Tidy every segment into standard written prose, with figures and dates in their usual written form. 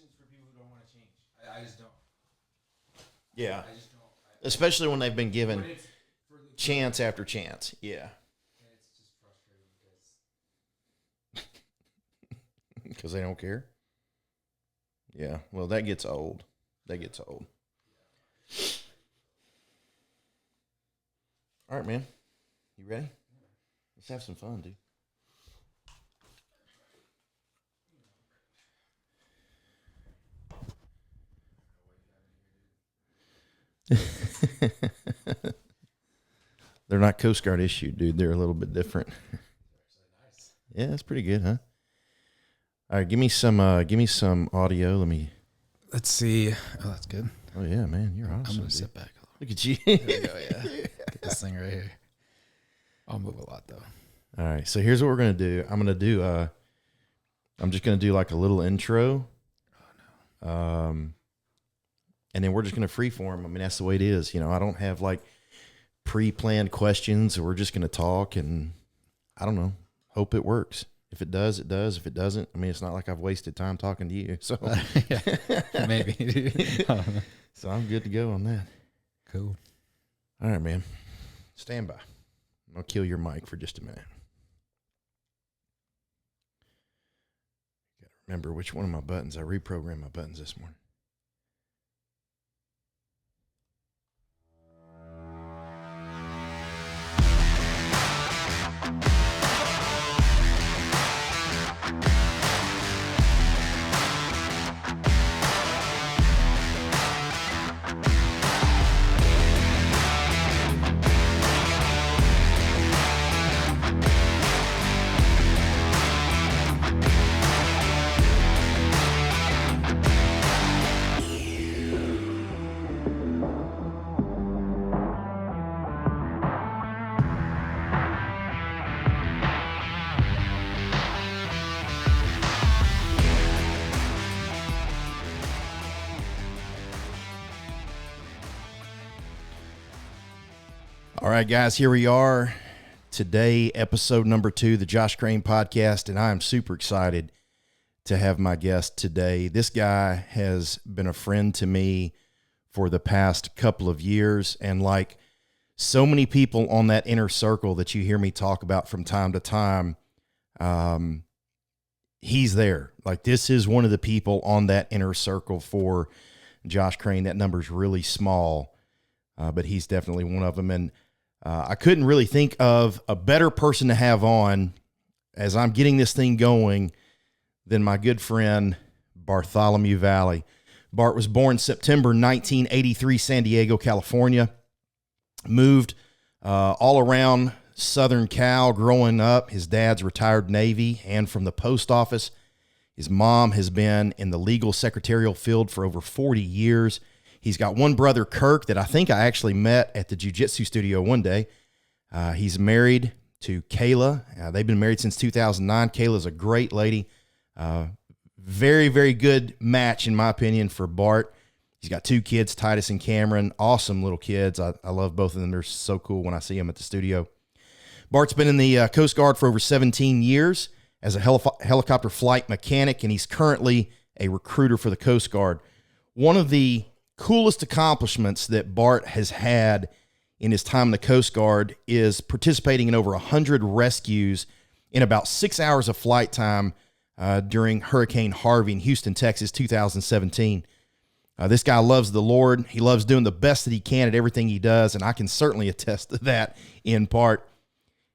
suggestions for people who don't want to change. I just don't. Yeah. I just don't. Especially when they've been given chance after chance. Yeah. And it's just frustrating because Because they don't care. Yeah. Well, that gets old. That gets old. All right, man. You ready? Let's have some fun, dude. They're not Coast Guard issued, dude. They're a little bit different. Yeah, that's pretty good, huh? All right, give me some audio. Let's see. Oh, that's good. Oh yeah, man, you're awesome. I'm gonna dude. sit back a little. Look at you. There we go. Yeah, get this thing right here. I'll move a lot though. All right, so here's what we're gonna do. I'm just gonna do like a little intro. Oh no. And then we're just gonna freeform. I mean, that's the way it is. You know, I don't have like pre-planned questions. We're just gonna talk, and I don't know. Hope it works. If it does, it does. If it doesn't, I mean, it's not like I've wasted time talking to you. So Maybe. So I'm good to go on that. Cool. All right, man. Stand by. I'll kill your mic for just a minute. Got to remember which one of my buttons. I reprogrammed my buttons this morning. All right, guys, here we are. Today, episode number 2, the Josh Crane Podcast, and I am super excited to have my guest today. This guy has been a friend to me for the past couple of years, and like so many people on that inner circle that you hear me talk about from time to time, he's there. Like, this is one of the people on that inner circle for Josh Crane. That number's really small, but he's definitely one of them, and I couldn't really think of a better person to have on as I'm getting this thing going than my good friend, Bart Valle. Bart was born September 1983, San Diego, California. Moved all around Southern Cal growing up. His dad's retired Navy and from the post office. His mom has been in the legal secretarial field for over 40 years. He's got one brother, Kirk, that I think I actually met at the jiu-jitsu studio one day. He's married to Kayla. They've been married since 2009. Kayla's a great lady. Very, very good match, in my opinion, for Bart. He's got 2 kids, Titus and Cameron. Awesome little kids. I love both of them. They're so cool when I see them at the studio. Bart's been in the Coast Guard for over 17 years as a helicopter flight mechanic, and he's currently a recruiter for the Coast Guard. One of the coolest accomplishments that Bart has had in his time in the Coast Guard is participating in over 100 rescues in about 6 hours of flight time during Hurricane Harvey in Houston, Texas, 2017. This guy loves the Lord. He loves doing the best that he can at everything he does, and I can certainly attest to that in part.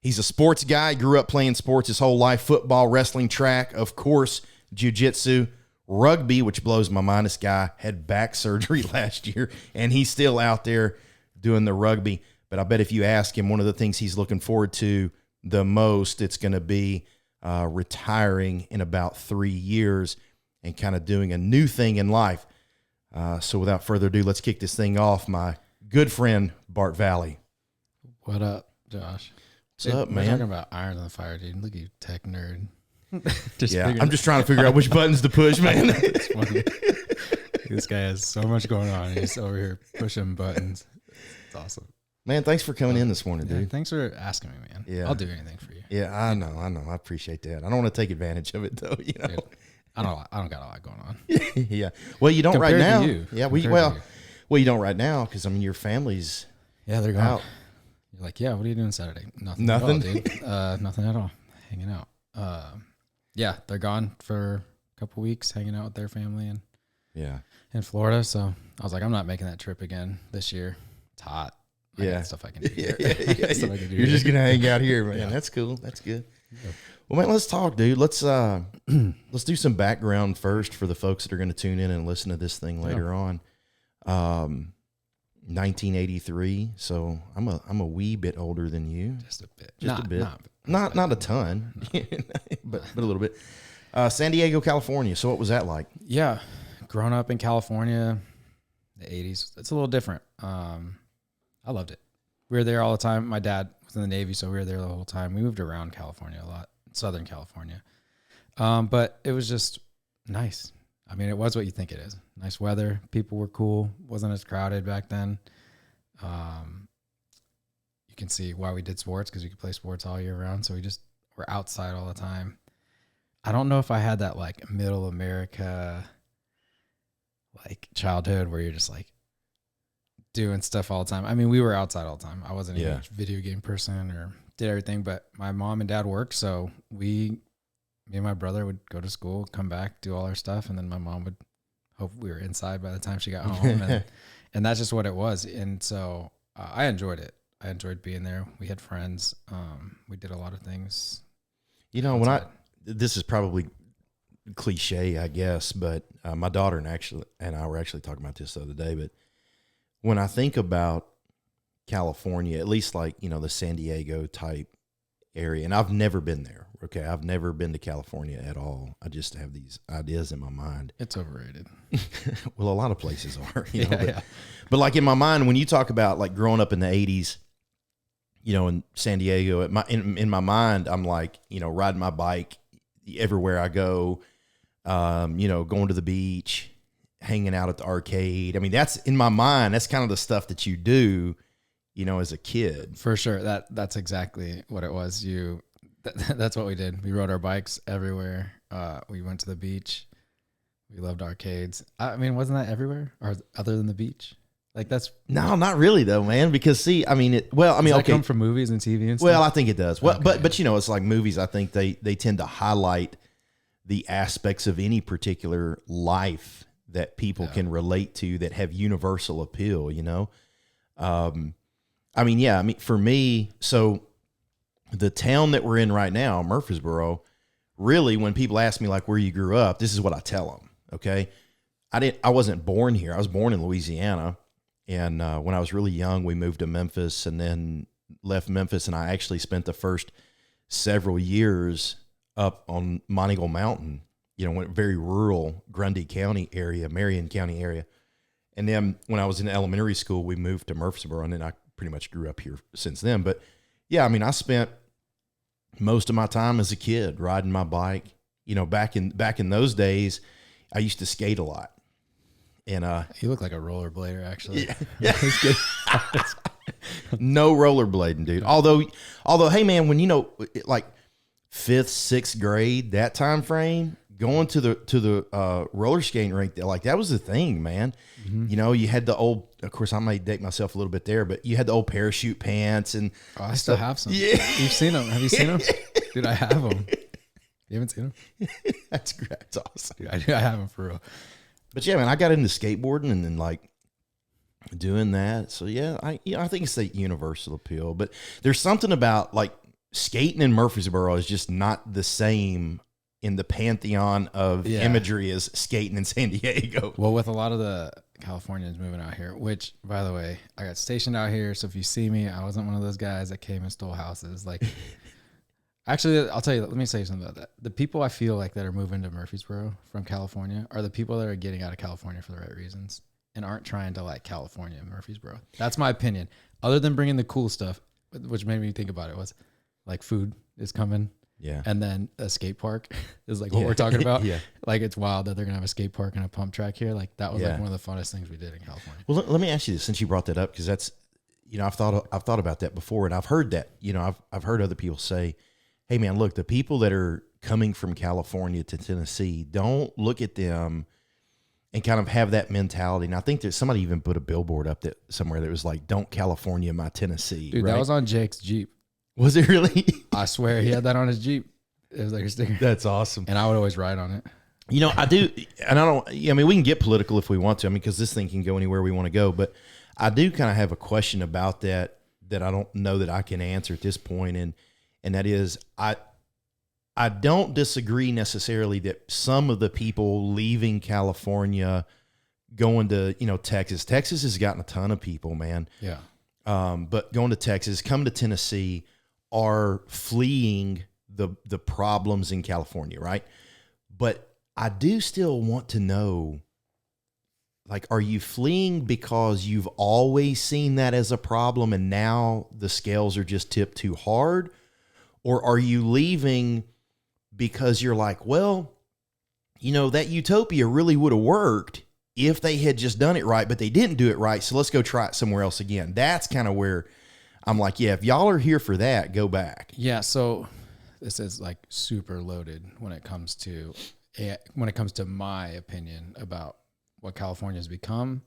He's a sports guy. Grew up playing sports his whole life: football, wrestling, track, of course, jiu-jitsu, rugby, which blows my mind. This guy had back surgery last year, and he's still out there doing the rugby. But I bet if you ask him, one of the things he's looking forward to the most, it's going to be retiring in about 3 years and kind of doing a new thing in life. So without further ado, let's kick this thing off. My good friend, Bart Valle. What up, Josh? What's up, man? We're talking about irons on the fire, dude. Look at you, tech nerd. I'm just trying to figure out which buttons to push, man. It's funny. This guy has so much going on. He's over here pushing buttons. It's awesome. Man, thanks for coming in this morning, dude. Thanks for asking me, man. Yeah. I'll do anything for you. Yeah, I know. I appreciate that. I don't want to take advantage of it, though. You know. Dude, I don't got a lot going on. Yeah. Well, you don't right Compared now. to you. Yeah. Compared to Well, you. well, you don't right now because I mean your family's Yeah, they're gone. out. You're like, yeah, what are you doing Saturday? Nothing. Nothing? At all, dude. Nothing at all. Hanging out. Yeah, they're gone for a couple weeks, hanging out with their family Yeah. in Florida. So I was like, I'm not making that trip again this year. It's hot. I Yeah. got stuff I can do. Yeah, Here. yeah, Stuff I yeah. can do You're here. just gonna hang out here, man. Yeah. That's cool. That's good. Yep. Well, man, let's talk, dude. Let's do some background first for the folks that are going to tune in and listen to this thing later on. 1983. So I'm a wee bit older than you, Just a bit. just a bit, not a ton, but a little bit. San Diego, California. So what was that like? Yeah, growing up in California, the 80s, it's a little different. I loved it. We were there all the time. My dad was in the Navy, so we were there the whole time. We moved around California a lot, Southern California. But it was just nice. I mean, it was what you think it is. Nice weather. People were cool. Wasn't as crowded back then. You can see why we did sports, because we could play sports all year round. So we just were outside all the time. I don't know if I had that like middle America like childhood where you're just like doing stuff all the time. I mean, we were outside all the time. I wasn't a huge video game person or did everything, but my mom and dad worked. So me and my brother would go to school, come back, do all our stuff. And then my mom would hope we were inside by the time she got home. And that's just what it was. And so I enjoyed it. I enjoyed being there. We had friends. We did a lot of things. You know, outside. this is probably cliche, I guess, but my daughter and I were actually talking about this the other day, but when I think about California, at least like, you know, the San Diego type area, and I've never been there. Okay. I've never been to California at all. I just have these ideas in my mind. It's overrated. Well, a lot of places are, you know, but like in my mind, when you talk about like growing up in the 80s, you know, in San Diego, in my mind, I'm like, you know, riding my bike everywhere I go, you know, going to the beach, hanging out at the arcade. I mean, that's in my mind. That's kind of the stuff that you do, you know, as a kid. For sure. That's exactly what it was. That's what we did. We rode our bikes everywhere. We went to the beach. We loved arcades. I mean, wasn't that everywhere or other than the beach? Like that's No, not really though, man. Because see, I mean, does that okay. come from movies and TV and stuff? Well, I think it does. Well, Okay. but you know, it's like movies. I think they tend to highlight the aspects of any particular life that people can relate to that have universal appeal. You know, I mean, yeah. I mean, for me, so the town that we're in right now, Murfreesboro, really, when people ask me like where you grew up, this is what I tell them. Okay, I wasn't born here. I was born in Louisiana. And when I was really young, we moved to Memphis and then left Memphis. And I actually spent the first several years up on Monteagle Mountain, you know, went very rural Grundy County area, Marion County area. And then when I was in elementary school, we moved to Murfreesboro, and then I pretty much grew up here since then. But yeah, I mean, I spent most of my time as a kid riding my bike. You know, back in those days, I used to skate a lot. And you look like a rollerblader, actually. Yeah. No rollerblading, dude. Although, hey man, when you know, like 5th, 6th grade, that time frame, going to the roller skating rink, like that was the thing, man. Mm-hmm. You know, you had the old. Of course, I might date myself a little bit there, but you had the old parachute pants and. Oh, I still have some. Yeah, you've seen them. Have you seen them, dude? I have them. You haven't seen them? That's great. That's awesome. Dude, I have them for real. But yeah, man, I got into skateboarding and then like doing that. So yeah, I think it's the universal appeal. But there's something about like skating in Murfreesboro is just not the same in the pantheon of imagery as skating in San Diego. Well, with a lot of the Californians moving out here, which by the way, I got stationed out here. So if you see me, I wasn't one of those guys that came and stole houses. Like, actually, I'll tell you, let me say something about that. The people I feel like that are moving to Murfreesboro from California are the people that are getting out of California for the right reasons and aren't trying to like California and Murfreesboro. That's my opinion. Other than bringing the cool stuff, which made me think about it, was like food is coming. Yeah. And then a skate park is like what we're talking about. Yeah. Like it's wild that they're going to have a skate park and a pump track here. Like that was like one of the funnest things we did in California. Well, let me ask you this, since you brought that up, because that's, you know, I've thought about that before, and I've heard that, you know, I've heard other people say, hey man, look, the people that are coming from California to Tennessee, don't look at them and kind of have that mentality. And I think that somebody even put a billboard up that somewhere that was like, "Don't California my Tennessee." Dude, right? that was on Jake's Jeep. Was it really? I swear he had that on his Jeep. It was like a sticker. That's awesome. And I would always ride on it. You know, I do, and I don't. I mean, we can get political if we want to. I mean, because this thing can go anywhere we want to go. But I do kind of have a question about that I don't know that I can answer at this point, and that is, I don't disagree necessarily that some of the people leaving California going to, Texas. Texas has gotten a ton of people, man. Yeah. But going to Texas, coming to Tennessee, are fleeing the problems in California, right? But I do still want to know, like, are you fleeing because you've always seen that as a problem and now the scales are just tipped too hard? Or are you leaving because you're like, well, that utopia really would have worked if they had just done it right, but they didn't do it right, so let's go try it somewhere else again. That's kind of where I'm like, yeah, if y'all are here for that, go back. Yeah, so this is like super loaded when it comes to my opinion about what California has become,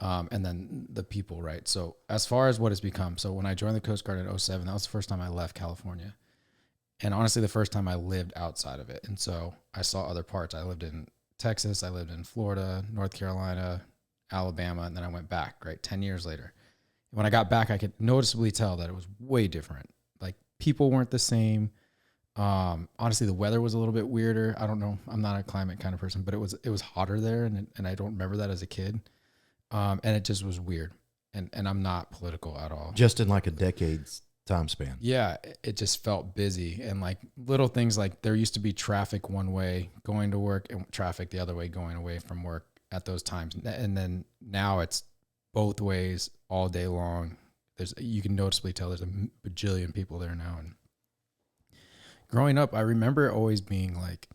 and then the people, right? So as far as what it's become, so when I joined the Coast Guard in 2007, that was the first time I left California. And honestly, the first time I lived outside of it. And so I saw other parts. I lived in Texas, I lived in Florida, North Carolina, Alabama, and then I went back, right? 10 years later. When I got back, I could noticeably tell that it was way different. Like, people weren't the same. Honestly, the weather was a little bit weirder. I don't know. I'm not a climate kind of person, but it was hotter there, and I don't remember that as a kid. And it just was weird. And I'm not political at all. Just in like a decade's time span. Yeah, it just felt busy, and like little things, like there used to be traffic one way going to work and traffic the other way going away from work at those times, and then now it's both ways all day long. You can noticeably tell there's a bajillion people there now. And growing up, I remember always being like,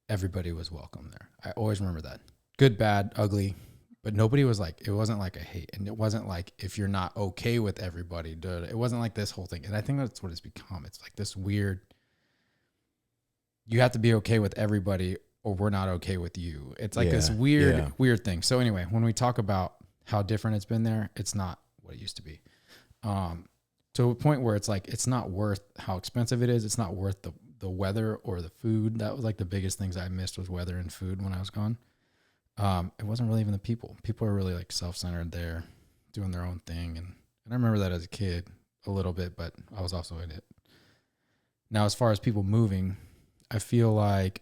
everybody was welcome there. I always remember that. Good, bad, ugly. But nobody was like, it wasn't like a hate. And it wasn't like, if you're not okay with everybody, it wasn't like this whole thing. And I think that's what it's become. It's like this weird, you have to be okay with everybody or we're not okay with you. It's like this weird thing. So anyway, when we talk about how different it's been there, it's not what it used to be. To a point where it's like, it's not worth how expensive it is. It's not worth the weather or the food. That was like the biggest things I missed, was weather and food when I was gone. It wasn't really even the people. People are really like self-centered there, doing their own thing. And I remember that as a kid a little bit, but I was also in it. Now, as far as people moving, I feel like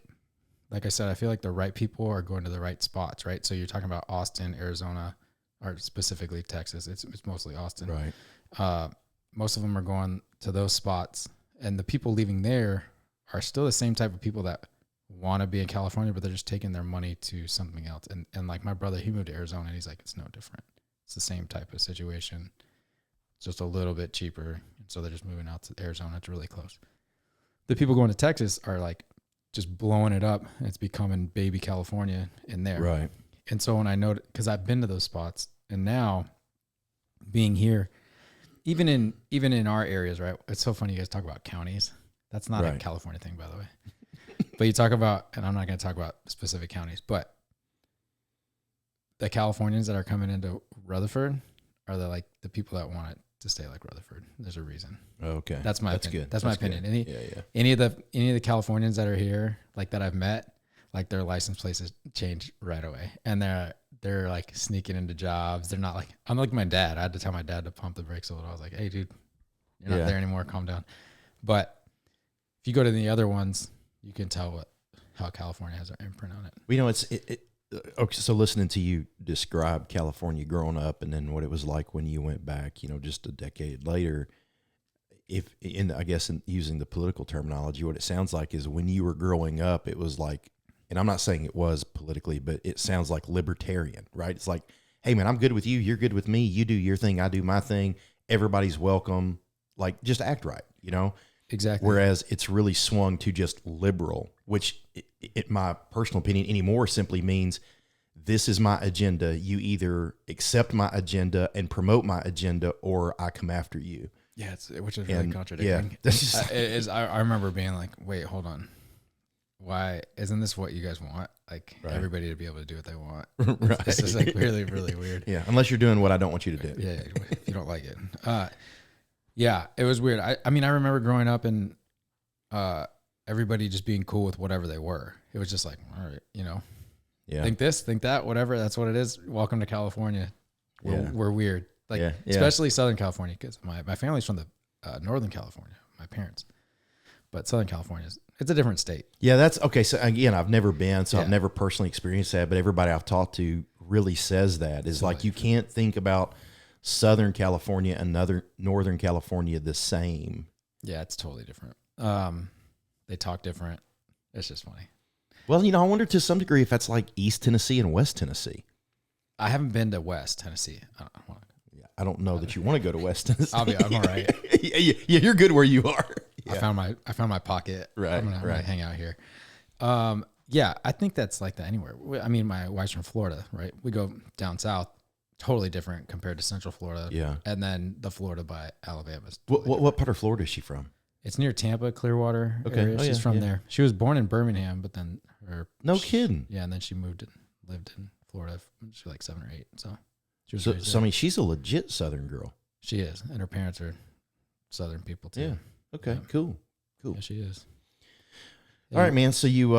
I said, I feel like the right people are going to the right spots, right? So you're talking about Austin, Arizona, or specifically Texas. It's mostly Austin. Right. Most of them are going to those spots, and the people leaving there are still the same type of people that want to be in California, but they're just taking their money to something else. And like my brother, he moved to Arizona, and he's like, it's no different. It's the same type of situation. It's just a little bit cheaper. So they're just moving out to Arizona. It's really close. The people going to Texas are like just blowing it up. It's becoming baby California in there. Right. And so when I know, because I've been to those spots, and now being here, even in our areas, right? It's so funny you guys talk about counties. That's not a California thing, by the way. But you talk about, and I'm not going to talk about specific counties, but the Californians that are coming into Rutherford are the people that want it to stay like Rutherford. There's a reason. Okay. That's my opinion. Good. That's my opinion. Good. Any of the Californians that are here, like that I've met, like their license plates change right away. And they're like sneaking into jobs. They're not like, I'm like my dad. I had to tell my dad to pump the brakes a little. I was like, hey dude, you're not there anymore. Calm down. But if you go to the other ones, you can tell how California has an imprint on it. Okay, so listening to you describe California growing up and then what it was like when you went back, just a decade later, I guess in using the political terminology, what it sounds like is when you were growing up, it was like, and I'm not saying it was politically, but it sounds like libertarian, right? It's like, hey man, I'm good with you. You're good with me. You do your thing. I do my thing. Everybody's welcome. Like, just act right, Exactly. Whereas it's really swung to just liberal, which in my personal opinion anymore simply means this is my agenda. You either accept my agenda and promote my agenda, or I come after you. Yeah, which is really And, contradicting. yeah, that's just- I remember being like, wait, hold on. Why isn't this what you guys want? Like Right. everybody to be able to do what they want. Right. This is like really, really weird. Yeah, unless you're doing what I don't want you to do. Yeah, if you don't like it. Yeah, it was weird. I mean, I remember growing up and everybody just being cool with whatever they were. It was just like, all right, Yeah. think this, think that, whatever. That's what it is. Welcome to California. We're weird. Like, Yeah. especially Southern California, because my family's from the Northern California, my parents. But Southern California, it's a different state. Yeah, that's okay. So again, I've never been, so I've Yeah. never personally experienced that, but everybody I've talked to really says that is like you can't think about Southern California and Northern California the same. Yeah, it's totally different. They talk different. It's just funny. Well, I wonder to some degree if that's like East Tennessee and West Tennessee. I haven't been to West Tennessee. I don't know that you want to go to West Tennessee. I'm all right. yeah, you're good where you are. Yeah. I found my pocket. Right, I'm gonna hang out here. Yeah, I think that's like that anywhere. I mean, my wife's from Florida, right? We go down south, totally different compared to Central Florida. Yeah. And then the Florida by Alabama. Is What part of Florida is she from? It's near Tampa, Clearwater area. Oh, She's yeah, from yeah. there. She was born in Birmingham, but then No kidding. Yeah, and then she lived in Florida. She was like 7 or 8. So she was So, raised so I there. mean, she's a legit Southern girl. She is, and her parents are Southern people too. Yeah. Okay. Yeah. Cool. Yeah, she is. All right, man. So you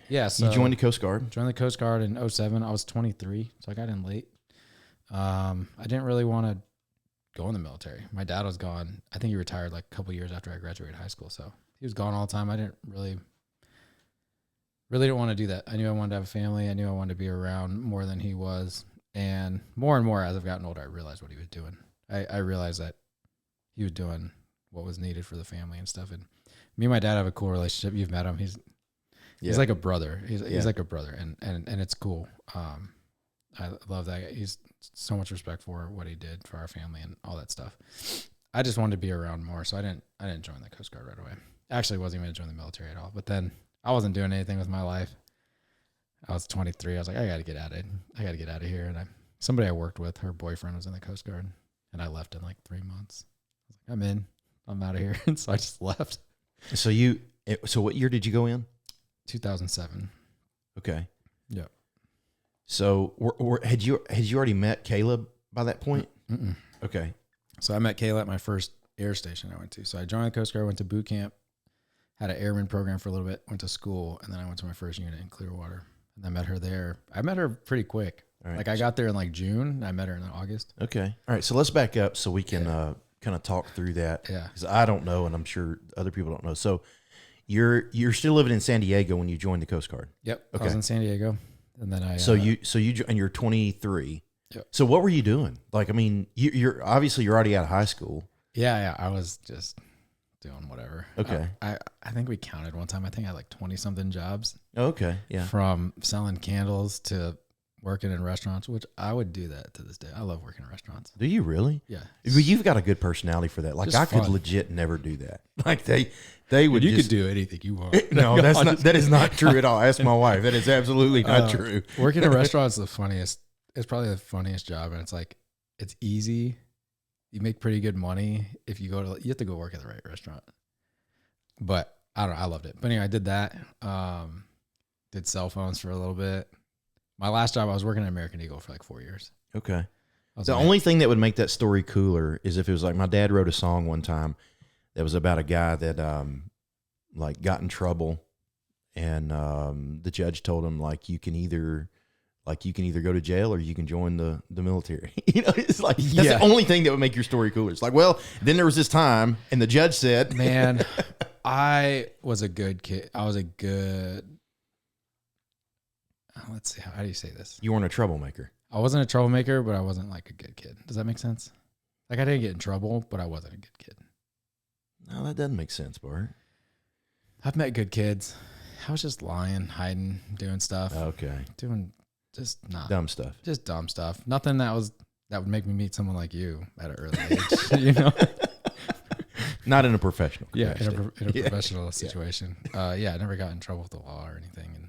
Yeah, so you joined the Coast Guard. Joined the Coast Guard in 07. I was 23, so I got in late. I didn't really want to go in the military. My dad was gone. I think he retired like a couple years after I graduated high school, so he was gone all the time. I didn't really didn't want to do that. I knew I wanted to have a family. I knew I wanted to be around more than he was. And more as I've gotten older, I realized what he was doing. I realized that he was doing what was needed for the family and stuff. And me and my dad have a cool relationship. You've met him. He's like a brother. He's like a brother, and it's cool. I love that. He's so much respect for what he did for our family and all that stuff. I just wanted to be around more, so I didn't join the Coast Guard right away. Actually, wasn't even going to join the military at all. But then I wasn't doing anything with my life. I was 23. I was like, I got to get out of here. And somebody I worked with, her boyfriend was in the Coast Guard, and I left in like 3 months. I was like, I'm in. I'm out of here. And so I just left. So what year did you go in? 2007. Okay. Yeah. So had you already met Caleb by that point? Mm-mm. Okay. So I met Kayla at my first air station I went to. So I joined the Coast Guard, went to boot camp, had an airman program for a little bit, went to school, and then I went to my first unit in Clearwater. And I met her there. I met her pretty quick. All right. Like I got there in like June. And I met her in August. Okay. All right. So let's back up so we can kind of talk through that. Yeah. Because I don't know, and I'm sure other people don't know. So you're still living in San Diego when you joined the Coast Guard. Yep. Okay. I was in San Diego, and then and you're 23. Yep. So what were you doing? Like, I mean, you're obviously you're already out of high school. Yeah. I was just doing whatever. Okay. I think we counted one time. I think I had like 20 something jobs. Okay. Yeah. From selling candles to working in restaurants, which I would do that to this day. I love working in restaurants. Do you really? Yeah. But you've got a good personality for that. Like Just I could fun. legit never do that. Like they would. You just, could do anything you want. No, that is not true at all. Ask my wife. That is absolutely not true. Working in a restaurant is the funniest. It's probably the funniest job, and it's like it's easy. You make pretty good money if you you have to go work at the right restaurant. But I don't know. I loved it. But anyway, I did that. Did cell phones for a little bit. My last job, I was working at American Eagle for like 4 years. Okay. The only thing that would make that story cooler is if it was like my dad wrote a song one time that was about a guy that like got in trouble, and the judge told him like you can either go to jail or you can join the military. It's like that's the only thing that would make your story cooler. It's like, well, then there was this time, and the judge said, "Man, I was a good kid. I was a good." Let's see. How do you say this? You weren't a troublemaker. I wasn't a troublemaker, but I wasn't like a good kid. Does that make sense? Like I didn't get in trouble, but I wasn't a good kid. No, that doesn't make sense, Bart. I've met good kids. I was just lying, hiding, doing stuff. Okay. Doing just not Dumb stuff. Just dumb stuff. Nothing that would make me meet someone like you at an early age. You know? Not in a professional. Yeah, in a capacity. professional situation. I never got in trouble with the law or anything, and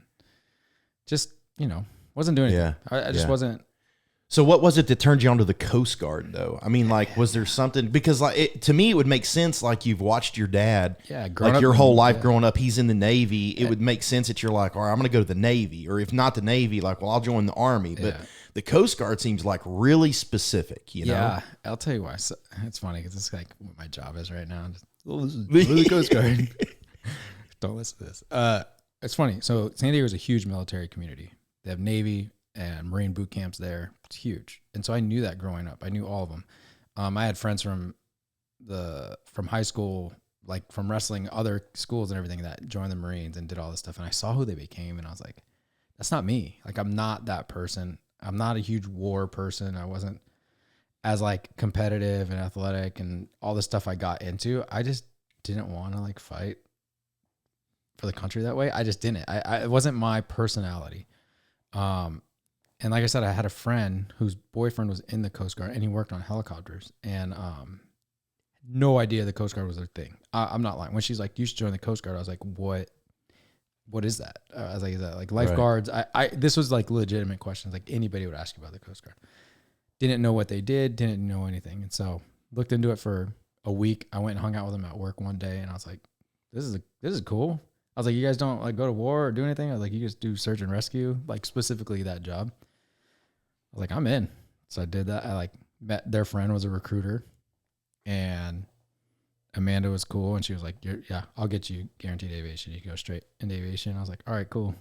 just wasn't doing anything. Yeah. I just wasn't. So what was it that turned you onto the Coast Guard though? I mean, like, was there something, because like to me, it would make sense. Like you've watched your dad, growing like up your whole life yeah. growing up, he's in the Navy. It would make sense that you're like, all right, I'm going to go to the Navy, or if not the Navy, like, well, I'll join the Army. But the Coast Guard seems like really specific, you know? Yeah, I'll tell you why. So, it's funny because it's like what my job is right now. Just, this is the Coast Guard. Don't listen to this. It's funny. So San Diego is a huge military community. They have Navy and Marine boot camps there. It's huge. And so I knew that growing up. I knew all of them. I had friends from high school, like from wrestling, other schools and everything, that joined the Marines and did all this stuff. And I saw who they became, and I was like, that's not me. Like, I'm not that person. I'm not a huge war person. I wasn't as like competitive and athletic and all the stuff I got into. I just didn't want to like fight for the country that way. I just didn't. It wasn't my personality. And like I said, I had a friend whose boyfriend was in the Coast Guard and he worked on helicopters, and no idea the Coast Guard was their thing. I'm not lying. When she's like, you should join the Coast Guard, I was like, what is that? I was like, is that like lifeguards? Right. This was like legitimate questions. Like anybody would ask you about the Coast Guard. Didn't know what they did. Didn't know anything. And so looked into it for a week. I went and hung out with them at work one day, and I was like, this is cool. I was like, you guys don't like go to war or do anything? I was like, you just do search and rescue, like specifically that job. I was like, I'm in. So I did that. I like met their friend was a recruiter, and Amanda was cool. And she was like, yeah, I'll get you guaranteed aviation. You can go straight into aviation. I was like, all right, cool.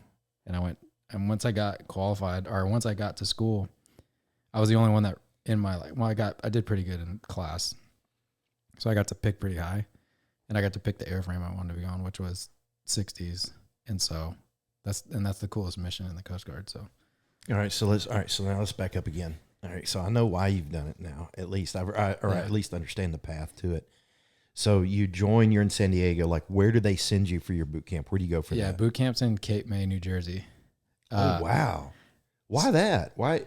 And I went, and once I got qualified, or once I got to school, I was the only one that in my life, well, I did pretty good in class. So I got to pick pretty high, and I got to pick the airframe I wanted to be on, which was 60s. And so that's the coolest mission in the Coast Guard. So. All right, so now let's back up again. All right, so I know why you've done it now. At least at least understand the path to it. So you join. You're in San Diego. Like, where do they send you for your boot camp? Where do you go for that? Yeah, boot camp's in Cape May, New Jersey. Oh wow, why that? Why?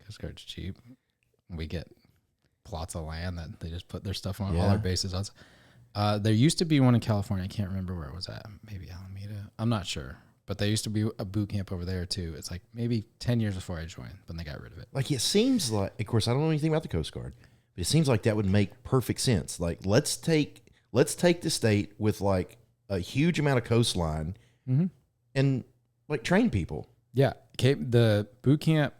Coast Guard's cheap. We get plots of land that they just put their stuff on. All our bases on. There used to be one in California. I can't remember where it was at. Maybe Alameda. I'm not sure. But there used to be a boot camp over there too. It's like maybe 10 years before I joined, but they got rid of it. Like, it seems like, of course, I don't know anything about the Coast Guard, but it seems like that would make perfect sense. Like, let's take the state with like a huge amount of coastline and like train people. Yeah. The boot camp,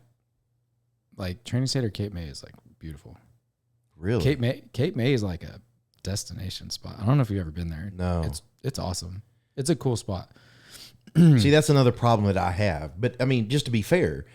like training state or Cape May, is like beautiful. Really? Cape May is like a destination spot. I don't know if you've ever been there. No. It's awesome. It's a cool spot. See, that's another problem that I have. But I mean, just to be fair,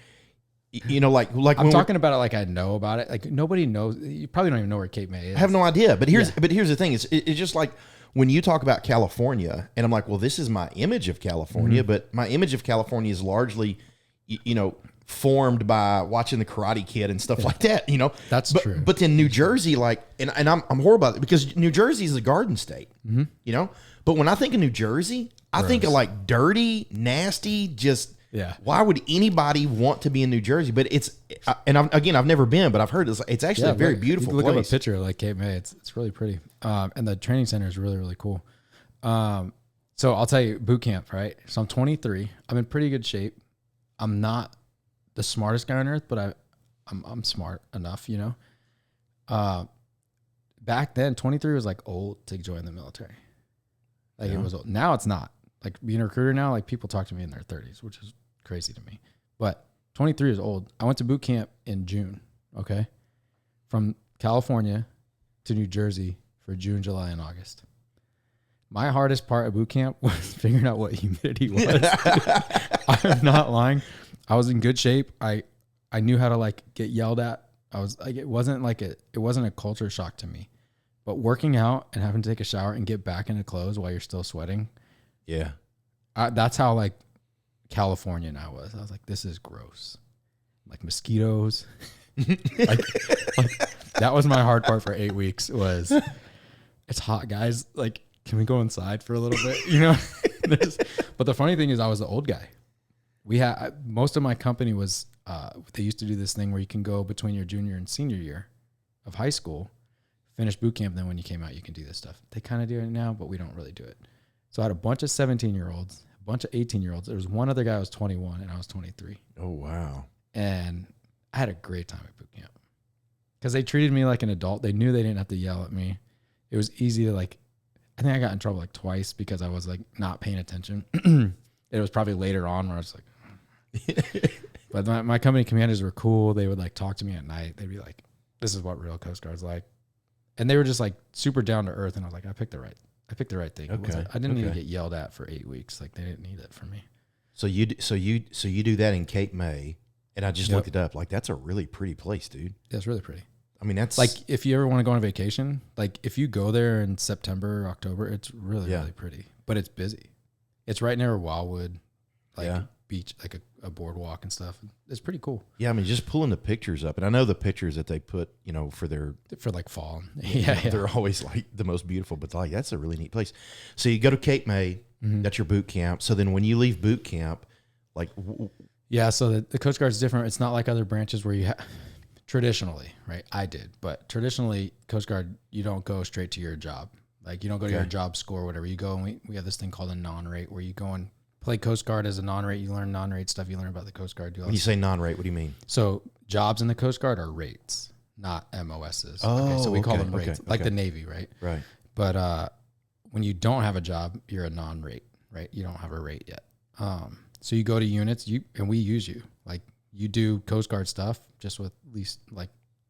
you know, like I'm talking about it like I know about it. Like nobody knows. You probably don't even know where Cape May is. I have no idea. But here's the thing: it's just like when you talk about California, and I'm like, well, this is my image of California, but my image of California is largely, you know, formed by watching the Karate Kid and stuff like that. You know, that's true. But then New Jersey, like, and I'm horrible about it because New Jersey is a garden state. You know, but when I think of New Jersey, I think of like dirty, nasty, just why would anybody want to be in New Jersey? But I've never been, but I've heard it's actually a very beautiful look place. Look up a picture of like Cape May. It's really pretty. And the training center is really, really cool. So I'll tell you, boot camp, right? So I'm 23. I'm in pretty good shape. I'm not the smartest guy on earth, but I'm smart enough, you know? Back then, 23 was like old to join the military. Like it was old. Now it's not. Like being a recruiter now, like people talk to me in their 30s, which is crazy to me. But 23 is old. I went to boot camp in June, okay? From California to New Jersey for June, July, and August. My hardest part of boot camp was figuring out what humidity was. I'm not lying. I was in good shape. I knew how to like get yelled at. I was like, it wasn't a culture shock to me. But working out and having to take a shower and get back into clothes while you're still sweating. Yeah. That's how like Californian I was. I was like, this is gross. Like mosquitoes. like that was my hard part for 8 weeks was it's hot, guys. Like, can we go inside for a little bit? You know? But the funny thing is I was the old guy. Most of my company was, they used to do this thing where you can go between your junior and senior year of high school, finish boot camp, then when you came out, you can do this stuff. They kind of do it now, but we don't really do it. So I had a bunch of 17-year-olds, a bunch of 18-year-olds. There was one other guy who was 21, and I was 23. Oh, wow. And I had a great time at boot camp because they treated me like an adult. They knew they didn't have to yell at me. It was easy to like, I think I got in trouble like twice because I was like not paying attention. It was probably later on where I was like, but my company commanders were cool. They would like talk to me at night. They'd be like, this is what real Coast Guard's like. And they were just like super down to earth. And I was like, I picked the right thing. Okay. I didn't need to get yelled at for 8 weeks. Like they didn't need it from me. So you do that in Cape May, and I just looked it up. Like that's a really pretty place, dude. Yeah, it's really pretty. I mean, that's Like if you ever want to go on a vacation, like if you go there in September, October, it's really, really pretty, but it's busy. It's right near Wildwood, like beach, like a boardwalk and stuff. It's pretty cool. Yeah. I mean, just pulling the pictures up, and I know the pictures that they put, for like fall. They're always like the most beautiful, but like, that's a really neat place. So you go to Cape May, that's your boot camp. So then when you leave boot camp, like, so the Coast Guard's different. It's not like other branches where you traditionally, right? I did, but traditionally Coast Guard, you don't go straight to your job. Like you don't go to your job score or whatever. You go and we have this thing called a non-rate where you go and play Coast Guard as a non-rate. You learn non-rate stuff. You learn about the Coast Guard. When you say non-rate, what do you mean? So jobs in the Coast Guard are rates, not MOSs. Oh, so we call them rates, like the Navy, right? Right. But when you don't have a job, you're a non-rate, right? You don't have a rate yet. So you go to units, and we use you. Like you do Coast Guard stuff just with the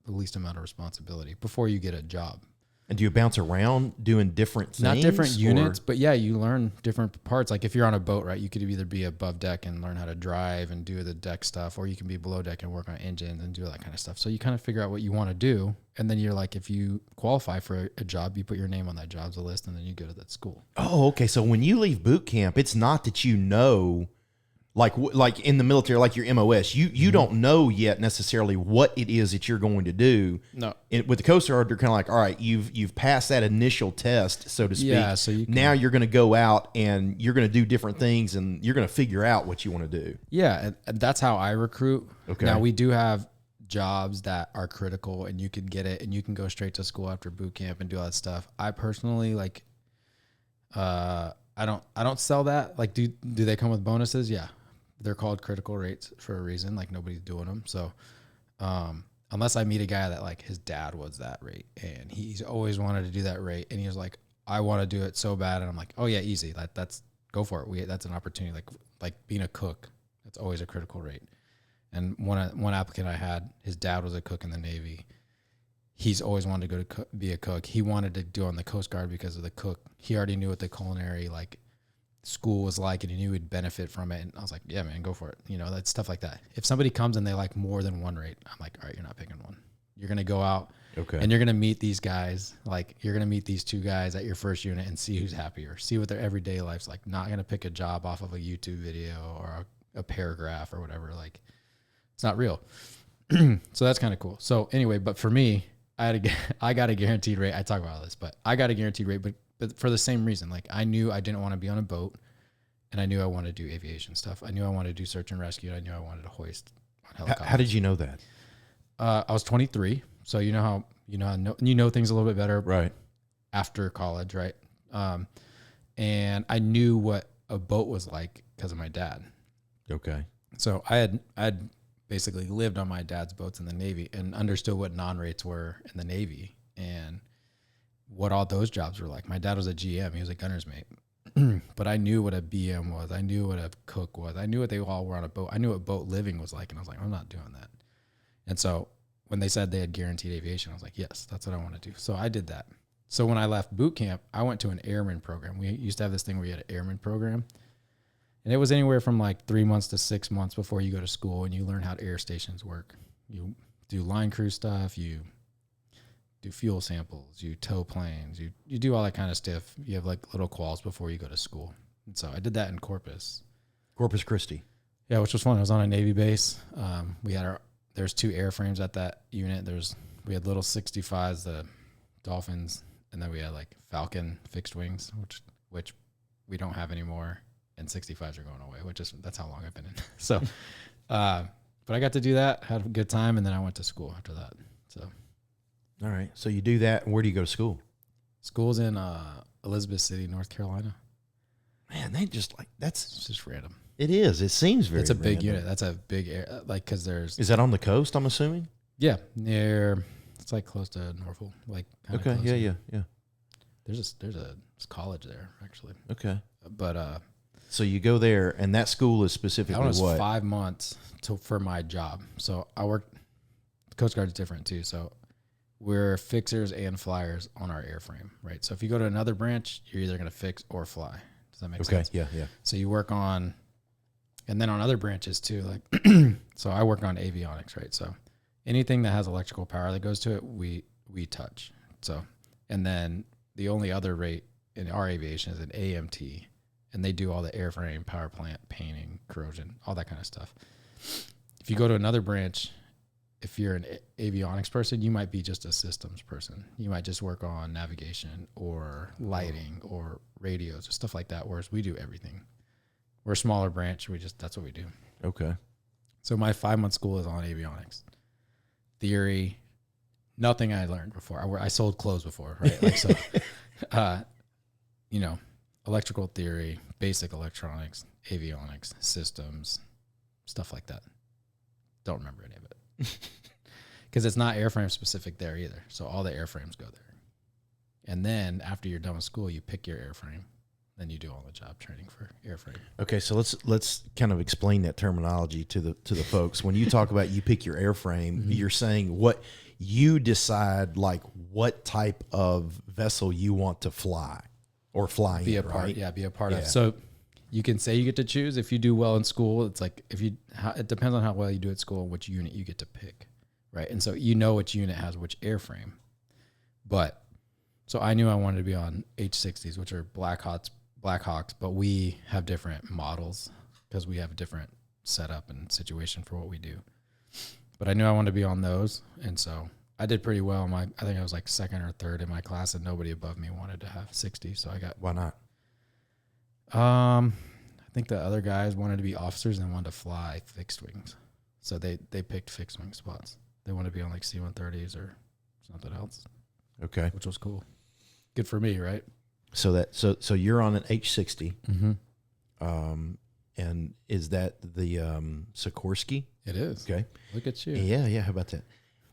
least amount of responsibility before you get a job. And do you bounce around doing different things? Not different units, but yeah, you learn different parts. Like if you're on a boat, right, you could either be above deck and learn how to drive and do the deck stuff, or you can be below deck and work on engines and do that kind of stuff. So you kind of figure out what you want to do. And then you're like, if you qualify for a job, you put your name on that jobs list and then you go to that school. Oh, okay. So when you leave boot camp, it's not that like in the military, like your MOS, you don't know yet necessarily what it is that you're going to do. No. With the Coast Guard, they're kind of like, all right, you've passed that initial test, so to speak. Yeah, so now you're going to go out and you're going to do different things, and you're going to figure out what you want to do. Yeah, and that's how I recruit. Okay. Now we do have jobs that are critical, and you can get it, and you can go straight to school after boot camp and do all that stuff. I personally I don't sell that. Like, do they come with bonuses? Yeah. They're called critical rates for a reason. Like nobody's doing them. So, unless I meet a guy that like his dad was that rate and he's always wanted to do that rate. And he was like, I want to do it so bad. And I'm like, oh yeah, easy. That's go for it. That's an opportunity. Like being a cook, that's always a critical rate. And one applicant I had, his dad was a cook in the Navy. He's always wanted to go to be a cook. He wanted to do on the Coast Guard because of the cook. He already knew what the culinary school was like, and he knew he'd benefit from it. And I was like, yeah, man, go for it. That's stuff like that. If somebody comes and they like more than one rate, I'm like, all right, you're not picking one. You're going to go out and you're going to meet these guys. Like you're going to meet these two guys at your first unit and see who's happier, see what their everyday life's like. Not going to pick a job off of a YouTube video or a paragraph or whatever. Like it's not real. So that's kind of cool. So anyway, but for me, I got a guaranteed rate. I talk about this, but I got a guaranteed rate, but for the same reason. Like I knew I didn't want to be on a boat, and I knew I wanted to do aviation stuff. I knew I wanted to do search and rescue, and I knew I wanted to hoist on helicopters. How did you know that? I was 23, so you know things a little bit better, right? After college, right? And I knew what a boat was like because of my dad. Okay. So I had basically lived on my dad's boats in the Navy and understood what non-rates were in the Navy and what all those jobs were like. My dad was a GM. He was a gunner's mate. But I knew what a BM was. I knew what a cook was. I knew what they all were on a boat. I knew what boat living was like. And I was like, I'm not doing that. And so when they said they had guaranteed aviation, I was like, yes, that's what I want to do. So I did that. So when I left boot camp, I went to an airman program. We used to have this thing where you had an airman program. And it was anywhere from like 3 months to 6 months before you go to school and you learn how air stations work. You do line crew stuff. You do fuel samples, you tow planes, you do all that kind of stuff. You have like little quals before you go to school. And so I did that in Corpus Christi. Yeah, which was fun. I was on a Navy base. There's 2 airframes at that unit. We had little 65s, the Dolphins, and then we had like Falcon fixed wings, which we don't have anymore. And 65s are going away, that's how long I've been in. So, but I got to do that, had a good time. And then I went to school after that. So. All right. So you do that. And where do you go to school? School's in Elizabeth City, North Carolina. Man, they just like It's just random. it is. It seems very. It's a big random. unit. That's a big air, like, because there's Is that on the coast? I'm assuming. yeah, near, it's like close to Norfolk, like kinda Okay. close. Yeah. There's a college there actually, Okay. but So you go there, and that school is that specifically was what? 5 months for my job. So I work. The Coast Guard is different too. So we're fixers and flyers on our airframe, right? So if you go to another branch, you're either going to fix or fly. Does that make Okay. sense? Yeah. So you work on, and then on other branches too, like, so I work on avionics, right? So anything that has electrical power that goes to it, we touch. So, and then the only other rate in our aviation is an AMT, and they do all the airframe, power plant, painting, corrosion, all that kind of stuff. If you go to another branch, if you're an avionics person, you might be just a systems person. You might just work on navigation or lighting or radios or stuff like that, whereas we do everything. We're a smaller branch. That's what we do. Okay. So my 5-month school is on avionics. Theory, nothing I learned before. I sold clothes before, right? Like, so, electrical theory, basic electronics, avionics, systems, stuff like that. Don't remember any of it. Because it's not airframe specific there either. So all the airframes go there. And then after you're done with school, you pick your airframe. Then you do all the job training for airframe. Okay, so let's kind of explain that terminology to the folks. When you talk about you pick your airframe, you're saying what you decide, like what type of vessel you want to fly or fly Be in, a part, right? yeah, be a part Yeah. of. So you can say you get to choose if you do well in school. It's like it depends on how well you do at school, which unit you get to pick, right? And so you know which unit has which airframe. But so I knew I wanted to be on H-60s, which are Blackhawks, but we have different models because we have a different setup and situation for what we do. But I knew I wanted to be on those, and so I did pretty well. I think I was like second or third in my class, and nobody above me wanted to have 60. So I got. Why not? I think the other guys wanted to be officers and wanted to fly fixed wings, so they picked fixed wing spots. They wanted to be on like C-130s or something else, Okay. which was cool. Good for me, right? So you're on an H-60. Mm-hmm. And is that the Sikorsky? It is. Okay. Look at you. Yeah. How about that?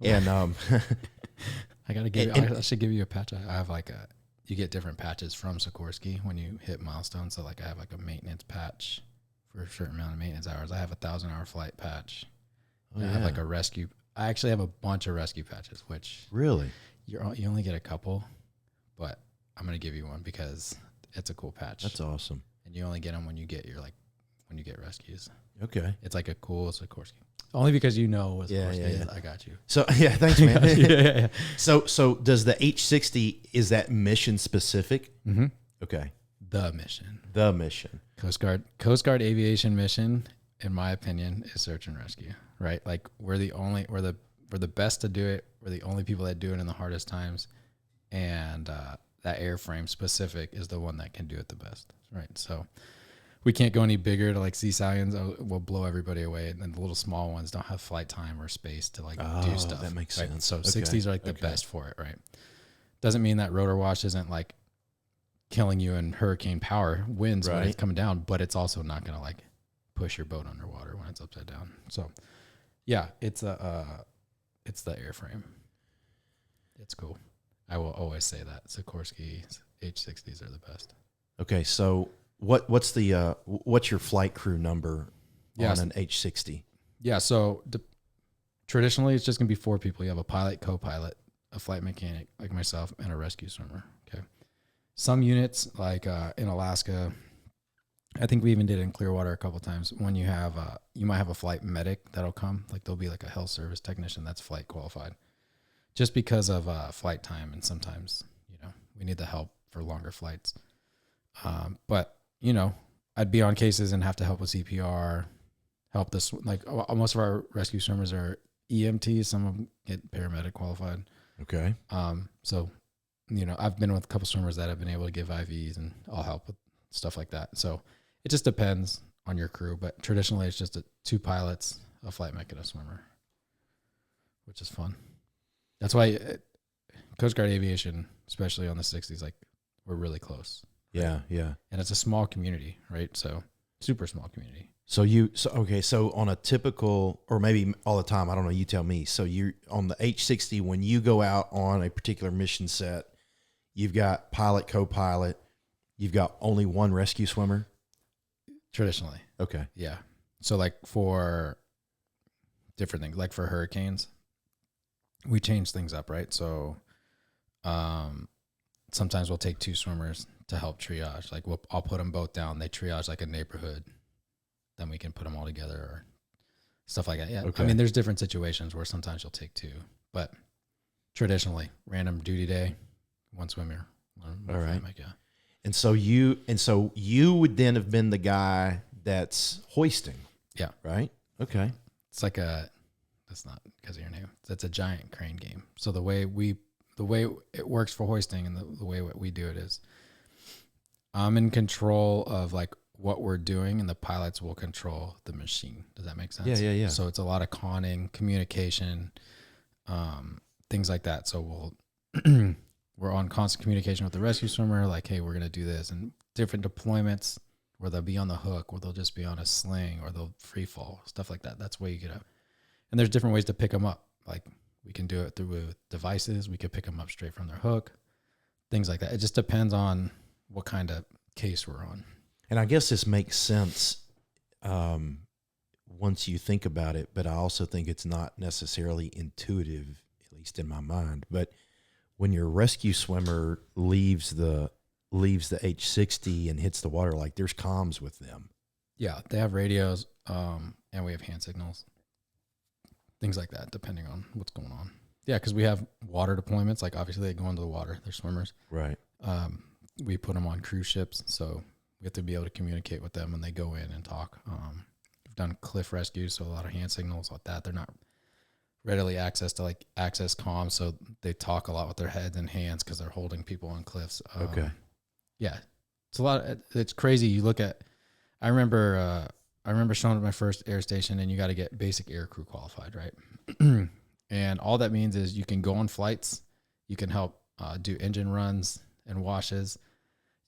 And I gotta give. And- I should give you a patch. I have like you get different patches from Sikorsky when you hit milestones. So like I have like a maintenance patch for a certain amount of maintenance hours. I have a 1,000-hour flight patch. Oh, I have like a rescue. I actually have a bunch of rescue patches, which really? you only get a couple, but I'm gonna give you one because it's a cool patch. That's awesome. And you only get them when you get when you get rescues. Okay. It's like a cool Sikorsky. Only because you know what Yeah, Sikorsky is. yeah. I got you. So yeah, thanks, man. yeah. So does the H-60, is that mission specific? Mm-hmm. Okay. The mission. The mission. Coast Guard aviation mission, in my opinion, is search and rescue, right? Like we're the best to do it. We're the only people that do it in the hardest times. And that airframe specific is the one that can do it the best, right? So we can't go any bigger to like sea stallions. We'll blow everybody away. And then the little small ones don't have flight time or space to like do stuff. That makes right? sense. So Okay. 60s are like the best for it, right? Doesn't mean that rotor wash isn't like killing you in hurricane power winds when Right. it's coming down, but it's also not going to like push your boat underwater when it's upside down. So yeah, it's the airframe. It's cool. I will always say that Sikorsky H-60s are the best. Okay, so what's your flight crew number Yes. on an H-60? Yeah, so traditionally it's just going to be 4 people. You have a pilot, co-pilot, a flight mechanic like myself, and a rescue swimmer. Okay. Some units like in Alaska, I think we even did it in Clearwater a couple of times. When you have you might have a flight medic that'll come, like there'll be like a health service technician that's flight qualified, just because of flight time, and sometimes we need the help for longer flights. But I'd be on cases and have to help with CPR, help this like most of our rescue swimmers are EMTs. Some of them get paramedic qualified. Okay. So I've been with a couple swimmers that have been able to give IVs, and I'll help with stuff like that. So it just depends on your crew, but traditionally it's just 2 pilots, a flight mech, and a swimmer, which is fun. That's why Coast Guard aviation, especially on the 60s, like we're really close, Yeah. Yeah. And it's a small community, right? So super small community. So on a typical, or maybe all the time, I don't know, you tell me. So you on the H60, when you go out on a particular mission set, you've got pilot, co-pilot, you've got only one rescue swimmer. Traditionally. Okay. Yeah. So like for different things, like for hurricanes, we change things up, right? So sometimes we'll take 2 swimmers to help triage. Like I'll put them both down. They triage like a neighborhood. Then we can put them all together or stuff like that. Yeah. Okay. I mean, there's different situations where sometimes you'll take 2, but traditionally random duty day, 1 swimmer. All right. Yeah. And so you would then have been the guy that's hoisting. Yeah. Right. Okay. It's like that's not because of your name. That's a giant crane game. So the way it works for hoisting and the way we do it is I'm in control of like what we're doing and the pilots will control the machine. Does that make sense? Yeah. So it's a lot of conning, communication, things like that. So we're on constant communication with the rescue swimmer, like, hey, we're going to do this, and different deployments where they'll be on the hook, where they'll just be on a sling, or they'll free fall, stuff like that. That's where you get up. And there's different ways to pick them up. Like we can do it through devices. We could pick them up straight from their hook, things like that. It just depends on what kind of case we're on. And I guess this makes sense once you think about it, but I also think it's not necessarily intuitive, at least in my mind. But when your rescue swimmer leaves the H60 and hits the water, like there's comms with them. Yeah, they have radios, and we have hand signals, things like that, depending on what's going on. Yeah, because we have water deployments. Like obviously they go into the water. They're swimmers. Right. We put them on cruise ships, so we have to be able to communicate with them when they go in and talk. We've done cliff rescues, so a lot of hand signals like that. They're not readily access comms, so they talk a lot with their heads and hands because they're holding people on cliffs. Okay. Yeah, it's a lot. It's crazy. You look at. I remember showing up at my first air station, and you got to get basic air crew qualified, right? And all that means is you can go on flights, you can help do engine runs and washes,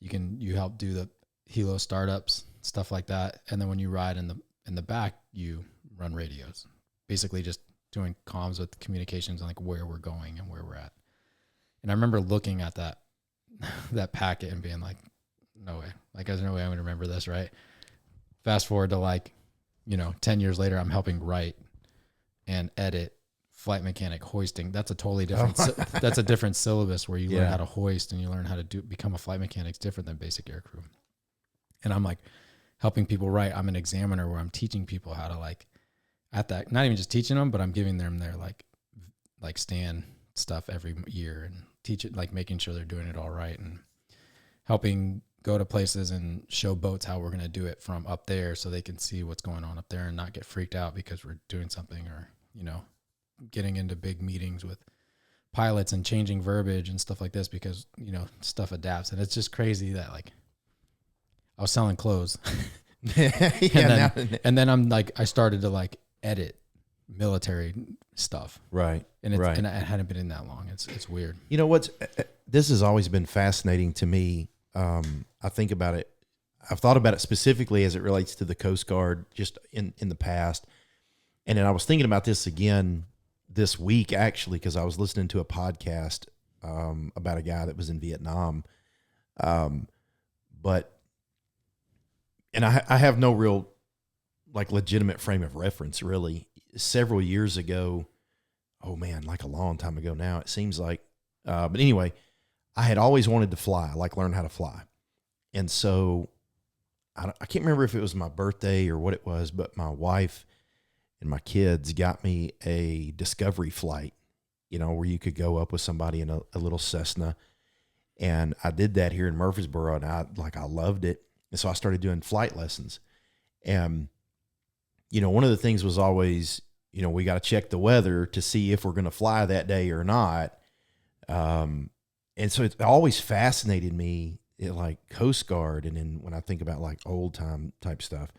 you help do the helo startups, stuff like that, and then when you ride in the back, you run radios, basically just doing comms with communications on like where we're going and where we're at. And I remember looking at that packet and being like, no way, like there's no way I'm gonna remember this, right? Fast forward to 10 years later, I'm helping write and edit flight mechanic hoisting. That's a totally different, that's a different syllabus where you learn how to hoist and you learn how to become a flight mechanic. It's different than basic air crew. And I'm like helping people write. I'm an examiner where I'm teaching people how to not even just teaching them, but I'm giving them their like stand stuff every year and teach it, like making sure they're doing it all right and helping go to places and show boats how we're going to do it from up there so they can see what's going on up there and not get freaked out because we're doing something or, getting into big meetings with pilots and changing verbiage and stuff like this because, stuff adapts. And it's just crazy that I was selling clothes and then I'm I started to edit military stuff. Right. And right. And I hadn't been in that long. It's weird. You know this has always been fascinating to me. I think about it. I've thought about it specifically as it relates to the Coast Guard just in the past. And then I was thinking about this again this week, actually, because I was listening to a podcast about a guy that was in Vietnam. And I have no real legitimate frame of reference, really. Several years ago, oh man, a long time ago now, it seems like. But anyway, I had always wanted to fly, learn how to fly. And so I can't remember if it was my birthday or what it was, but my wife and my kids got me a discovery flight, where you could go up with somebody in a little Cessna. And I did that here in Murfreesboro, and I loved it. And so I started doing flight lessons. And, one of the things was always, we got to check the weather to see if we're going to fly that day or not. And so it always fascinated me, Coast Guard. And then when I think about old time type stuff,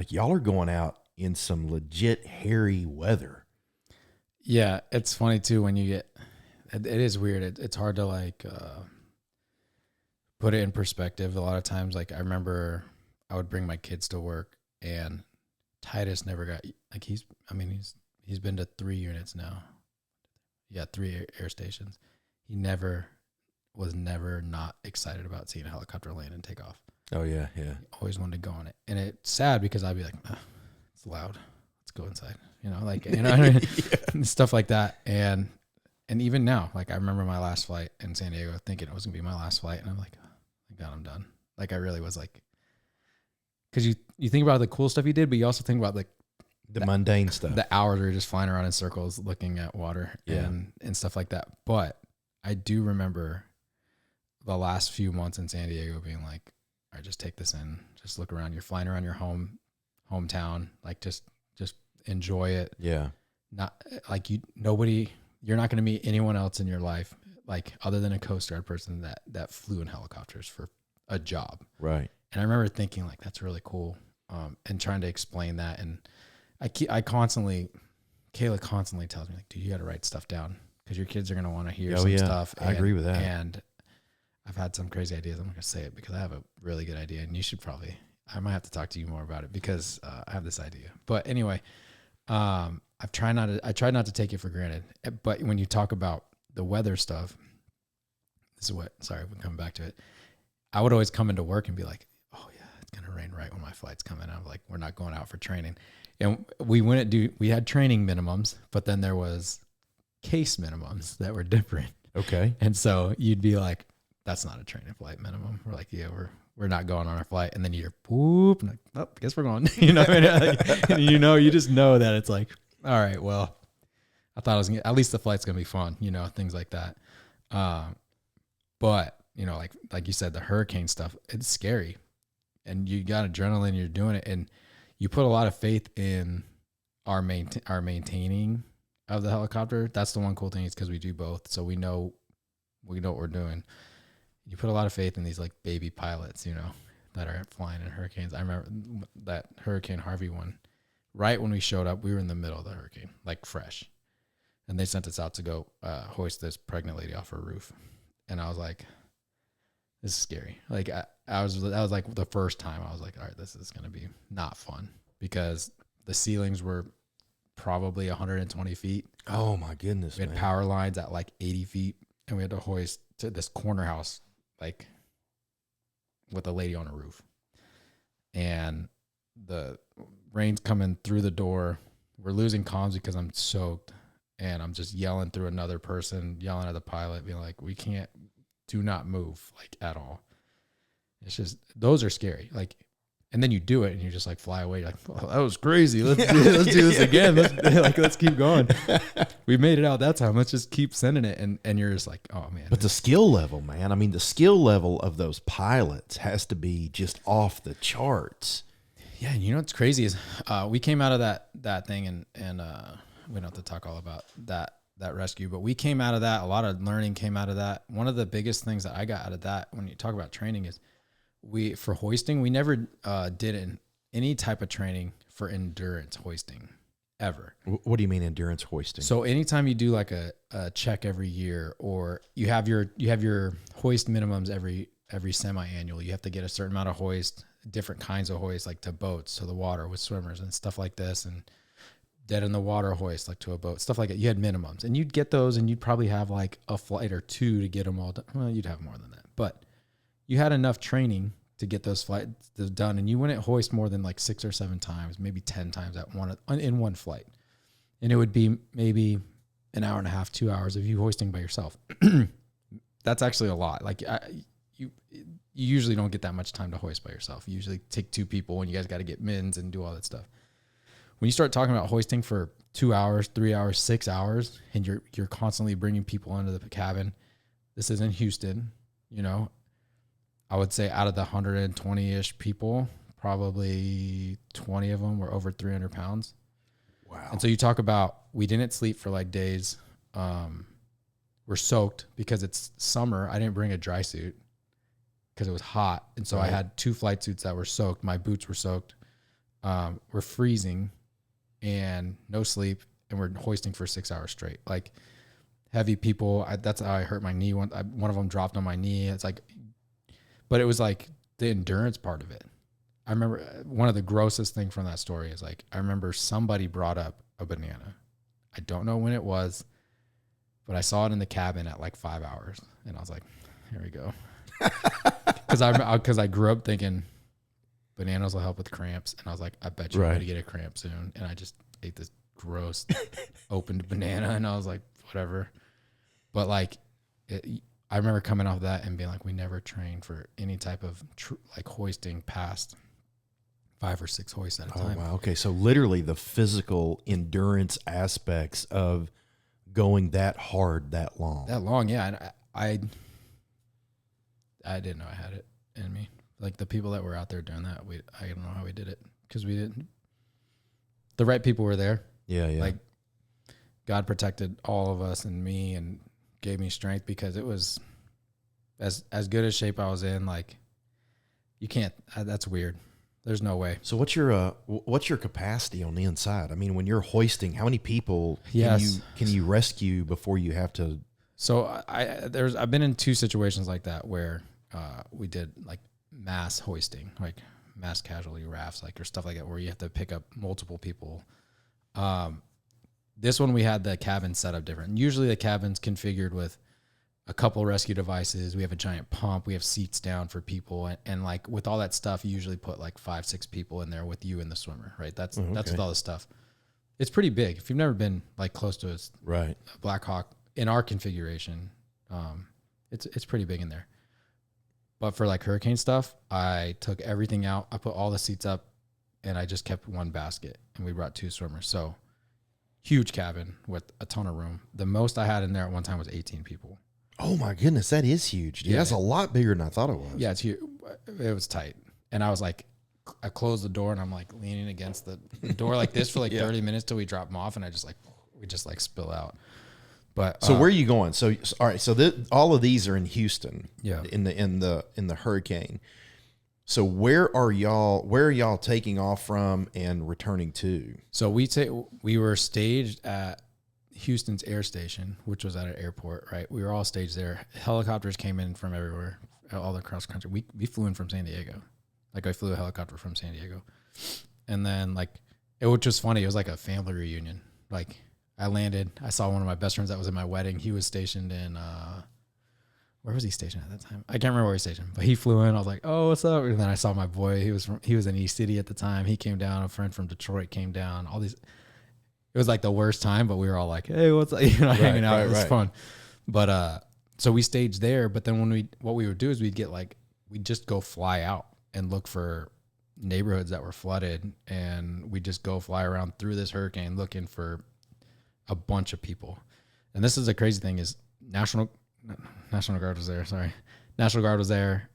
y'all are going out in some legit hairy weather. Yeah. It's funny too, when you get, it is weird. It's hard to put it in perspective, a lot of times, like I remember I would bring my kids to work and Titus never got, like he's been to 3 units now. Yeah, 3 air stations. He was never not excited about seeing a helicopter land and take off. Oh yeah. He always wanted to go on it. And it's sad because I'd be like, it's loud. Let's go inside. Like, stuff like that. And even now, like I remember my last flight in San Diego thinking it was gonna be my last flight. And I'm like, oh, thank God I'm done. Like I really was like, cause you think about the cool stuff you did, but you also think about like the mundane stuff, the hours where you're just flying around in circles, looking at water and stuff like that. But I do remember the last few months in San Diego being like, all right, just take this in, just look around. You're flying around your hometown, like just enjoy it. Yeah. Not like you're not going to meet anyone else in your life, like other than a Coast Guard person that flew in helicopters for a job. Right. And I remember thinking like, that's really cool. And trying to explain that. And Kayla constantly tells me like, dude, you got to write stuff down because your kids are going to want to hear stuff. I agree with that. And I've had some crazy ideas. I'm not going to say it because I have a really good idea and I might have to talk to you more about it because I have this idea. But anyway, I try not to take it for granted. But when you talk about the weather stuff, we're coming back to it. I would always come into work and be like, oh yeah, it's going to rain right when my flight's coming. I'm like, we're not going out for training. And we had training minimums, but then there was case minimums that were different. Okay. And so you'd be like, that's not a training flight minimum. We're like, yeah, we're not going on our flight. And then you hear whoop, and like, oh, I guess we're going. You just know that it's like, all right, well, I thought at least the flight's gonna be fun, things like that. But like you said, the hurricane stuff, it's scary, and you got adrenaline. You're doing it, and you put a lot of faith in our maintaining of the helicopter. That's the one cool thing is because we do both, so we know what we're doing. You put a lot of faith in these like baby pilots, that are flying in hurricanes. I remember that Hurricane Harvey one. Right when we showed up, we were in the middle of the hurricane, like fresh, and they sent us out to go hoist this pregnant lady off her roof, and I was like, "This is scary." Like that was like the first time I was like, "All right, this is gonna be not fun," because the ceilings were probably 120 feet. Oh my goodness! We had power lines at like 80 feet, and we had to hoist to this corner house, like with a lady on a roof, and the rain's coming through the door. We're losing comms because I'm soaked, and I'm just yelling through another person, yelling at the pilot, being like, do not move, like at all. It's just, those are scary. Like, and then you do it and you just like fly away. You're like, oh, that was crazy. Let's do this again. Let's keep going. We made it out that time. Let's just keep sending it. And you're just like, oh man. But the skill level, man. I mean, the skill level of those pilots has to be just off the charts. Yeah. And what's crazy is we came out of that thing and we don't have to talk all about that rescue, but we came out of that. A lot of learning came out of that. One of the biggest things that I got out of that when you talk about training is for hoisting, we never did any type of training for endurance hoisting ever. What do you mean endurance hoisting? So anytime you do like a check every year, or you have your hoist minimums every semi-annual, you have to get a certain amount of hoist, different kinds of hoist, like to boats, to the water with swimmers and stuff like this, and dead in the water hoist, like to a boat, stuff like that. You had minimums, and you'd get those, and you'd probably have like a flight or two to get them all done. Well, you'd have more than that, but you had enough training to get those flights done, and you wouldn't hoist more than like 6 or 7 times, maybe 10 times in one flight. And it would be maybe an hour and a half, 2 hours of you hoisting by yourself. That's actually a lot. Like you usually don't get that much time to hoist by yourself. You usually take 2 people, and you guys got to get mins and do all that stuff. When you start talking about hoisting for 2 hours, 3 hours, 6 hours, and you're constantly bringing people into the cabin, this is in Houston, I would say out of the 120-ish people, probably 20 of them were over 300 pounds. Wow. And so you talk about, we didn't sleep for like days. We're soaked because it's summer. I didn't bring a dry suit because it was hot. And so I had 2 flight suits that were soaked. My boots were soaked. We're freezing and no sleep. And we're hoisting for 6 hours straight. Like heavy people. That's how I hurt my knee. One of them dropped on my knee. It's like, But it was like the endurance part of it. I remember one of the grossest thing from that story is like, I remember somebody brought up a banana. I don't know when it was, but I saw it in the cabin at like 5 hours. And I was like, here we go. Because I grew up thinking bananas will help with cramps. And I was like, I bet you're going to get a cramp soon. And I just ate this gross opened banana. And I was like, whatever. But like, I remember coming off that and being like, we never trained for any type of like hoisting past 5 or 6 hoists at a time. Oh, wow. Okay. So literally the physical endurance aspects of going that hard, that long. That long, yeah. And I didn't know I had it in me. Like the people that were out there doing that, I don't know how we did it because we didn't. The right people were there. Yeah, yeah. Like God protected all of us and me and gave me strength because it was as good a shape I was in. Like you can't. That's weird. There's no way. So what's your capacity on the inside? I mean, when you're hoisting, how many people can you rescue before you have to? So I've been in 2 situations like that where we did like mass hoisting, like mass casualty rafts, like or stuff like that, where you have to pick up multiple people. This one we had the cabin set up different. Usually the cabin's configured with a couple rescue devices. We have a giant pump. We have seats down for people. And like with all that stuff, you usually put like 5-6 people in there with you and the swimmer, right? That's with all the stuff. It's pretty big. If you've never been like close to a Black Hawk in our configuration, it's pretty big in there. But for like hurricane stuff, I took everything out. I put all the seats up and I just kept one basket and we brought 2 swimmers. So huge cabin with a ton of room. The most I had in there at one time was 18 people. Oh my goodness, that is huge, dude. Yeah. That's a lot bigger than I thought it was. Yeah, it's huge. It was tight. And I was like, I closed the door and I'm like leaning against the door like this for like 30 minutes till we drop them off. And we just spill out. But so where are you going? So all right. So all of these are in Houston. Yeah. In the hurricane. So where are y'all taking off from and returning to? So we were staged at Houston's air station, which was at an airport, right? We were all staged there. Helicopters came in from everywhere, all across the country. We flew in from San Diego. Like I flew a helicopter from San Diego. And then which was funny. It was like a family reunion. Like I landed, I saw one of my best friends that was at my wedding. He was stationed in, where was he stationed at that time? I can't remember where he was stationed, but he flew in. I was like, oh, what's up? And then I saw my boy. He was in East City at the time. He came down. A friend from Detroit came down. All these, it was like the worst time, but we were all like, hey, what's up? Hanging out. It was fun. But, so we staged there, but then what we would do is we'd just go fly out and look for neighborhoods that were flooded. And we just go fly around through this hurricane looking for a bunch of people. And this is the crazy thing is National Guard was there. Sorry. National Guard was there.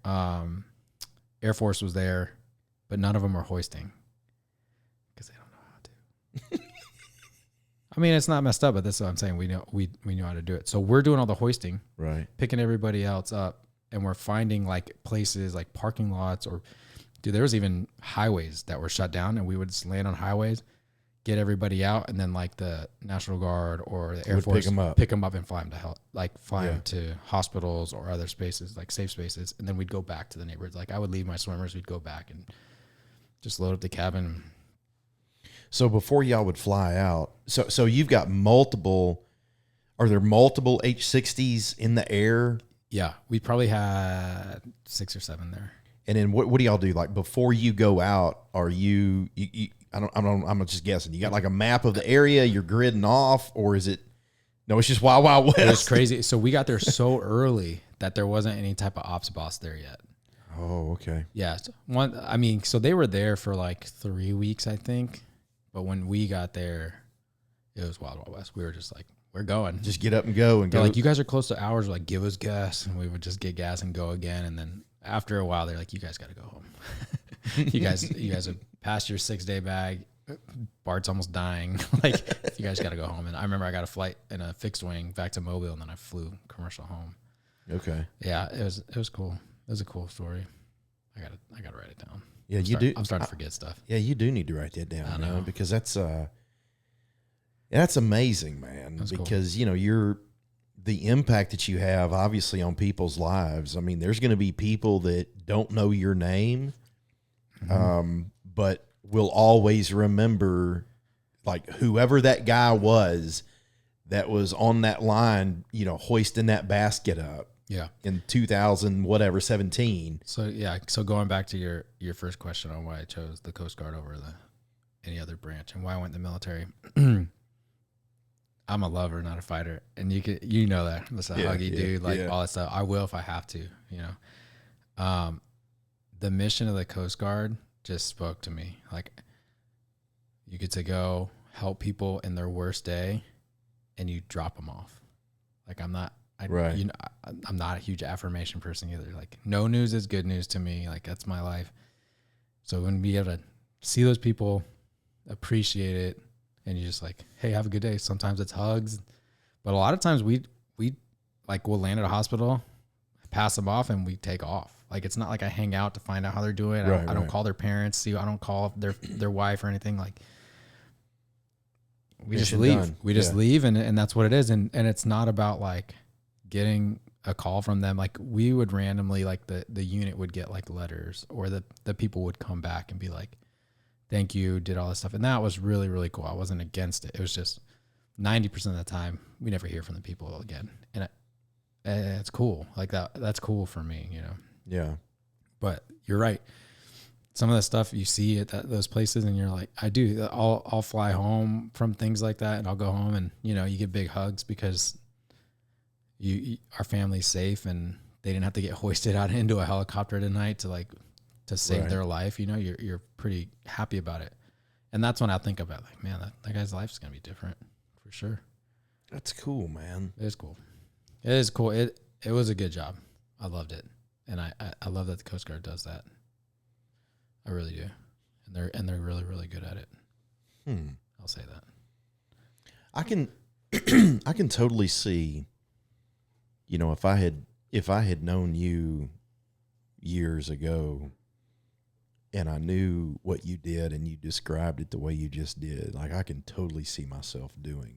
Air Force was there, but none of them were hoisting because they don't know how to. I mean, it's not messed up, but that's what I'm saying. We knew how to do it. So we're doing all the hoisting, right? Picking everybody else up, and we're finding like places like parking lots or, dude, there was even highways that were shut down, and we would just land on highways, get everybody out, and then like the National Guard or the Air Force pick them up and fly them to hell, like fly them to hospitals or other spaces, like safe spaces, and then we'd go back to the neighborhoods. Like I would leave my swimmers, we'd go back and just load up the cabin. So before y'all would fly out, so you've got multiple. Are there multiple H-60s in the air? Yeah, we probably had 6 or 7 there. And then what do y'all do? Like before you go out, are you I'm just guessing. You got like a map of the area, you're gridding off, or is it, no, it's just Wild Wild West? It was crazy. So we got there so early that there wasn't any type of ops boss there yet. Oh, okay. Yeah. So they were there for like 3 weeks, I think. But when we got there, it was Wild Wild West. We were just like, we're going. Just get up and go and they're go. Like, you guys are close to hours. We're like, give us gas. And we would just get gas and go again. And then after a while, they're like, you guys got to go home. you guys have passed your 6-day bag. Bart's almost dying. Like, you guys got to go home. And I remember I got a flight in a fixed wing back to Mobile, and then I flew commercial home. Okay. Yeah, it was cool. It was a cool story. I gotta write it down. Yeah, I'm starting to forget stuff. Yeah, you do need to write that down. I know. Because that's amazing, man. That's because cool. you're the impact that you have, obviously, on people's lives. I mean, there's going to be people that don't know your name, but will always remember, like, whoever that guy was that was on that line, you know, hoisting that basket up. Yeah. In 17. So yeah. So going back to your first question on why I chose the Coast Guard over any other branch and why I went in the military. I'm a lover, not a fighter, and you know that. I'm just a huggy dude, like all that stuff. I will if I have to, you know. The mission of the Coast Guard just spoke to me. Like, you get to go help people in their worst day, and you drop them off. Like, I'm not a huge affirmation person either. Like, no news is good news to me. Like, that's my life. So when we able to see those people, appreciate it, and you're just like, hey, have a good day. Sometimes it's hugs, but a lot of times we'll land at a hospital, pass them off, and we take off. Like, it's not like I hang out to find out how they're doing. I don't call their parents. I don't call their wife or anything. Like, we just leave. Done. We just leave, and that's what it is. And it's not about like getting a call from them. Like, we would randomly, like the unit would get like letters, or the people would come back and be like, thank you, did all this stuff. And that was really, really cool. I wasn't against it. It was just 90% of the time we never hear from the people again. And it's cool. Like that's cool for me, you know? Yeah. But you're right. Some of the stuff you see at those places, and you're like, I do. I'll fly home from things like that, and I'll go home, and you know, you get big hugs because our family's safe, and they didn't have to get hoisted out into a helicopter tonight to save their life. You know, you're pretty happy about it, and that's when I think about, like, man, that guy's life's gonna be different for sure. That's cool, man. It is cool. It is cool. It was a good job. I loved it, and I love that the Coast Guard does that. I really do, and they're really, really good at it. I'll say that. I can totally see, you know, if I had known you years ago, and I knew what you did, and you described it the way you just did, like, I can totally see myself doing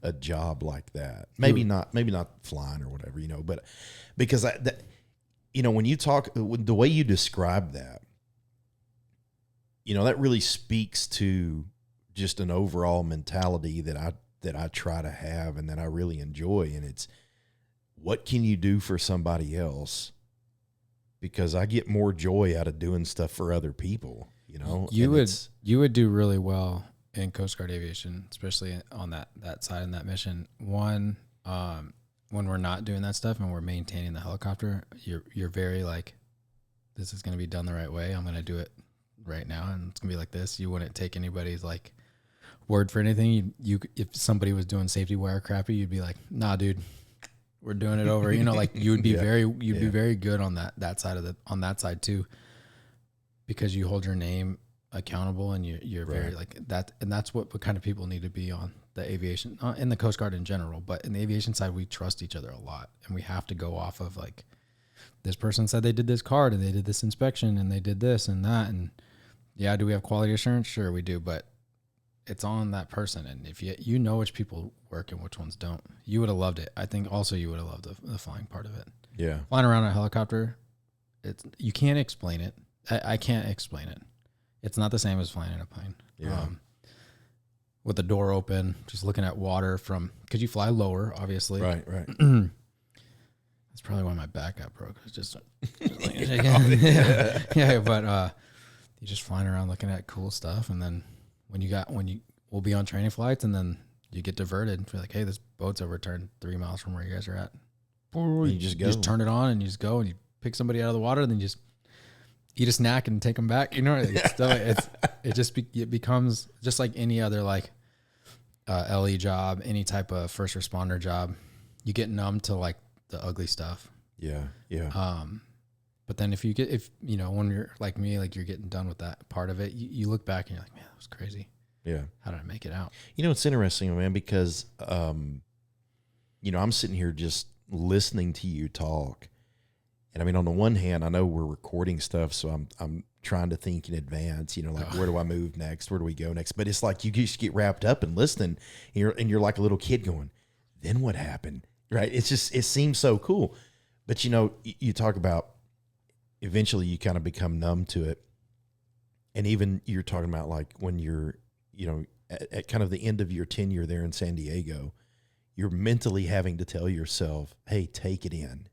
a job like that. Maybe not flying or whatever, you know, but because you know, when you talk, the way you describe that, you know, that really speaks to just an overall mentality that I try to have and that I really enjoy. And it's, what can you do for somebody else? Because I get more joy out of doing stuff for other people, you know. You would do really well in Coast Guard aviation, especially on that side and that mission. One, when we're not doing that stuff and we're maintaining the helicopter, you're very like, this is going to be done the right way. I'm going to do it right now, and it's gonna be like this. You wouldn't take anybody's like word for anything. You if somebody was doing safety wire crappy, you'd be like, nah, dude, we're doing it over. You know, like, you would be be very good on that side on that side too, because you hold your name accountable, and you're very like that. And that's what kind of people need to be on the aviation, in the Coast Guard in general, but in the aviation side, we trust each other a lot, and we have to go off of like, this person said they did this card, and they did this inspection, and they did this and that, and yeah, do we have quality assurance? Sure, we do, but it's on that person. And if you know which people work and which ones don't, you would have loved it. I think also you would have loved the flying part of it. Yeah. Flying around a helicopter, you can't explain it. I can't explain it. It's not the same as flying in a plane. Yeah. With the door open, just looking at water because you fly lower, obviously. Right. That's probably why my back got broke. It's just yeah, but you're just flying around looking at cool stuff, and then we'll be on training flights, and then you get diverted and feel like, hey, this boat's overturned 3 miles from where you guys are at. You just go. You just turn it on, and you just go, and you pick somebody out of the water, and then you just eat a snack and take them back. You know, it becomes just like any other like LE job, any type of first responder job. You get numb to like the ugly stuff. Yeah. But then if you know, when you're like me, like, you're getting done with that part of it, you look back and you're like, man, that was crazy. Yeah. How did I make it out? You know, it's interesting, man, because, you know, I'm sitting here just listening to you talk. And I mean, on the one hand, I know we're recording stuff, so I'm trying to think in advance, you know, like, where do I move next? Where do we go next? But it's like, you just get wrapped up and listening, and you're like a little kid going, then what happened? right? It's just, it seems so cool. But, you know, you talk about eventually you kind of become numb to it. And even you're talking about like when you're, you know, at kind of the end of your tenure there in San Diego, you're mentally having to tell yourself, hey, take it in,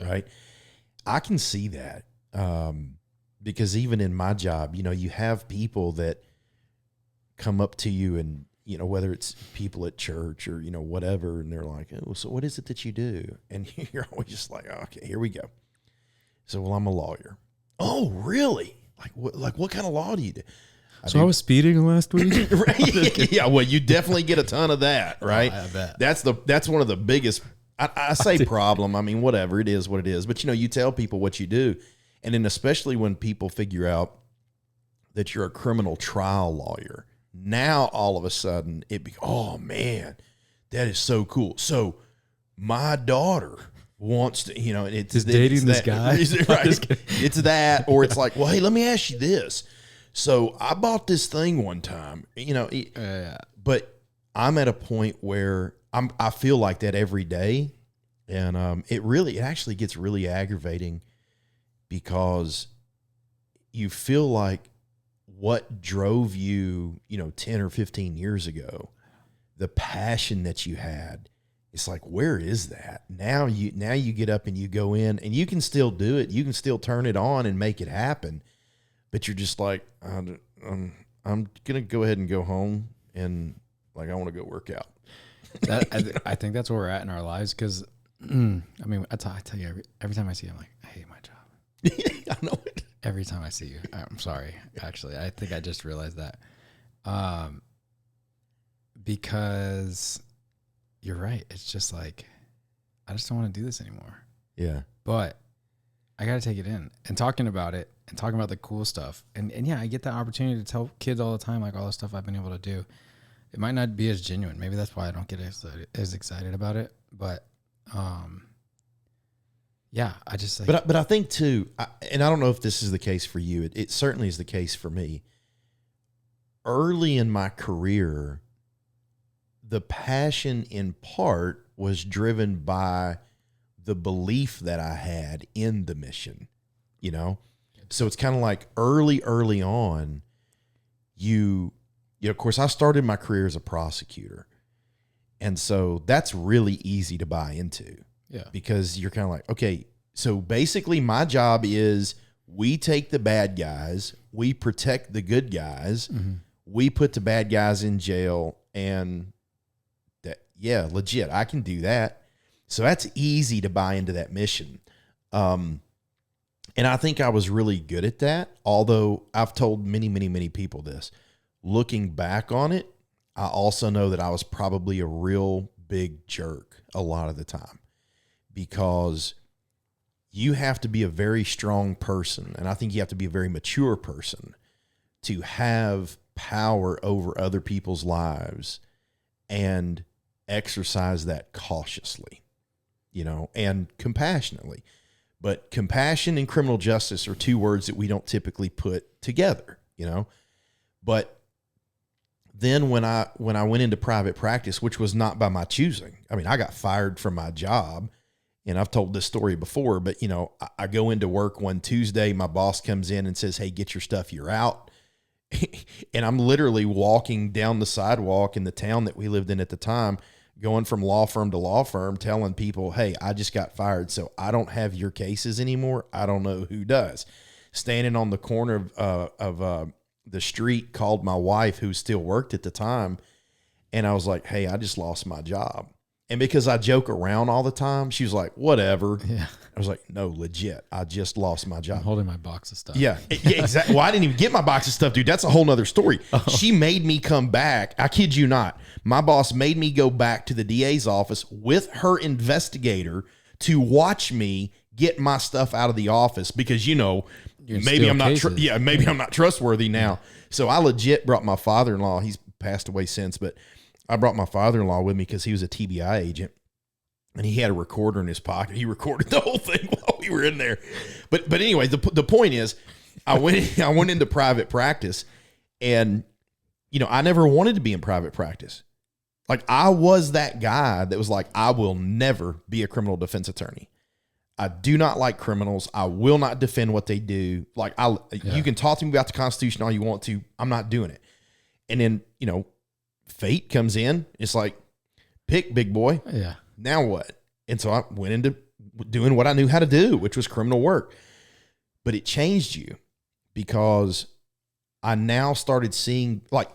right? I can see that because even in my job, you know, you have people that come up to you and, you know, whether it's people at church or, you know, whatever, and they're like, oh, so what is it that you do? And you're always just like, oh, okay, here we go. So, well, I'm a lawyer. Oh, really? Like what kind of law do you do? I was speeding last week. Right? Yeah, well, you definitely get a ton of that, right? I bet. That's one of the biggest, I say problem. I mean, whatever, it is what it is. But, you know, you tell people what you do. And then especially when people figure out that you're a criminal trial lawyer, now all of a sudden oh, man, that is so cool. So my daughter wants to, you know, it's dating this that, guy. Right? It's that, or it's like, well, hey, let me ask you this. So I bought this thing one time, you know, but I'm at a point where I feel like that every day. And it actually gets really aggravating because you feel like what drove you, you know, 10 or 15 years ago, the passion that you had, it's like, where is that? Now you get up and you go in and you can still do it. You can still turn it on and make it happen. But you're just like, I'm going to go ahead and go home and like, I want to go work out. I think that's where we're at in our lives. Cause I mean, I tell you every time I see you, I'm like, I hate my job. I know it. Every time I see you, I'm sorry. Actually, I think I just realized that. Because you're right. It's just like, I just don't want to do this anymore. Yeah. But I got to take it in and talking about it and talking about the cool stuff. And yeah, I get that opportunity to tell kids all the time, like all the stuff I've been able to do. It might not be as genuine. Maybe that's why I don't get as excited about it. But, yeah, I just like, but I think too, and I don't know if this is the case for you. It certainly is the case for me. Early in my career, the passion in part was driven by the belief that I had in the mission, you know? So it's kind of like early on, you know, of course I started my career as a prosecutor. And so that's really easy to buy into. Yeah. Because you're kind of like, okay, so basically my job is we take the bad guys, we protect the good guys, we put the bad guys in jail, and that, yeah, legit, I can do that. So that's easy to buy into that mission. And I think I was really good at that, although I've told many people this. Looking back on it, I also know that I was probably a real big jerk a lot of the time, because you have to be a very strong person, and I think you have to be a very mature person to have power over other people's lives and exercise that cautiously, you know, and compassionately. But compassion and criminal justice are two words that we don't typically put together, you know. But then when I went into private practice, which was not by my choosing, I mean, I got fired from my job, and I've told this story before, but, you know, I go into work one Tuesday, my boss comes in and says, hey, get your stuff, you're out. And I'm literally walking down the sidewalk in the town that we lived in at the time, going from law firm to law firm, telling people, hey, I just got fired, so I don't have your cases anymore. I don't know who does. Standing on the corner of the street, called my wife, who still worked at the time, and I was like, hey, I just lost my job. And because I joke around all the time, she was like, whatever. yeah, I was like, no, legit, I just lost my job. I'm holding my box of stuff. Yeah, exactly. Well, I didn't even get my box of stuff, dude. That's a whole nother story. She made me come back. I kid you not. My boss made me go back to the DA's office with her investigator to watch me get my stuff out of the office, because, you know, maybe I'm not maybe I'm not trustworthy now. So I legit brought my father-in-law. He's passed away since, but I brought my father-in-law with me because he was a TBI agent, and he had a recorder in his pocket. He recorded the whole thing while we were in there. But anyway, the point is, I went into private practice, and, you know, I never wanted to be in private practice. Like I was that guy that was like, I will never be a criminal defense attorney. I do not like criminals. I will not defend what they do. Like you can talk to me about the Constitution all you want to. I'm not doing it. And then, fate comes in. It's like, pick, big boy. Yeah. Now what? And so I went into doing what I knew how to do, which was criminal work. But it changed you because I now started seeing like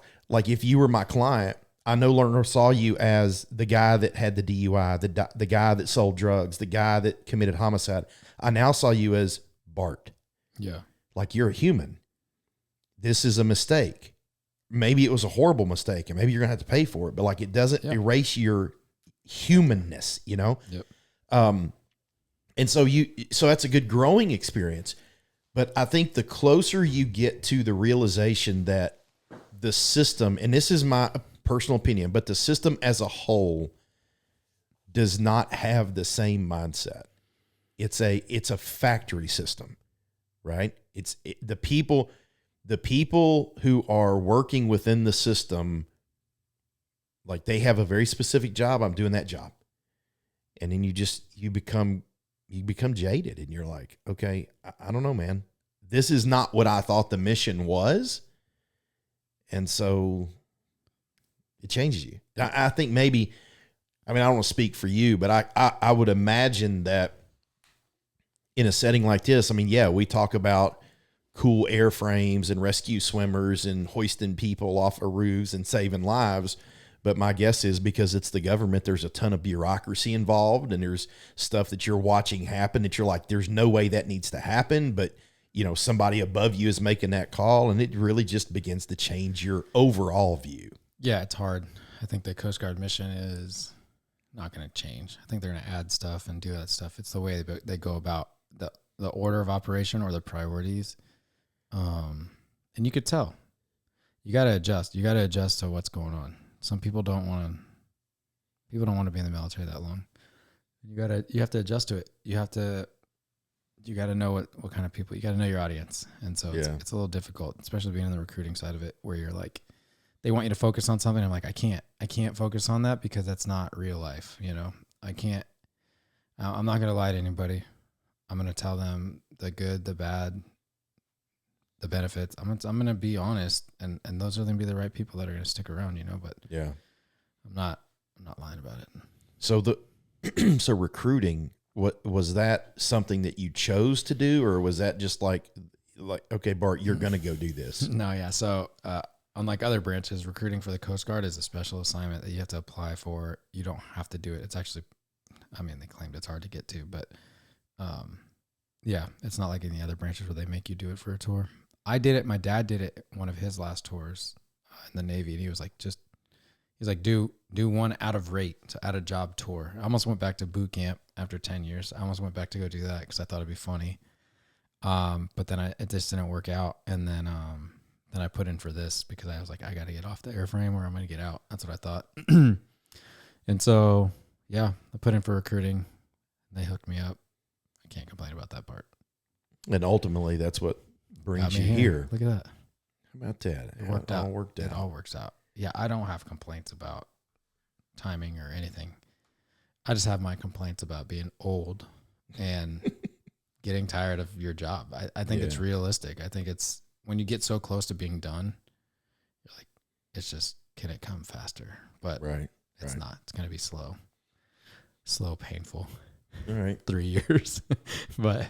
if you were my client, I no longer saw you as the guy that had the DUI, the guy that sold drugs, the guy that committed homicide. I now saw you as Bart. Yeah. Like you're a human. This is a mistake. Maybe it was a horrible mistake and maybe you're going to have to pay for it, but like it doesn't erase your humanness, Yep. And so that's a good growing experience. But I think the closer you get to the realization that the system, and this is my personal opinion, but the system as a whole does not have the same mindset. It's a factory system, right? The people who are working within the system, like they have a very specific job. I'm doing that job. And then you become jaded and you're like, okay, I don't know, man, this is not what I thought the mission was. And so it changes you. I think maybe, I don't want to speak for you, but I would imagine that in a setting like this, we talk about cool airframes and rescue swimmers and hoisting people off of roofs and saving lives. But my guess is because it's the government, there's a ton of bureaucracy involved and there's stuff that you're watching happen that you're like, there's no way that needs to happen. But, somebody above you is making that call and it really just begins to change your overall view. Yeah, it's hard. I think the Coast Guard mission is not going to change. I think they're going to add stuff and do that stuff. It's the way they go about the order of operation or the priorities. And you could tell. You got to adjust. You got to adjust to what's going on. Some people don't want to be in the military that long. You have to adjust to it. You got to know what kind of people, you got to know your audience. And so it's a little difficult, especially being in the recruiting side of it, where you're like, they want you to focus on something. I'm like, I can't focus on that because that's not real life. I'm not going to lie to anybody. I'm going to tell them the good, the bad, the benefits. I'm going to be honest, and those are going to be the right people that are going to stick around, but yeah, I'm not lying about it. So so recruiting, what was that something that you chose to do, or was that just like, okay, Bart, you're going to go do this? No. Yeah. So, unlike other branches, recruiting for the Coast Guard is a special assignment that you have to apply for. You don't have to do it. It's actually, they claimed it's hard to get to, but, it's not like any other branches where they make you do it for a tour. I did it. My dad did it one of his last tours in the Navy, and he was like, do one out of job tour. I almost went back to boot camp after 10 years. I almost went back to go do that because I thought it'd be funny. But then it just didn't work out. And then I put in for this because I was like, I got to get off the airframe or I'm going to get out. That's what I thought. And so, I put in for recruiting. They hooked me up. I can't complain about that part. And ultimately, that's what brings you here. Look at that. How about that? It worked out. It all works out. Yeah, I don't have complaints about timing or anything. I just have my complaints about being old and getting tired of your job. I think it's realistic. I think it's when you get so close to being done, you're like, it's just, can it come faster? But it's not. It's going to be slow, painful. All right. 3 years. But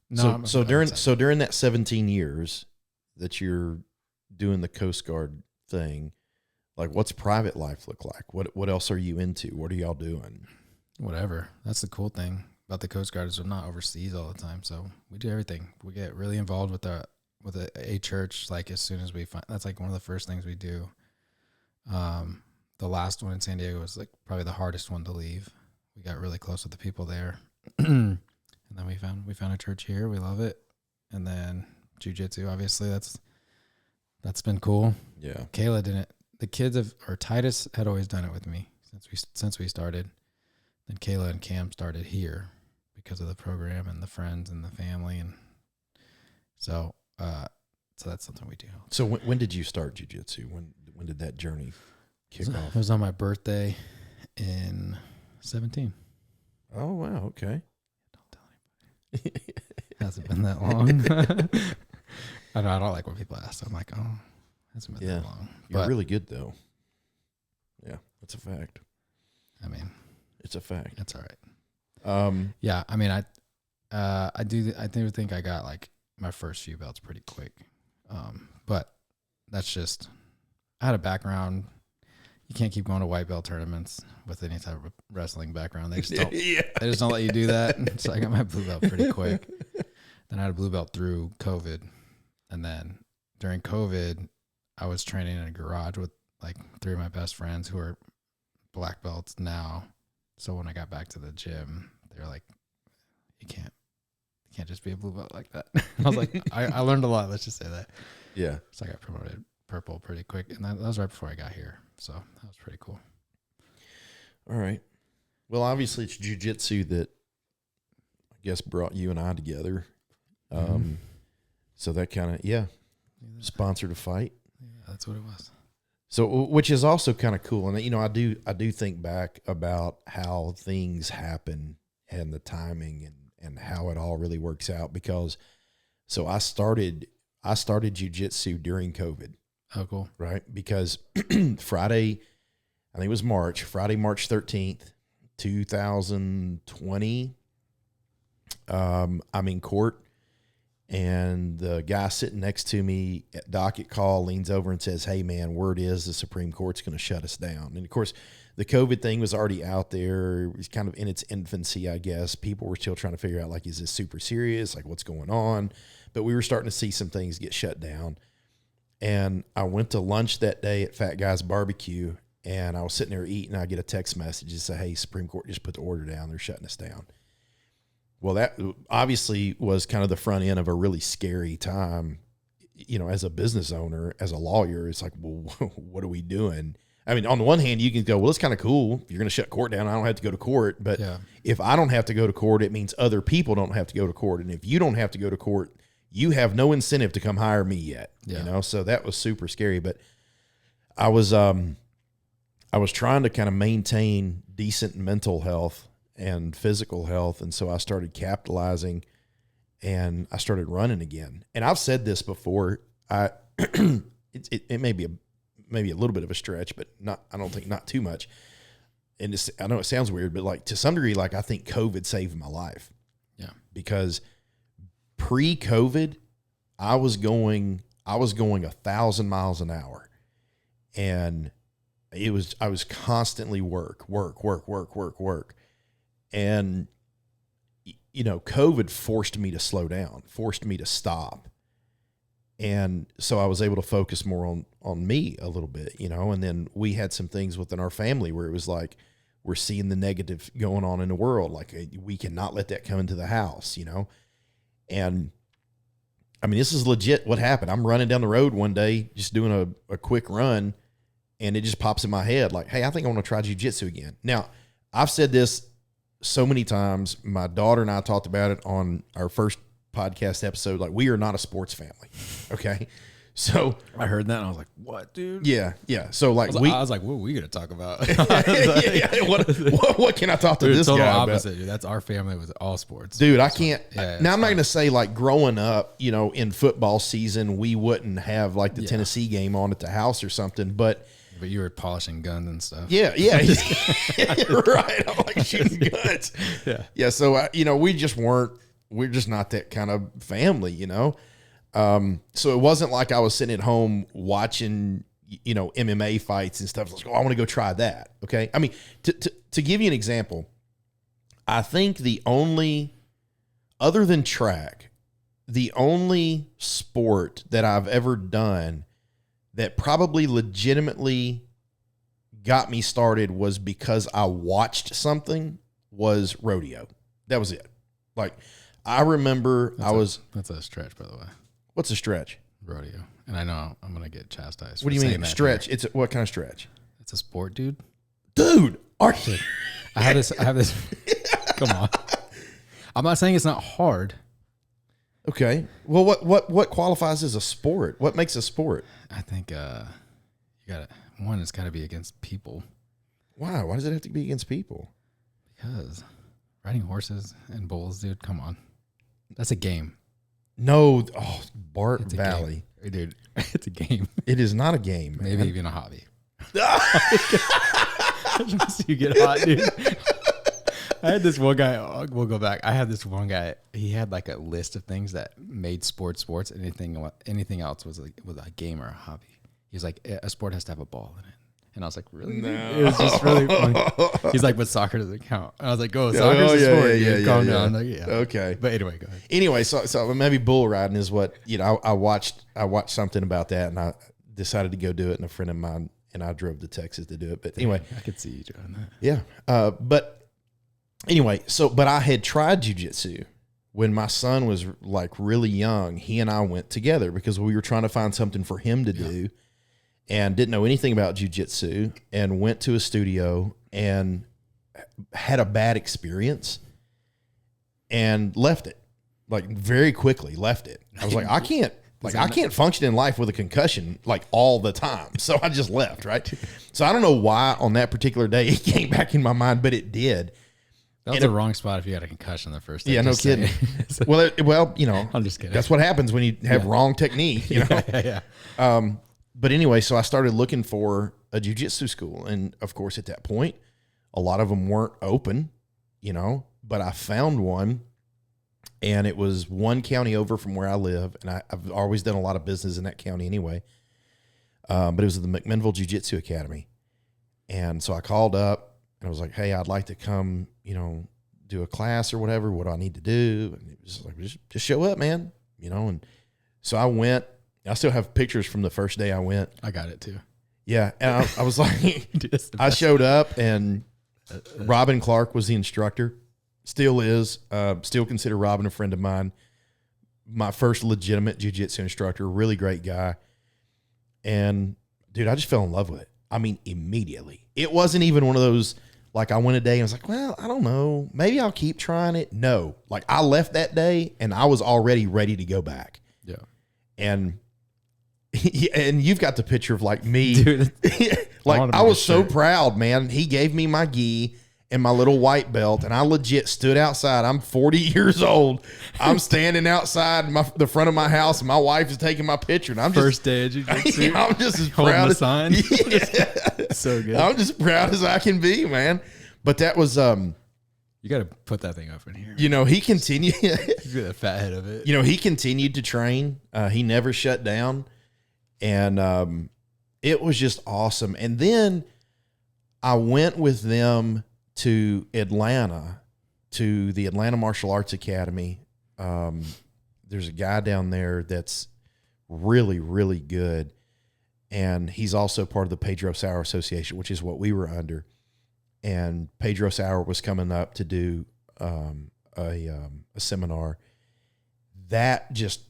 no. So during that 17 years that you're doing the Coast Guard thing, like what's private life look like? What else are you into? What are y'all doing? Whatever. That's the cool thing about the Coast Guard is we're not overseas all the time. So we do everything. We get really involved with a church. Like as soon as we find, that's like one of the first things we do. The last one in San Diego was like probably the hardest one to leave. We got really close with the people there. And then we found a church here. We love it. And then jiu-jitsu, obviously that's been cool. Yeah. Kayla didn't. The kids Titus had always done it with me since we started. Then Kayla and Cam started here because of the program and the friends and the family, and so that's something we do. So when did you start jiu-jitsu? When did that journey? kickoff? It was on my birthday in 17. Oh wow, okay. Don't tell anybody. Hasn't been that long. I know I don't like when people ask. I'm like, oh, hasn't been that long. You're But really good though. Yeah, that's a fact. I mean, It's a fact. it's all right. Yeah, I mean, I do think I got like my first few belts pretty quick. But that's just, I had a background. You can't keep going to white belt tournaments with any type of wrestling background. They just don't. They just don't let you do that. So I got my blue belt pretty quick. Then I had a blue belt through COVID, and then during COVID, I was training in a garage with like 3 of my best friends who are black belts now. So when I got back to the gym, they were like, "You can't just be a blue belt like that." I was like, I learned a lot. Let's just say that. Yeah. So I got promoted purple pretty quick, and that was right before I got here. So that was pretty cool. All right. Well, obviously it's jiu-jitsu that I guess brought you and I together. So that kind of, sponsored a fight. Yeah, that's what it was. So, which is also kind of cool. And, I do think back about how things happen and the timing and how it all really works out, because so I started jiu-jitsu during COVID. Oh, cool. Right. Because Friday, I think it was March 13th, 2020. I'm in court, and the guy sitting next to me at docket call leans over and says, "Hey man, word is the Supreme Court's going to shut us down." And of course the COVID thing was already out there. It was kind of in its infancy, I guess. People were still trying to figure out, like, is this super serious? Like, what's going on? But we were starting to see some things get shut down. And I went to lunch that day at Fat Guy's Barbecue, and I was sitting there eating. I get a text message that said, "Hey, Supreme Court just put the order down. They're shutting us down." Well, that obviously was kind of the front end of a really scary time. As a business owner, as a lawyer, it's like, well, what are we doing? I mean, on the one hand, you can go, well, it's kind of cool. You're going to shut court down. I don't have to go to court. But if I don't have to go to court, it means other people don't have to go to court. And if you don't have to go to court, you have no incentive to come hire me yet. So that was super scary. But I was trying to kind of maintain decent mental health and physical health. And so I started capitalizing, and I started running again. And I've said this before. It may be a little bit of a stretch, but I don't think not too much. And I know it sounds weird, but like to some degree, like I think COVID saved my life. Yeah. Because pre-COVID, I was going 1,000 miles an hour, and I was constantly work. And, COVID forced me to slow down, forced me to stop. And so I was able to focus more on me a little bit, and then we had some things within our family where it was like, we're seeing the negative going on in the world. Like, we cannot let that come into the house, And I mean, this is legit what happened. I'm running down the road one day, just doing a quick run, and it just pops in my head like, hey, I think I want to try jiu-jitsu again. Now, I've said this so many times. My daughter and I talked about it on our first podcast episode. Like, we are not a sports family. Okay. So I heard that and I was like, what, dude? Yeah. So like I was like, what are we going to talk about? What can I talk to this total guy opposite, about? Dude. That's our family with all sports. Dude, I can't. Yeah, now, I'm not going to say like growing up, in football season, we wouldn't have like the Tennessee game on at the house or something, but you were polishing guns and stuff. Yeah. Right. I'm like shooting guns. Yeah. So, we're just not that kind of family, So it wasn't like I was sitting at home watching, MMA fights and stuff. I was like, I want to go try that. Okay. I mean, to give you an example, I think other than track, the only sport that I've ever done that probably legitimately got me started was because I watched something was rodeo. That was it. Like, I remember That's a stretch, by the way. What's a stretch? Rodeo. And I know I'm going to get chastised. What do you mean stretch? Here. What kind of stretch? It's a sport, dude. Dude, I have this. Come on. I'm not saying it's not hard. Okay. Well, what qualifies as a sport? What makes a sport? I think you It's got to be against people. Why? Why does it have to be against people? Because riding horses and bulls, dude, come on. That's a game. No. Oh, Bart It's a Valle. game. Dude, it's a game. It is not a game, man. Maybe even a hobby. You get hot, dude. I had this one guy. We'll go back. I had this one guy. He had like a list of things that made sports. Anything else was a game or a hobby. He was like, a sport has to have a ball in it. And I was like, really? No. It was just really funny. He's like, but soccer doesn't count. And I was like, soccer's a sport. Yeah, calm down. I'm like, yeah. Okay. But anyway, go ahead. Anyway, so maybe bull riding is what, I watched something about that, and I decided to go do it, and a friend of mine and I drove to Texas to do it. But anyway. I could see you doing that. Yeah. But anyway, but I had tried jiu-jitsu when my son was like really young. He and I went together because we were trying to find something for him to do. And didn't know anything about jiu-jitsu, and went to a studio and had a bad experience and left it, like very quickly left it. I was like, I can't function in life with a concussion like all the time. So I just left, right? So I don't know why on that particular day it came back in my mind, but it did. That was the wrong spot if you had a concussion the first day. Yeah, no kidding. Well, I'm just kidding. That's what happens when you have wrong technique, Yeah. But anyway, so I started looking for a jiu-jitsu school. And of course, at that point, a lot of them weren't open, but I found one, and it was one county over from where I live. And I've always done a lot of business in that county anyway. But it was the McMinnville Jiu-Jitsu Academy. And so I called up and I was like, hey, I'd like to come, do a class or whatever. What do I need to do? And it was like, just show up, man, and so I went. I still have pictures from the first day I went. I got it too. Yeah. And I was like, I showed up, and Robin Clark was the instructor. Still is. Still consider Robin a friend of mine. My first legitimate jiu-jitsu instructor. Really great guy. And dude, I just fell in love with it. I mean, immediately. It wasn't even one of those, like I went a day and I was like, well, I don't know. Maybe I'll keep trying it. No. Like I left that day and I was already ready to go back. Yeah. And you've got the picture of like me, dude. like I was so proud, man. He gave me my gi and my little white belt, and I legit stood outside. I'm 40 years old. I'm standing outside the front of my house, and my wife is taking my picture. And I'm first day of jiu-jitsu. I'm just as holding proud the as sign. Yeah. So good. I'm just proud as I can be, man. But that was you got to put that thing up in here. He continued. You get the fat head of it. He continued to train. He never shut down. And it was just awesome. And then I went with them to Atlanta, to the Atlanta Martial Arts Academy. There's a guy down there that's really, really good. And he's also part of the Pedro Sauer Association, which is what we were under. And Pedro Sauer was coming up to do a seminar. That just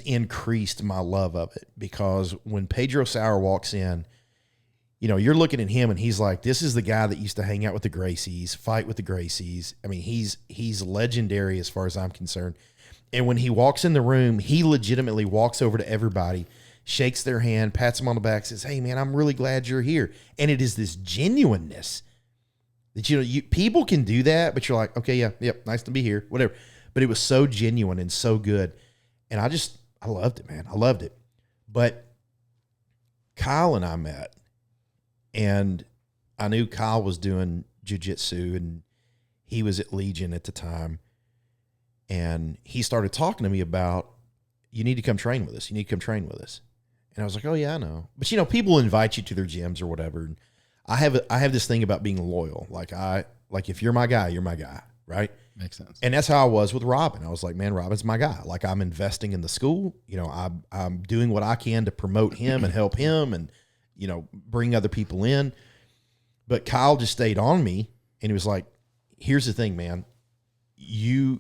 increased my love of it, because when Pedro Sauer walks in, you're looking at him and he's like, this is the guy that used to hang out with the Gracies, fight with the Gracies. I mean, he's legendary as far as I'm concerned. And when he walks in the room, he legitimately walks over to everybody, shakes their hand, pats them on the back, says, hey man, I'm really glad you're here. And it is this genuineness that, people can do that, but you're like, okay, yeah, yep, nice to be here, whatever. But it was so genuine and so good. And I loved it, man. I loved it. But Kyle and I met, and I knew Kyle was doing jiu-jitsu, and he was at Legion at the time. And he started talking to me about, you need to come train with us. You need to come train with us. And I was like, oh yeah, I know. But people invite you to their gyms or whatever. And I have this thing about being loyal. Like if you're my guy, you're my guy, right? Makes sense. And that's how I was with Robin. I was like, man, Robin's my guy. Like I'm investing in the school. I'm doing what I can to promote him and help him and, bring other people in. But Kyle just stayed on me, and he was like, here's the thing, man. You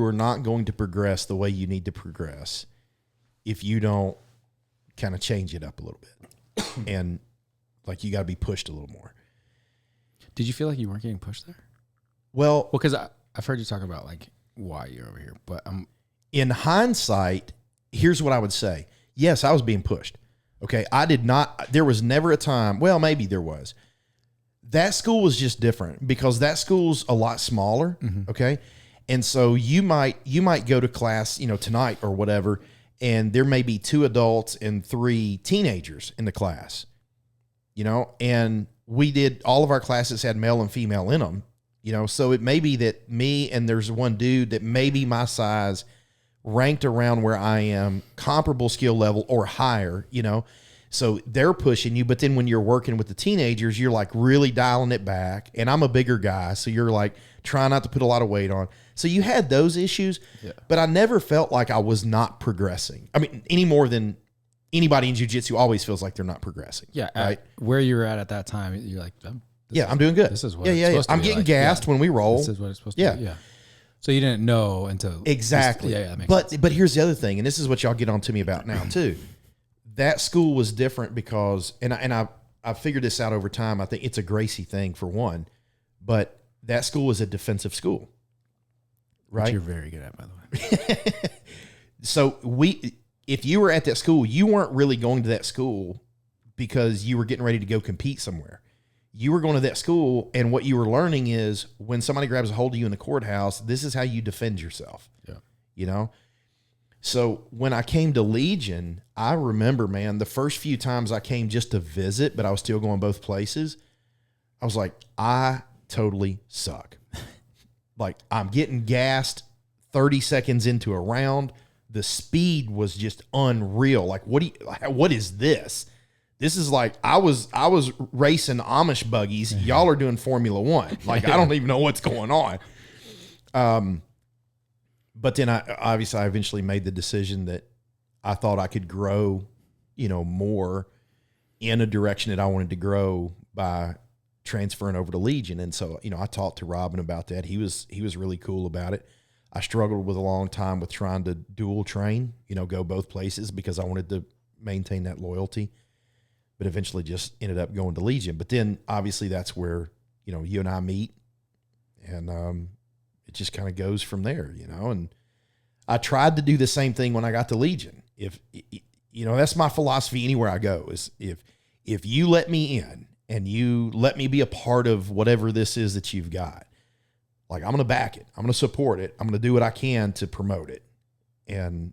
are not going to progress the way you need to progress if you don't kind of change it up a little bit. And like, you got to be pushed a little more. Did you feel like you weren't getting pushed there? Well, because I've heard you talk about like why you're over here, but in hindsight, here's what I would say. Yes, I was being pushed, Okay. I did not, there was never a time, well, maybe there was. That school was just different because that school's a lot smaller. Okay. And so you might go to class, tonight or whatever, and there may be 2 adults and 3 teenagers in the class, and we did, all of our classes had male and female in them, so it may be that me and there's one dude that maybe my size ranked around where I am, comparable skill level or higher, so they're pushing you. But then when you're working with the teenagers, you're like really dialing it back. And I'm a bigger guy, so you're like trying not to put a lot of weight on. So you had those issues, but I never felt like I was not progressing. I mean, any more than anybody in jiu-jitsu always feels like they're not progressing. Yeah. Right. Where you were at that time, you're like, I'm doing good. This is what it's supposed to I'm be getting like. gassed when we roll. This is what it's supposed to be. Yeah. So you didn't know until Exactly. That makes sense. But here's the other thing, and this is what y'all get on to me about now too. That school was different because, and I figured this out over time. I think it's a Gracie thing for one, but that school is a defensive school, right? Which you're very good at, by the way. So if you were at that school, you weren't really going to that school because you were getting ready to go compete somewhere. You were going to that school, and what you were learning is when somebody grabs a hold of you in the courthouse, this is how you defend yourself. Yeah. So when I came to Legion, I remember, man, the first few times I came just to visit, but I was still going both places. I was like, I totally suck. Like, I'm getting gassed 30 seconds into a round. The speed was just unreal. Like, what is this? This is like, I was racing Amish buggies. Y'all are doing Formula One. Like, I don't even know what's going on. But then I eventually made the decision that I thought I could grow, more in a direction that I wanted to grow by transferring over to Legion. And so, I talked to Robin about that. He was really cool about it. I struggled with a long time with trying to dual train, go both places because I wanted to maintain that loyalty, but eventually just ended up going to Legion. But then obviously that's where, you and I meet, and it just kind of goes from there, and I tried to do the same thing when I got to Legion. If, that's my philosophy anywhere I go is if you let me in and you let me be a part of whatever this is that you've got, like, I'm going to back it. I'm going to support it. I'm going to do what I can to promote it. And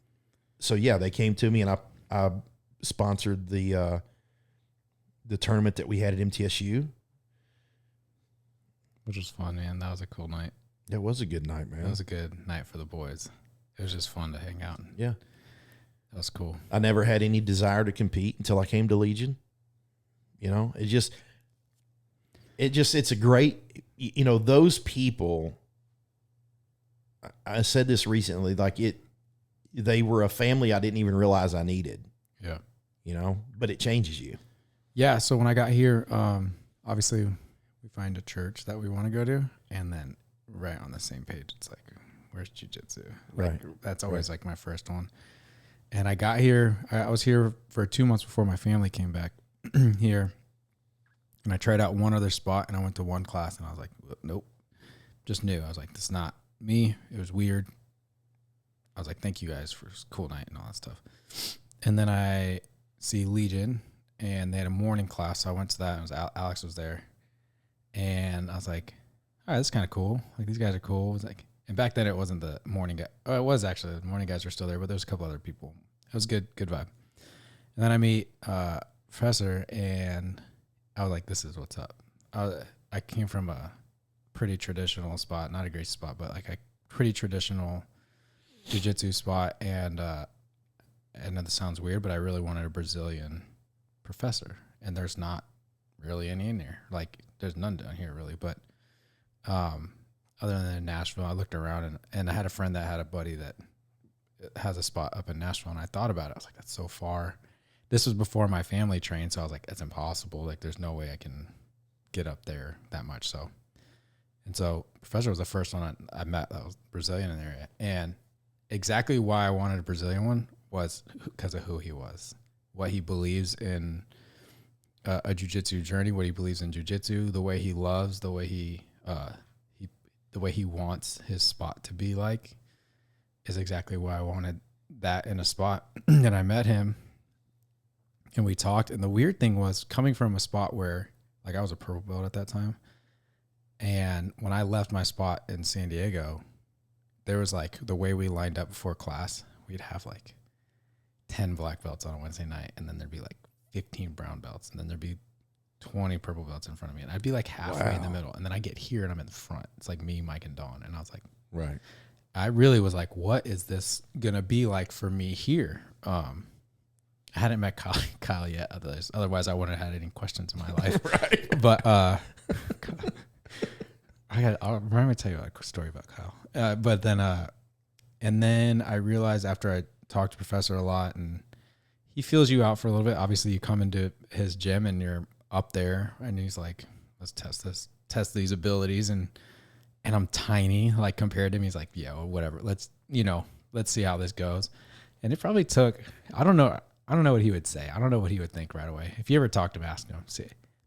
so, yeah, they came to me and I sponsored the tournament that we had at MTSU. Which was fun, man. That was a cool night. It was a good night, man. It was a good night for the boys. It was just fun to hang out. Yeah. That was cool. I never had any desire to compete until I came to Legion. It's a great, those people, I said this recently, like they were a family I didn't even realize I needed. Yeah. But it changes you. Yeah. So when I got here, obviously we find a church that we want to go to, and then right on the same page, it's like, where's jiu-jitsu? Like, Right. That's always like my first one. And I got here, I was here for 2 months before my family came back here. And I tried out one other spot, and I went to one class, and I was like, nope. Just knew. I was like, this is not me. It was weird. I was like, thank you guys for a cool night and all that stuff. And then I see Legion, and they had a morning class, so I went to that. And Alex was there. And I was like, all right, that's kind of cool. Like, these guys are cool. It was like, and back then it wasn't the morning guy. Oh, it was actually. The morning guys were still there, but there was a couple other people. It was good vibe. And then I meet Professor, and I was like, this is what's up. I came from a pretty traditional spot, not a great spot, but like a pretty traditional jiu-jitsu spot. And I know this sounds weird, but I really wanted a Brazilian professor. And there's not really any in here. Like, there's none down here really, but other than in Nashville, I looked around and I had a friend that had a buddy that has a spot up in Nashville, and I thought about it. I was like, that's so far. This was before my family trained, so I was like, that's impossible. Like, there's no way I can get up there that much. So Professor was the first one I met that was Brazilian in there. And exactly why I wanted a Brazilian one was because of who he was, what he believes in a jiu-jitsu journey, what he believes in jiu-jitsu, the way he loves, the way he wants his spot to be like, is exactly why I wanted that in a spot. And I met him, and we talked. And the weird thing was coming from a spot where like I was a purple belt at that time. And when I left my spot in San Diego, there was like the way we lined up before class, we'd have like 10 black belts on a Wednesday night. And then there'd be like 15 brown belts. And then there'd be 20 purple belts in front of me. And I'd be like halfway in the middle. And then I get here and I'm in the front. It's like me, Mike, and Dawn. And I was like, Right. I really was like, what is this going to be like for me here? I hadn't met Kyle yet. Otherwise I wouldn't have had any questions in my life. Right. But I'll remember to tell you a story about Kyle. But then, and then I realized after I talked to Professor a lot, and he feels you out for a little bit. Obviously, you come into his gym and you're up there, and he's like, "Let's test these abilities." And I'm tiny, like compared to him. He's like, "Yeah, well, whatever. Let's see how this goes." And it probably took, I don't know what he would say. I don't know what he would think right away. If you ever talk to him, ask him.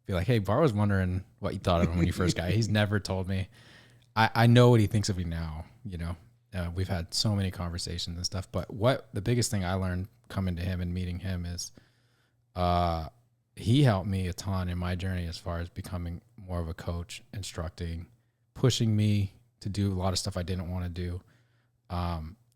Be like, hey, Bart was wondering what you thought of him when you first got here. He's never told me. I know what he thinks of me now. We've had so many conversations and stuff. But the biggest thing I learned coming to him and meeting him is he helped me a ton in my journey as far as becoming more of a coach, instructing, pushing me to do a lot of stuff I didn't want to do.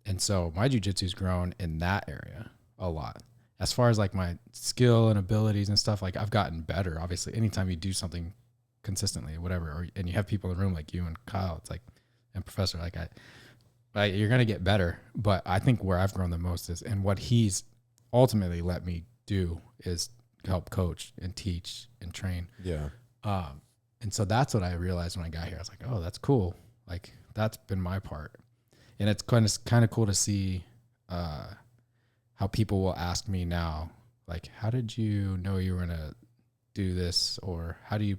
And so my jiu-jitsu's grown in that area a lot. As far as like my skill and abilities and stuff, like I've gotten better. Obviously, anytime you do something consistently or whatever, and you have people in the room like you and Kyle, it's like, and Professor, like you're going to get better. But I think where I've grown the most is, and what he's ultimately let me do is help coach and teach and train. Yeah. And so that's what I realized when I got here. I was like, oh, that's cool. Like that's been my part. And it's kind of cool to see, how people will ask me now, like, how did you know you were going to do this? Or how do you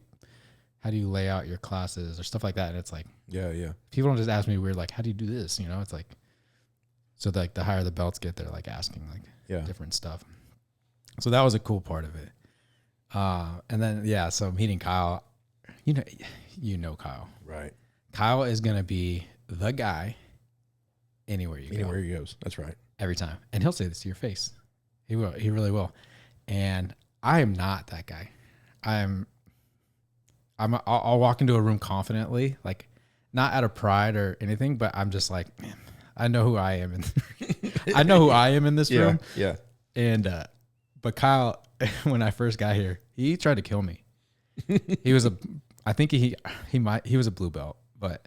lay out your classes or stuff like that? And it's like, yeah. People don't just ask me weird, like, how do you do this? It's like, so like the higher the belts get, they're like asking like different stuff. So that was a cool part of it. And then, so meeting Kyle, you know Kyle. Right. Kyle is going to be the guy anywhere you go. he goes. That's right. Every time. And he'll say this to your face. He will. He really will. And I am not that guy. I'll walk into a room confidently, like not out of pride or anything, but I'm just like, man, I know who I am. I know who I am in this room. Yeah. And, but Kyle, when I first got here, he tried to kill me. He was I think he was a blue belt, but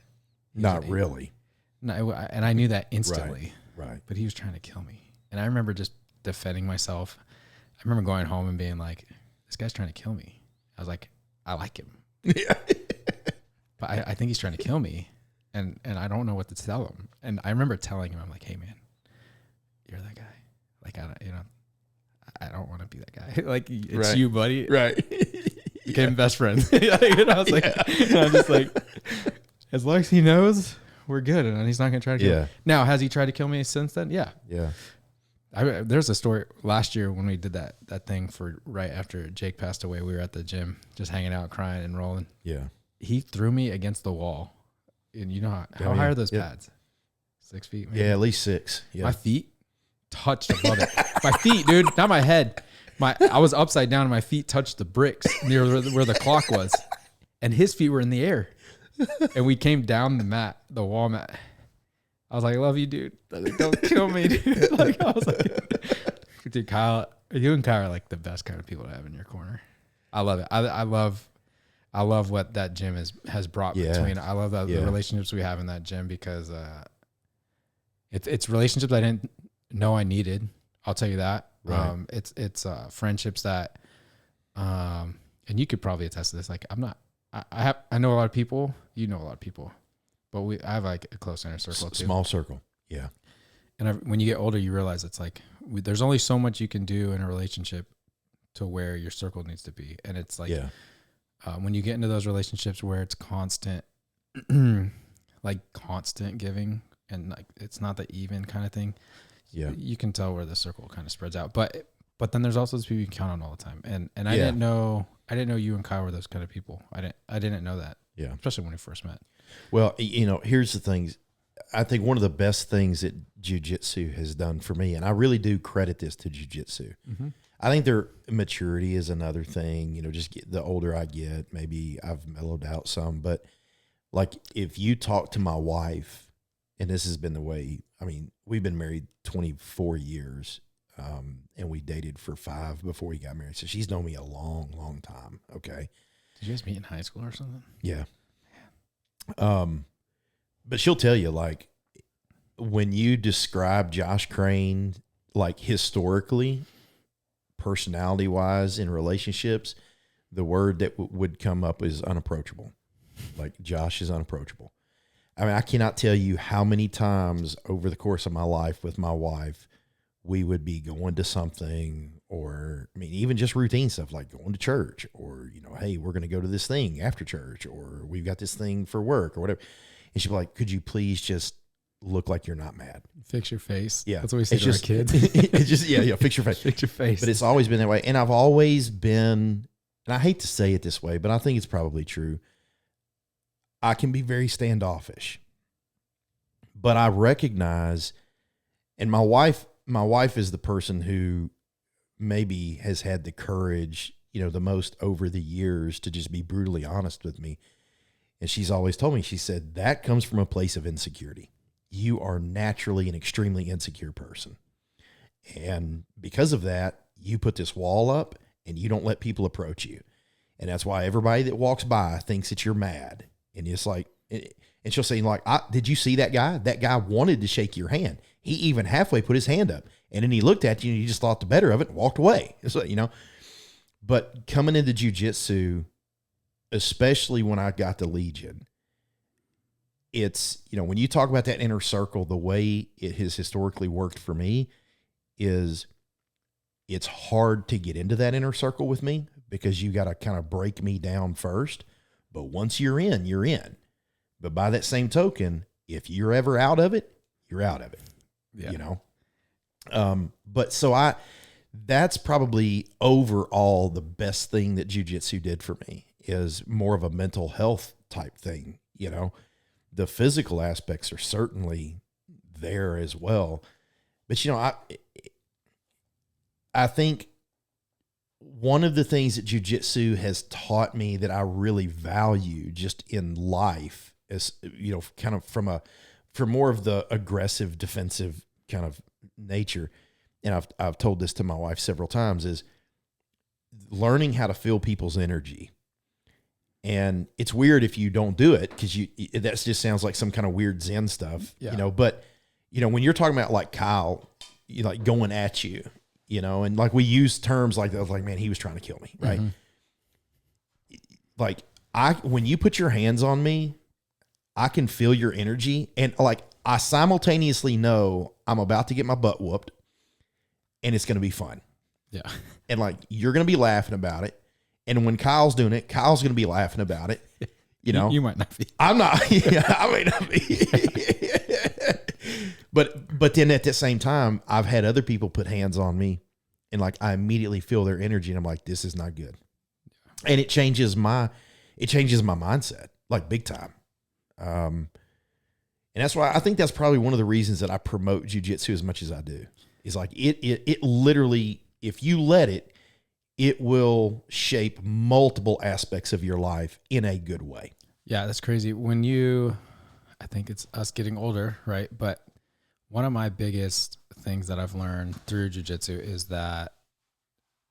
not really. No, and I knew that instantly. Right. But he was trying to kill me. And I remember just defending myself. I remember going home and being like, this guy's trying to kill me. I was like, I like him. Yeah. But I think he's trying to kill me. And I don't know what to tell him. And I remember telling him, I'm like, hey man, you're that guy. Like, I don't want to be that guy. Like, it's you, buddy. Right. Became best friends. And I was like, and I'm just like, as long as he knows, we're good, and he's not going to try to kill me. Now, has he tried to kill me since then? Yeah. Yeah. There's a story last year when we did that thing for right after Jake passed away. We were at the gym just hanging out, crying and rolling. Yeah. He threw me against the wall. And you know how high are those pads? 6 feet, maybe? Yeah, at least 6. Yeah. My feet touched above it. My feet, dude, not my head. I was upside down and my feet touched the bricks near where the clock was. And his feet were in the air. And we came down the wall mat. I was like, I love you, dude. Like, don't kill me, dude. Like, I was like, dude, Kyle, you and Kyle are like the best kind of people to have in your corner. I love it. I love what that gym has brought between. I love the relationships we have in that gym because it's relationships I didn't know I needed. I'll tell you that. Right. It's friendships that, and you could probably attest to this. Like I know a lot of people. You know a lot of people, but I have like a close inner circle too. Small circle. Yeah. And when you get older, you realize it's like there's only so much you can do in a relationship to where your circle needs to be. And it's like when you get into those relationships where it's constant, like constant giving, and like it's not the even kind of thing. Yeah, you can tell where the circle kind of spreads out. But then there's also those people you can count on all the time. And I didn't know you and Kyle were those kind of people. I didn't know that. Yeah, especially when we first met. Well, here's the thing. I think one of the best things that jiu-jitsu has done for me, and I really do credit this to jiu-jitsu. Mm-hmm. I think their maturity is another thing. Just the older I get, maybe I've mellowed out some. But like, if you talk to my wife, and this has been the way, I mean, we've been married 24 years, and we dated for 5 before we got married. So she's known me a long, long time. Okay. Did you guys meet in high school or something? Yeah. But she'll tell you, like, when you describe Josh Crane, like, historically, personality wise, in relationships, the word that would come up is unapproachable. Like, Josh is unapproachable. I mean, I cannot tell you how many times over the course of my life with my wife, we would be going to something, or, I mean, even just routine stuff like going to church, or, hey, we're going to go to this thing after church, or we've got this thing for work or whatever. And she'd be like, could you please just look like you're not mad? Fix your face. Yeah. That's what we say to our kids. It's just, yeah, fix your face. Fix your face. But it's always been that way. And I've always been, and I hate to say it this way, but I think it's probably true, I can be very standoffish. But I recognize, and my wife is the person who maybe has had the courage, the most over the years to just be brutally honest with me. And she's always told me, she said, that comes from a place of insecurity. You are naturally an extremely insecure person. And because of that, you put this wall up and you don't let people approach you. And that's why everybody that walks by thinks that you're mad. And it's like, and she'll say, like, did you see that guy? That guy wanted to shake your hand. He even halfway put his hand up. And then he looked at you and you just thought the better of it and walked away. So, but coming into jiu-jitsu, especially when I got to Legion, it's, when you talk about that inner circle, the way it has historically worked for me is it's hard to get into that inner circle with me because you got to kind of break me down first. But once you're in, you're in. But by that same token, if you're ever out of it, you're out of it. Yeah. But so that's probably overall the best thing that jiu-jitsu did for me, is more of a mental health type thing. The physical aspects are certainly there as well. But, I think one of the things that jiu-jitsu has taught me that I really value just in life is, kind of from more of the aggressive, defensive kind of nature. And I've told this to my wife several times, is learning how to feel people's energy. And it's weird if you don't do it, because that just sounds like some kind of weird Zen stuff, but when you're talking about like Kyle, like going at you, and like we use terms like that, like, man, he was trying to kill me. Right. Mm-hmm. Like when you put your hands on me, I can feel your energy. And like, I simultaneously know I'm about to get my butt whooped and it's going to be fun. Yeah. And like, you're going to be laughing about it. And when Kyle's doing it, Kyle's going to be laughing about it. You might not be. I'm not. Yeah, I may not be. But then at the same time, I've had other people put hands on me, and like I immediately feel their energy, and I'm like, this is not good. And it changes my mindset, like big time. And that's why I think that's probably one of the reasons that I promote jiu-jitsu as much as I do. Is like it literally, if you let it, it will shape multiple aspects of your life in a good way. Yeah, that's crazy. I think it's us getting older, right? But one of my biggest things that I've learned through jiu-jitsu is that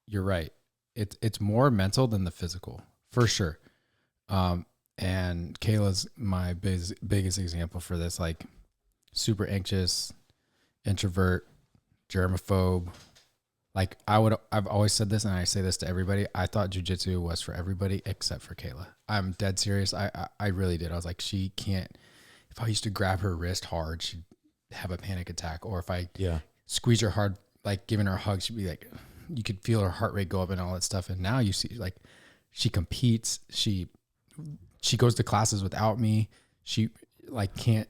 you're right. It's more mental than the physical, for sure. And Kayla's my biggest example for this, like super anxious, introvert, germaphobe. Like I've always said this, and I say this to everybody. I thought jiu-jitsu was for everybody except for Kayla. I'm dead serious. I really did. I was like, she can't. If I used to grab her wrist hard, she'd have a panic attack. Or if I squeeze her hard, like giving her a hug, she'd be like, you could feel her heart rate go up and all that stuff. And now you see, like, she competes. She goes to classes without me. She like can't.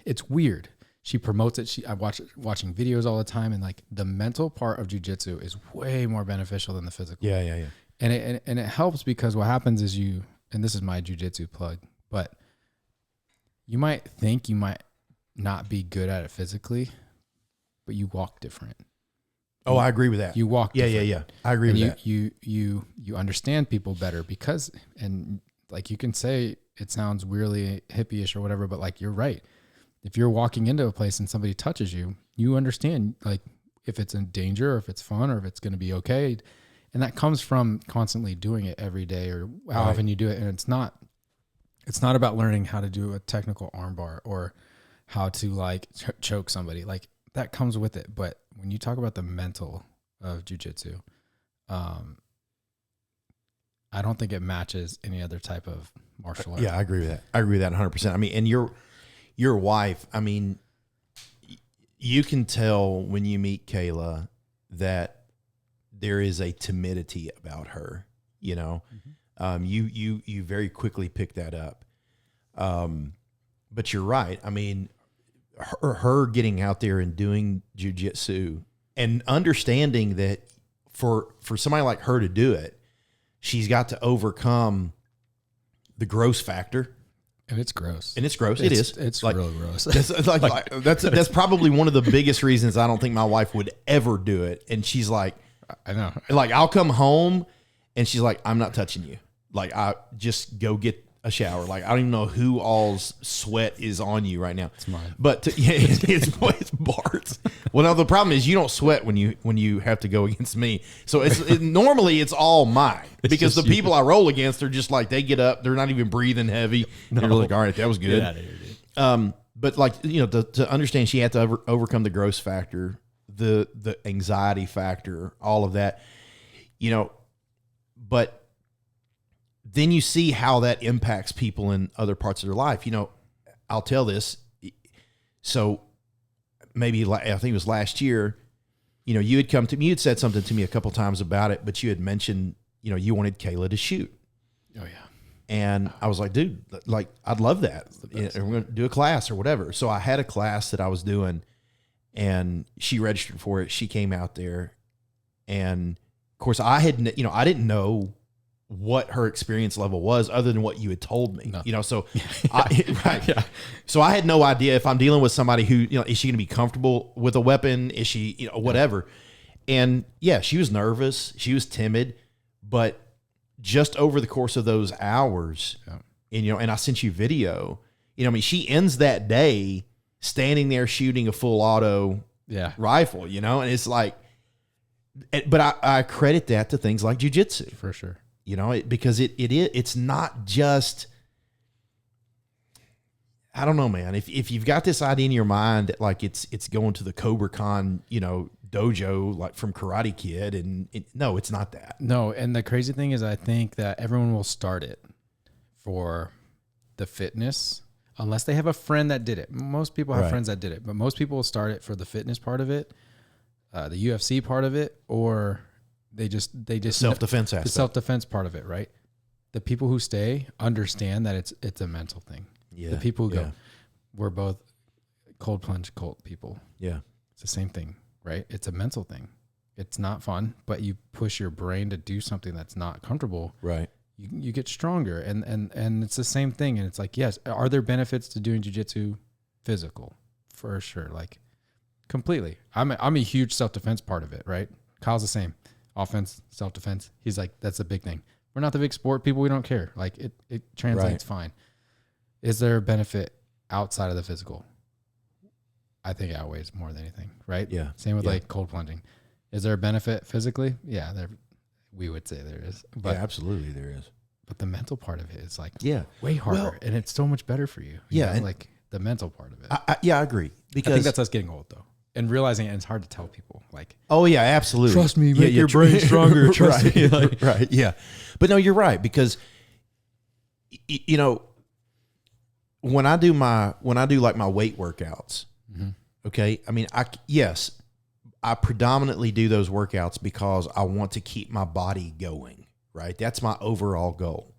It's weird. She promotes it. I watching videos all the time, and like the mental part of jiu-jitsu is way more beneficial than the physical. Yeah. And it helps because what happens is and this is my jiu-jitsu plug, but you might think you might not be good at it physically, but you walk different. Oh, I agree with that. You walk Yeah, different. yeah. I agree And with that. you understand people better because, and like you can say it sounds weirdly hippie-ish or whatever, but like you're right. If you're walking into a place and somebody touches you, you understand like if it's in danger or if it's fun or if it's going to be okay. And that comes from constantly doing it every day or how Right. often you do it. And it's not about learning how to do a technical armbar or how to like choke somebody. Like that comes with it. But when you talk about the mental of jiu-jitsu, I don't think it matches any other type of martial art. Yeah, I agree with that. I agree with that 100%. I mean, and your wife, I mean, you can tell when you meet Kayla that there is a timidity about her, you know. You very quickly pick that up. But you're right. I mean, her getting out there and doing jiu-jitsu and understanding that for somebody like her to do it, she's got to overcome the gross factor. And it's gross. And it's gross. It is. It's like, real gross. That's probably one of the biggest reasons I don't think my wife would ever do it. And she's like, I know. Like I'll come home and she's like, I'm not touching you. Like I just go get a shower. Like I don't even know who all's sweat is on you right now. It's mine. But it's Bart's. Well, now the problem is you don't sweat when you have to go against me. So normally it's all mine because the people I roll against are just like they get up, they're not even breathing heavy. They're like, all right, that was good. Get out of here, dude. But like to understand, she had to overcome the gross factor, the anxiety factor, all of that. But then you see how that impacts people in other parts of their life. I'll tell this. So maybe I think it was last year, you had come to me, you had said something to me a couple times about it, but you had mentioned, you wanted Kayla to shoot. Oh yeah. And I was like, dude, like, I'd love that. We're going to do a class or whatever. So I had a class that I was doing and she registered for it. She came out there and of course I didn't know what her experience level was other than what you had told me, so right. Yeah. So I had no idea if I'm dealing with somebody who, is she going to be comfortable with a weapon? Is she, whatever. And yeah, she was nervous. She was timid, but just over the course of those hours, and I sent you video, she ends that day standing there shooting a full auto rifle, and it's like, but I credit that to things like jiu-jitsu. For sure. Because it's not just, I don't know, man. If you've got this idea in your mind that like it's going to the Cobra Khan, dojo like from Karate Kid, and no, it's not that. No, and the crazy thing is, I think that everyone will start it for the fitness, unless they have a friend that did it. Most people have friends that did it, but most people will start it for the fitness part of it, the UFC part of it, or they just self-defense aspect. The self-defense part of it, right? The people who stay understand that it's a mental thing. Yeah. The people who go, we're both cold plunge cult people. Yeah. It's the same thing, right? It's a mental thing. It's not fun, but you push your brain to do something that's not comfortable. Right. You get stronger, and it's the same thing. And it's like, yes, are there benefits to doing jiu-jitsu? Physical, for sure. Like completely. I'm a huge self-defense part of it, right? Kyle's the same. Offense, self-defense. He's like, that's a big thing. We're not the big sport people. We don't care. Like it translates fine. Is there a benefit outside of the physical? I think it outweighs more than anything, right? Yeah. Same with like cold plunging. Is there a benefit physically? Yeah, we would say there is. But, yeah, absolutely there is. But the mental part of it is like way harder, and it's so much better for you. You know, like the mental part of it. I agree. Because I think that's us getting old though. And realizing it's hard to tell people, like, oh yeah, absolutely. Trust me, make your brain stronger. Trust me, like, right? Yeah, but no, you're right because when I do like my weight workouts, okay. I mean, I predominantly do those workouts because I want to keep my body going. Right, that's my overall goal.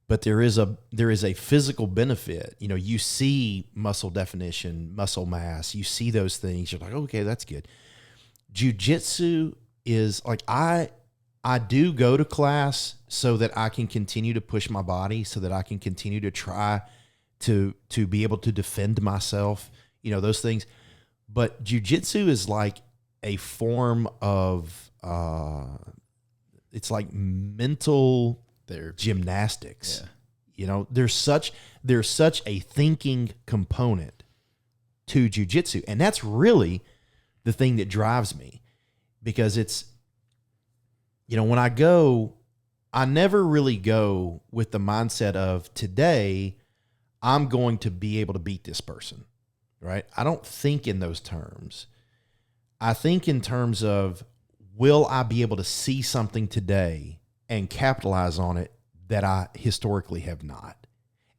But there is a physical benefit. You see muscle definition, muscle mass. You see those things. You're like, okay, that's good. Jiu-jitsu is like, I do go to class so that I can continue to push my body, so that I can continue to try to be able to defend myself, those things. But jiu-jitsu is like a form of, it's like mental gymnastics. Yeah. You know, there's such a thinking component to jiu-jitsu. And that's really the thing that drives me, because it's, you know, when I go, I never really go with the mindset of today I'm going to be able to beat this person, right? I don't think in those terms. I think in terms of, will I be able to see something today and capitalize on it that I historically have not?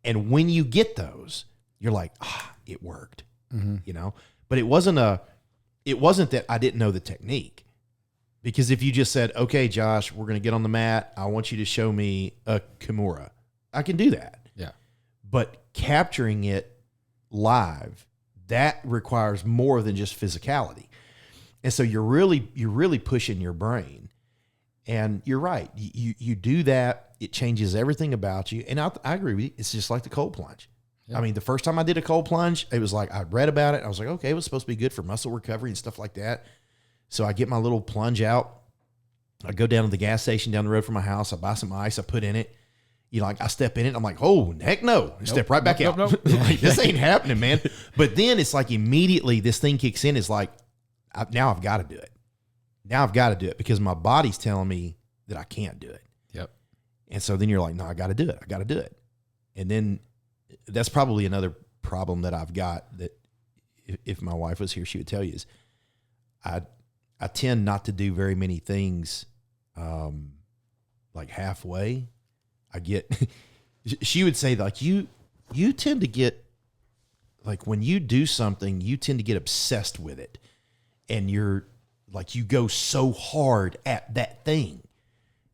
And when you get those, you're like, it worked, you know? But it wasn't that I didn't know the technique. Because if you just said, okay, Josh, we're going to get on the mat, I want you to show me a Kimura, I can do that. Yeah. But capturing it live, that requires more than just physicality. And so you're really pushing your brain. And you're right. You do that, it changes everything about you. And I agree with you. It's just like the cold plunge. Yeah. I mean, the first time I did a cold plunge, it was like, I read about it. I was like, okay, it was supposed to be good for muscle recovery and stuff like that. So I get my little plunge out. I go down to the gas station down the road from my house. I buy some ice. I put in it. You know, like I step in it. I'm like, oh, heck no. Step right back out. Nope. Like, this ain't happening, man. But then it's like immediately this thing kicks in. It's like, now I've got to do it. Now I've got to do it because my body's telling me that I can't do it. Yep. And so then you're like, no, I got to do it. I got to do it. And then that's probably another problem that I've got that if my wife was here, she would tell you is I tend not to do very many things like halfway. She would say like you tend to get, like when you do something, you tend to get obsessed with it. And you're like, you go so hard at that thing.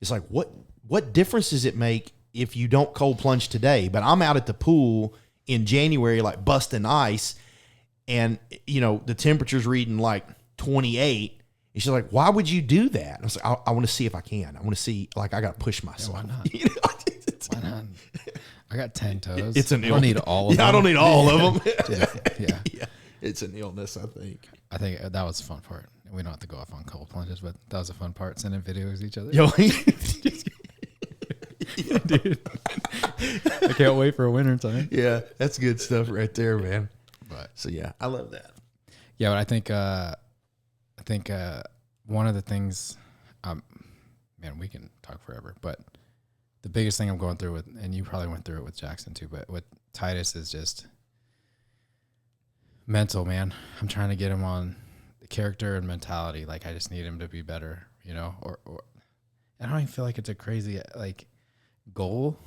It's like, what difference does it make if you don't cold plunge today? But I'm out at the pool in January, like busting ice, and you know, the temperature's reading like 28. And she's like, why would you do that? And I was like, I want to see if I can. I want to see, like, I got to push myself. Yeah, why not? You know? Why not? I got 10 toes. It's an I don't need all of them. Yeah, I don't need all of them. Yeah. It's an illness, I think. I think that was the fun part. We don't have to go off on cold plunges, but that was a fun part, sending videos to each other. Yo, yeah, dude. I can't wait for a winter time. Yeah, that's good stuff right there, man. But so yeah, I love that. Yeah, but I think one of the things, man, we can talk forever, but the biggest thing I'm going through with, and you probably went through it with Jackson too, but with Titus is just mental, man. I'm trying to get him on the character and mentality. Like I just need him to be better, you know, or I don't even feel like it's a crazy like goal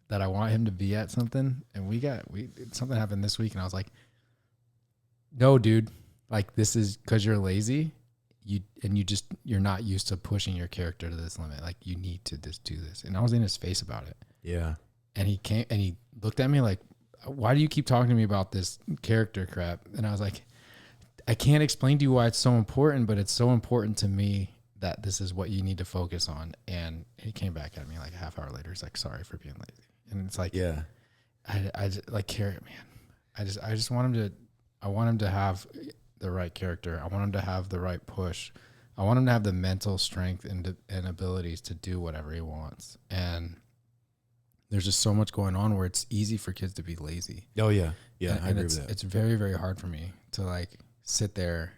that I want him to be at something. And something happened this week and I was like, no, dude, like this is because you're lazy. You're not used to pushing your character to this limit. Like you need to just do this. And I was in his face about it. Yeah. And he came and he looked at me like, why do you keep talking to me about this character crap? And I was like, I can't explain to you why it's so important, but it's so important to me that this is what you need to focus on. And he came back at me like a half hour later. He's like, sorry for being lazy. And it's like, yeah, I just like carrot, man. I just want him to have the right character. I want him to have the right push. I want him to have the mental strength and abilities to do whatever he wants. And there's just so much going on where it's easy for kids to be lazy. Oh yeah. Yeah. And I agree with that. It's very, very hard for me to like sit there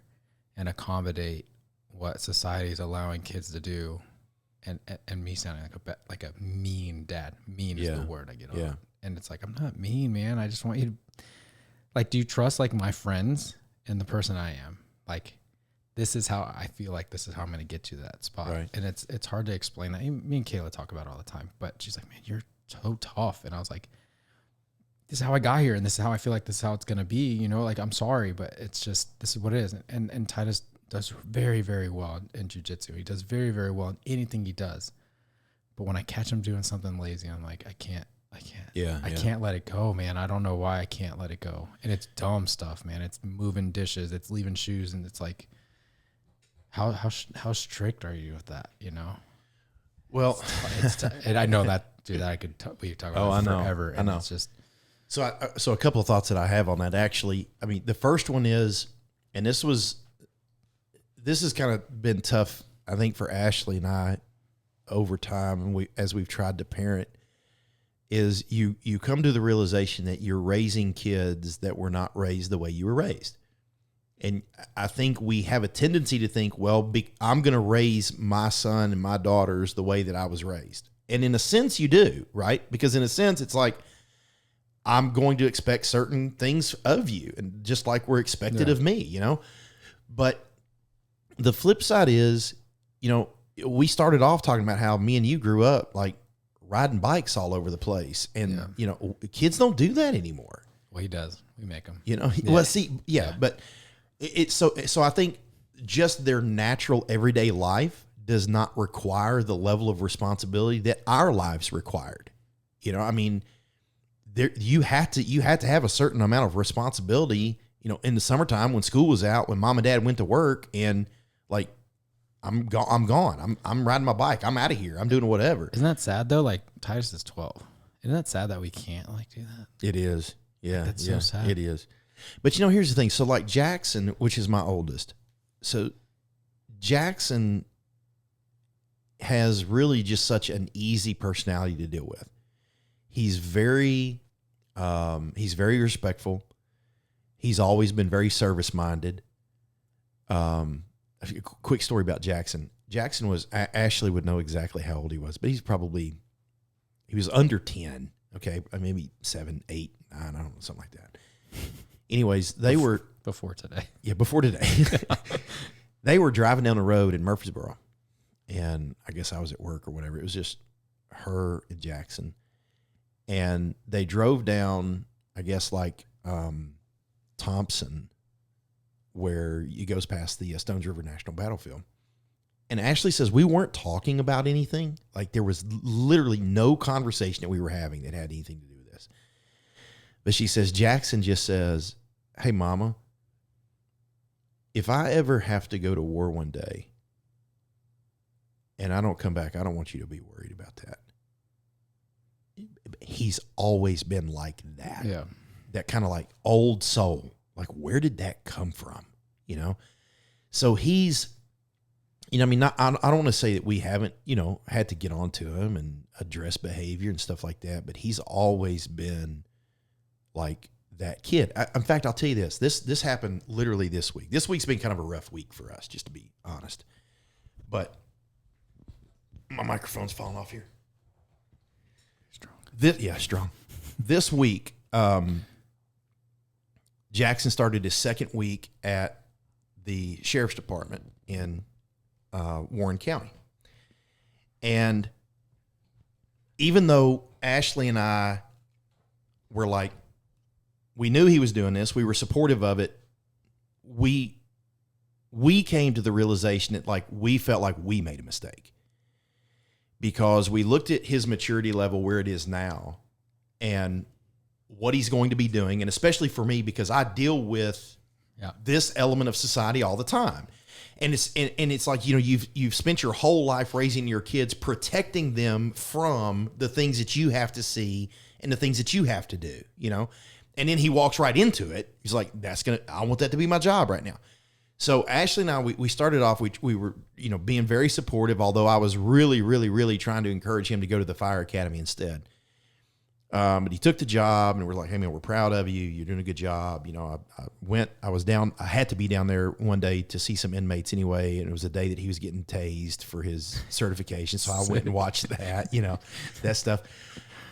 and accommodate what society is allowing kids to do. And me sounding like a mean dad. Mean is the word I get on. Yeah. And it's like, I'm not mean, man. I just want you to like, do you trust like my friends and the person I am? Like, this is how I feel like this is how I'm going to get you to that spot. Right. And it's hard to explain that. Me and Kayla talk about it all the time, but she's like, man, you're so tough. And I was like, this is how I got here. And this is how I feel like this is how it's going to be, you know, like, I'm sorry, but it's just, this is what it is. And Titus does very, very well in jiu-jitsu. He does very, very well in anything he does. But when I catch him doing something lazy, I'm like, I can't. Yeah. I can't let it go, man. I don't know why I can't let it go. And it's dumb stuff, man. It's moving dishes. It's leaving shoes. And it's like, how strict are you with that? You know? Well, and I know that, dude, we could talk about it forever. And I know. It's just. So a couple of thoughts that I have on that, actually. I mean, the first one is and this has kind of been tough, I think, for Ashley and I over time, and as we've tried to parent, is you come to the realization that you're raising kids that were not raised the way you were raised. And I think we have a tendency to think, well, I'm going to raise my son and my daughters the way that I was raised. And in a sense you do, right? Because in a sense it's like, I'm going to expect certain things of you, and just like we're expected of me, you know? But the flip side is, you know, we started off talking about how me and you grew up like riding bikes all over the place. And, you know, kids don't do that anymore. Well, he does. We make him. You know, well, see, but it's so I think just their natural everyday life does not require the level of responsibility that our lives required. You know, I mean, you had to have a certain amount of responsibility, you know, in the summertime when school was out, when mom and dad went to work, and like, I'm gone. I'm riding my bike. I'm out of here. I'm doing whatever. Isn't that sad though? Like Titus is 12. Isn't that sad that we can't like do that? It is. Yeah. That's so sad. It is. But you know, here's the thing. So like Jackson, which is my oldest. So Jackson has really just such an easy personality to deal with. He's very respectful. He's always been very service minded. A quick story about Jackson. Jackson was, Ashley would know exactly how old he was, but he was under 10. Okay. Maybe 7, 8, 9, I don't know, something like that. Anyways, they were before today. Yeah. Before today, they were driving down the road in Murfreesboro, and I guess I was at work or whatever. It was just her and Jackson, and they drove down, I guess like, Thompson, where it goes past the Stones River National Battlefield. And Ashley says, we weren't talking about anything. Like there was literally no conversation that we were having that had anything to do with this. But she says, Jackson just says, hey, mama, if I ever have to go to war one day and I don't come back, I don't want you to be worried about that. He's always been like that. Yeah. That kind of like old soul. Like, where did that come from? You know? So he's, you know, I mean, I don't want to say that we haven't, you know, had to get onto him and address behavior and stuff like that, but he's always been like that kid. In fact, I'll tell you this happened literally this week. This week's been kind of a rough week for us, just to be honest. But my microphone's falling off here. Strong. This week, Jackson started his second week at the sheriff's department in Warren County. And even though Ashley and I were like, we knew he was doing this, we were supportive of it, we came to the realization that like we felt like we made a mistake. Because we looked at his maturity level where it is now and what he's going to be doing, and especially for me because I deal with this element of society all the time. And it's like, you know, you've spent your whole life raising your kids, protecting them from the things that you have to see and the things that you have to do, you know. And then he walks right into it. He's like, I want that to be my job right now. So Ashley and I, we started off, we were, you know, being very supportive, although I was really, really, really trying to encourage him to go to the fire academy instead. But he took the job and we're like, hey man, we're proud of you. You're doing a good job. You know, I had to be down there one day to see some inmates anyway. And it was the day that he was getting tased for his certification. So I went and watched that, you know, that stuff.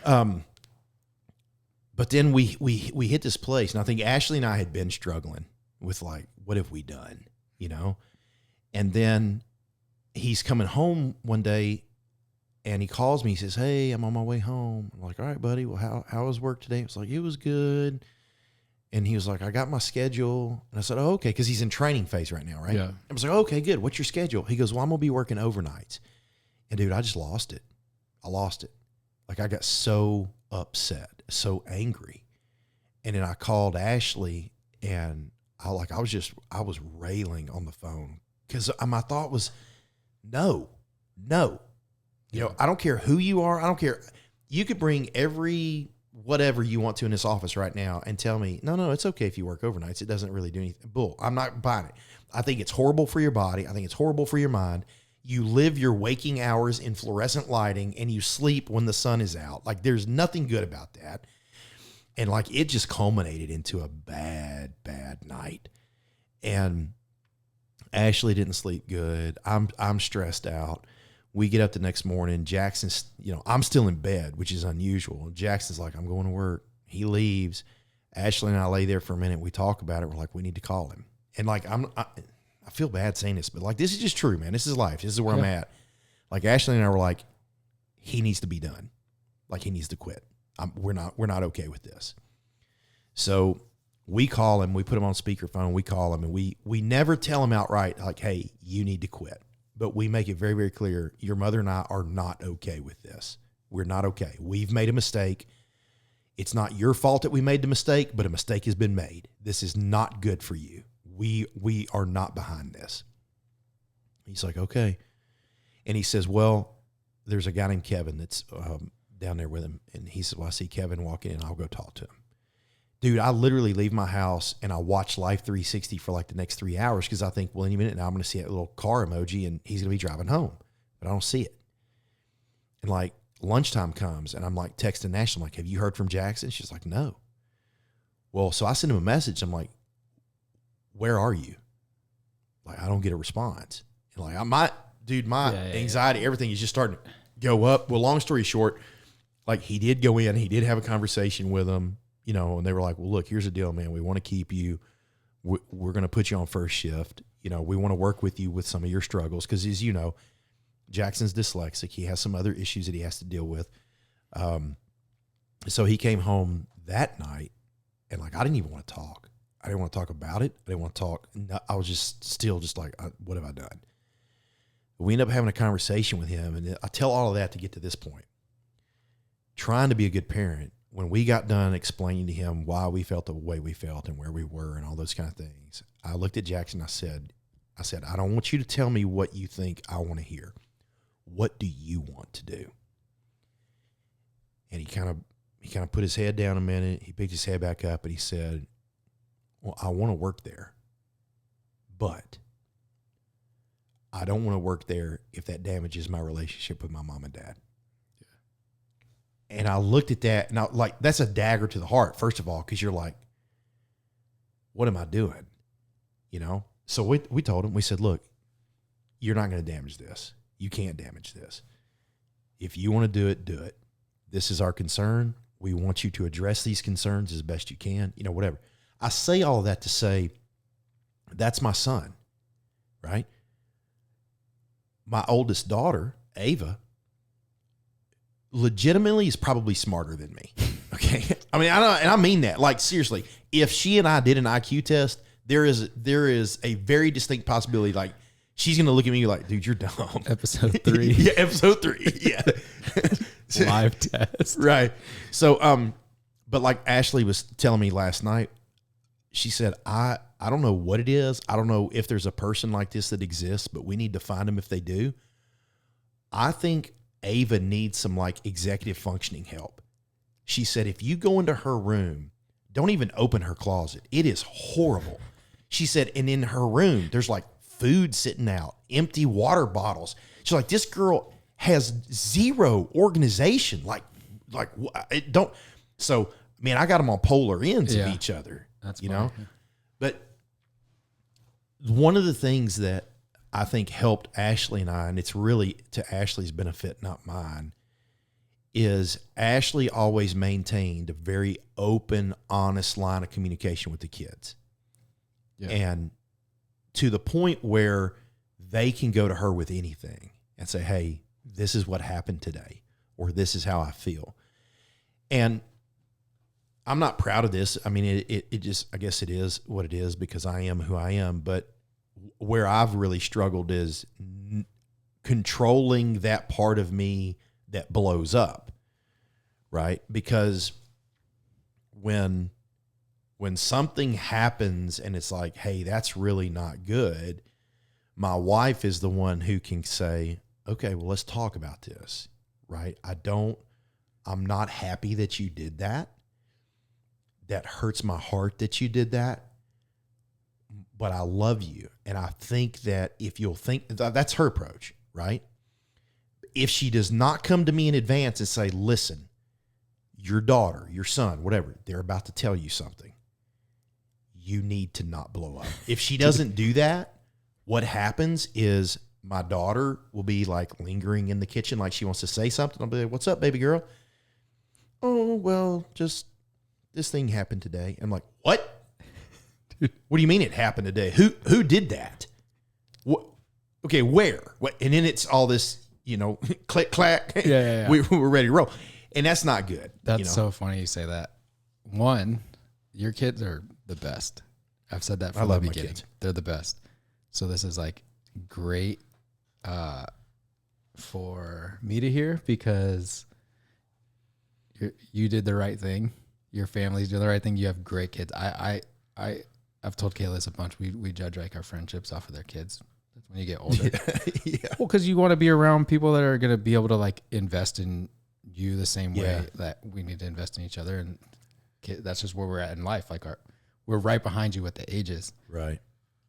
But then we hit this place, and I think Ashley and I had been struggling with like, what have we done, you know? And then he's coming home one day and he calls me. He says, hey, I'm on my way home. I'm like, all right, buddy. Well, how was work today? I was like, it was good. And he was like, I got my schedule. And I said, oh, okay. Because he's in training phase right now, right? Yeah. I was like, okay, good. What's your schedule? He goes, well, I'm going to be working overnights. And dude, I just lost it. I lost it. Like I got so upset, so angry. And then I called Ashley and I was railing on the phone because my thought was, no. You know, I don't care who you are. I don't care. You could bring every whatever you want to in this office right now and tell me, no, it's okay if you work overnights. It doesn't really do anything. Bull. I'm not buying it. I think it's horrible for your body. I think it's horrible for your mind. You live your waking hours in fluorescent lighting and you sleep when the sun is out. Like, there's nothing good about that. And like, it just culminated into a bad, bad night. And Ashley didn't sleep good. I'm stressed out. We get up the next morning. Jackson's, I'm still in bed, which is unusual. Jackson's like, I'm going to work. He leaves. Ashley and I lay there for a minute. We talk about it. We're like, we need to call him. And like, I feel bad saying this, but like, this is just true, man. This is life. This is where I'm at. Like, Ashley and I were like, he needs to be done. Like, he needs to quit. We're not okay with this. So we call him. We put him on speakerphone. We call him, and we never tell him outright, like, hey, you need to quit. But we make it very, very clear, your mother and I are not okay with this. We're not okay. We've made a mistake. It's not your fault that we made the mistake, but a mistake has been made. This is not good for you. We are not behind this. He's like, okay. And he says, well, there's a guy named Kevin that's down there with him. And he said, well, I see Kevin walking in. I'll go talk to him. Dude, I literally leave my house and I watch Life 360 for like the next 3 hours because I think, well, any minute now I'm going to see that little car emoji and he's going to be driving home. But I don't see it. And like lunchtime comes and I'm like texting Nash. I'm like, have you heard from Jackson? She's like, no. Well, so I send him a message. I'm like, where are you? Like, I don't get a response. And like, my anxiety, everything is just starting to go up. Well, long story short, like he did go in, he did have a conversation with him. And they were like, well, look, here's the deal, man. We want to keep you. We're going to put you on first shift. We want to work with you with some of your struggles. Cause as you know, Jackson's dyslexic. He has some other issues that he has to deal with. So he came home that night and like, I didn't even want to talk. I didn't want to talk about it. I didn't want to talk. I was still like, what have I done? We end up having a conversation with him. And I tell all of that to get to this point. Trying to be a good parent. When we got done explaining to him why we felt the way we felt and where we were and all those kind of things, I looked at Jackson. I said, I don't want you to tell me what you think I want to hear. What do you want to do? And he kind of put his head down a minute. He picked his head back up and he said, well, I want to work there, but I don't want to work there if that damages my relationship with my mom and dad. And I looked at that and that's a dagger to the heart, first of all, because you're like, what am I doing? So we told him, we said, look, you're not going to damage this. You can't damage this. If you want to do it, do it. This is our concern. We want you to address these concerns as best you can, whatever. I say all of that to say, that's my son, right? My oldest daughter, Ava, legitimately is probably smarter than me. Okay. I mean, I mean that, like, seriously, if she and I did an IQ test, there is a very distinct possibility. Like, she's going to look at me like, dude, you're dumb. Episode 3. Yeah. Episode 3. Yeah. Live test. Right. So, but like Ashley was telling me last night, she said, I don't know what it is. I don't know if there's a person like this that exists, but we need to find them if they do. I think Ava needs some like executive functioning help. She said, if you go into her room, don't even open her closet. It is horrible. She said, and in her room, there's like food sitting out, empty water bottles. She's like, this girl has zero organization. Like it don't. So, man, I got them on polar ends of each other, That's but one of the things that I think helped Ashley and I, and it's really to Ashley's benefit, not mine, is Ashley always maintained a very open, honest line of communication with the kids. Yeah. And to the point where they can go to her with anything and say, hey, this is what happened today, or this is how I feel. And I'm not proud of this. I mean, it just, I guess it is what it is because I am who I am, but where I've really struggled is controlling that part of me that blows up, right? Because when something happens and it's like, hey, that's really not good, my wife is the one who can say, okay, well, let's talk about this, right? I don't I'm not happy that you did that. That hurts my heart that you did that. But I love you. And I think that if you'll think, that's her approach, right? If she does not come to me in advance and say, listen, your daughter, your son, whatever, they're about to tell you something, you need to not blow up. If she doesn't do that, what happens is my daughter will be like lingering in the kitchen like she wants to say something. I'll be like, what's up, baby girl? Oh, well, just this thing happened today. I'm like, what? What do you mean it happened today? Who did that? What? Okay, where? What? And then it's all this, click, clack. Yeah. We're ready to roll. And that's not good. That's so funny you say that. One, your kids are the best. I've said that from the beginning. Kids. They're the best. So this is like great for me to hear because you did the right thing. Your family's doing the right thing. You have great kids. I've told Kayla this a bunch. We judge like our friendships off of their kids. That's when you get older. Yeah. Well, because you want to be around people that are going to be able to like invest in you the same way that we need to invest in each other. And that's just where we're at in life. Like we're right behind you with the ages. Right.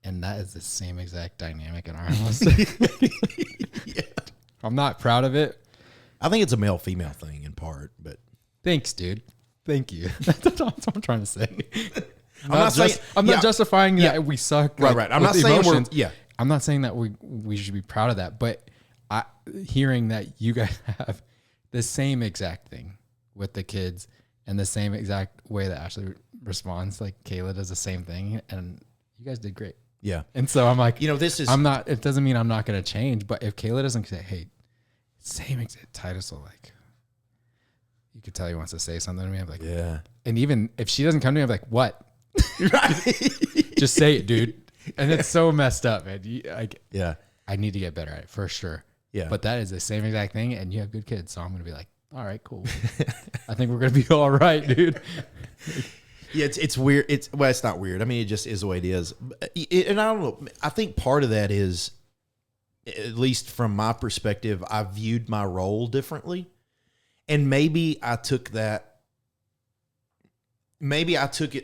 And that is the same exact dynamic in our house. Yeah. I'm not proud of it. I think it's a male-female thing in part, but thanks, dude. Thank you. That's what I'm trying to say. I'm not justifying that we suck. Right. I'm not saying I'm not saying that we should be proud of that, but hearing that you guys have the same exact thing with the kids and the same exact way that Ashley responds, like Kayla does the same thing, and you guys did great. Yeah. And so I'm like, it doesn't mean I'm not going to change, but if Kayla doesn't say, hey, same exact, Titus will like, you could tell he wants to say something to me. I'm like, yeah. And even if she doesn't come to me, I'm like, what? Right. Just say it, dude. And it's so messed up, man. Yeah. I need to get better at it for sure. Yeah. But that is the same exact thing. And you have good kids. So I'm going to be like, all right, cool. I think we're going to be all right, dude. Yeah. It's weird. It's not weird. I mean, it just is the way it is. And I don't know. I think part of that is, at least from my perspective, I viewed my role differently. And maybe I took it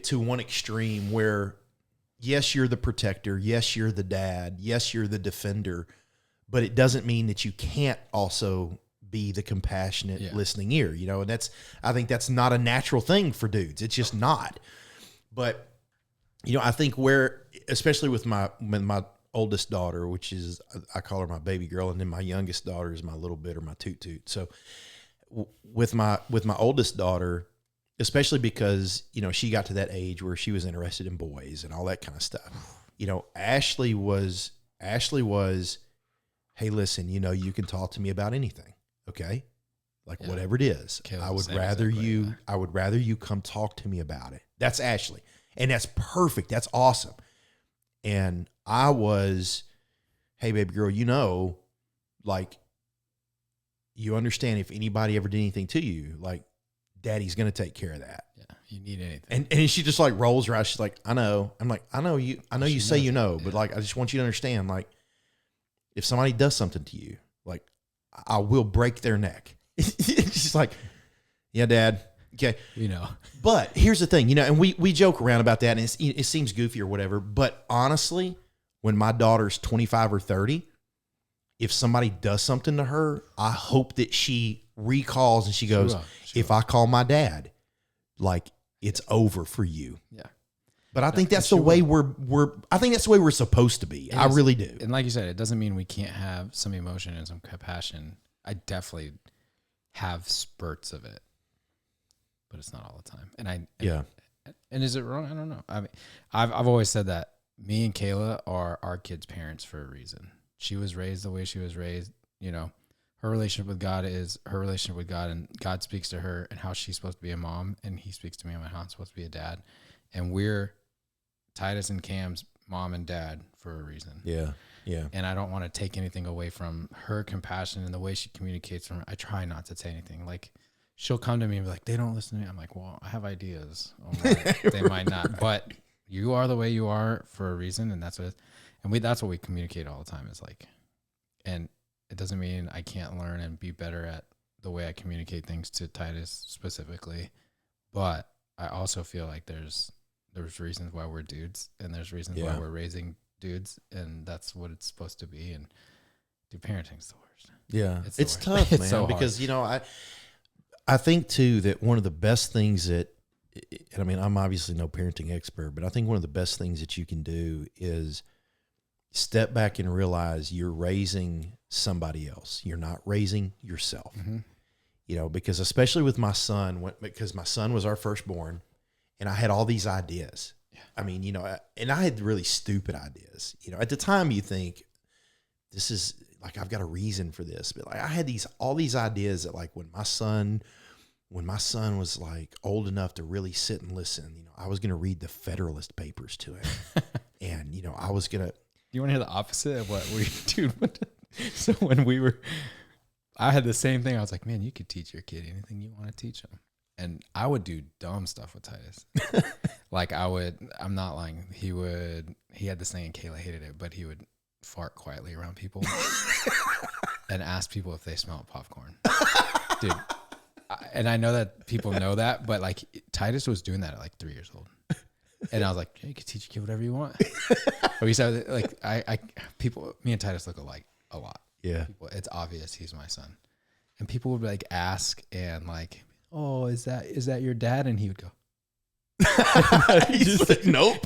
to one extreme where, yes, you're the protector. Yes, you're the dad. Yes, you're the defender. But it doesn't mean that you can't also be the compassionate listening ear, and I think that's not a natural thing for dudes. It's just not. But, I think especially with my oldest daughter, which is, I call her my baby girl. And then my youngest daughter is my little bit, or my toot toot. So with my oldest daughter, especially because, she got to that age where she was interested in boys and all that kind of stuff. Ashley was, hey, listen, you can talk to me about anything. Okay. Like whatever it is, I would rather you come talk to me about it. That's Ashley. And that's perfect. That's awesome. And I was, hey, baby girl, like, you understand if anybody ever did anything to you, like, daddy's going to take care of that. Yeah. You need anything. And she just like rolls her eyes. She's like, I know. I'm like, I know you say, but like, I just want you to understand, like, if somebody does something to you, like, I will break their neck. She's like, yeah, Dad. Okay. But here's the thing, and we joke around about that, and it seems goofy or whatever. But honestly, when my daughter's 25 or 30, if somebody does something to her, I hope that she recalls and she goes, if I call my dad, like, it's over for you. Yeah. But I think that's the way we're supposed to be. I really do. And like you said, it doesn't mean we can't have some emotion and some compassion. I definitely have spurts of it, but it's not all the time. And is it wrong? I don't know. I mean, I've always said that me and Kayla are our kids' parents for a reason. She was raised the way she was raised. Her relationship with God is her relationship with God, and God speaks to her and how she's supposed to be a mom, and he speaks to me and how I'm supposed to be a dad. And we're Titus and Cam's mom and dad for a reason. Yeah. Yeah. And I don't want to take anything away from her compassion and the way she communicates from her. I try not to say anything. Like, she'll come to me and be like, they don't listen to me. I'm like, well, I have ideas on why they might not, but you are the way you are for a reason. And that's what we communicate all the time is like, and it doesn't mean I can't learn and be better at the way I communicate things to Titus specifically, but I also feel like there's reasons why we're dudes, and there's reasons why we're raising dudes, and that's what it's supposed to be. And dude, parenting's the worst. Yeah, it's the tough, worst. man, So because I think too that one of the best things that, and I mean, I'm obviously no parenting expert, but I think one of the best things that you can do is step back and realize you're raising somebody else. You're not raising yourself. Because especially with my son, because my son was our firstborn, and I had all these ideas. Yeah. I mean, and I had really stupid ideas. At the time you think this is like, I've got a reason for this, but like I had all these ideas that like when my son was like old enough to really sit and listen, I was going to read the Federalist Papers to him. And, I was going to. You want to hear the opposite of what we do? So when I had the same thing. I was like, man, you could teach your kid anything you want to teach him. And I would do dumb stuff with Titus. Like I'm not lying. He had this thing, and Kayla hated it, but he would fart quietly around people and ask people if they smelled popcorn. Dude. And I know that people know that, but like Titus was doing that at like 3 years old. And I was like, yeah, you can teach your kid whatever you want. But we said like me and Titus look alike a lot. Yeah. It's obvious he's my son. And people would like ask and like, oh, is that your dad? And he would go, he's like, nope.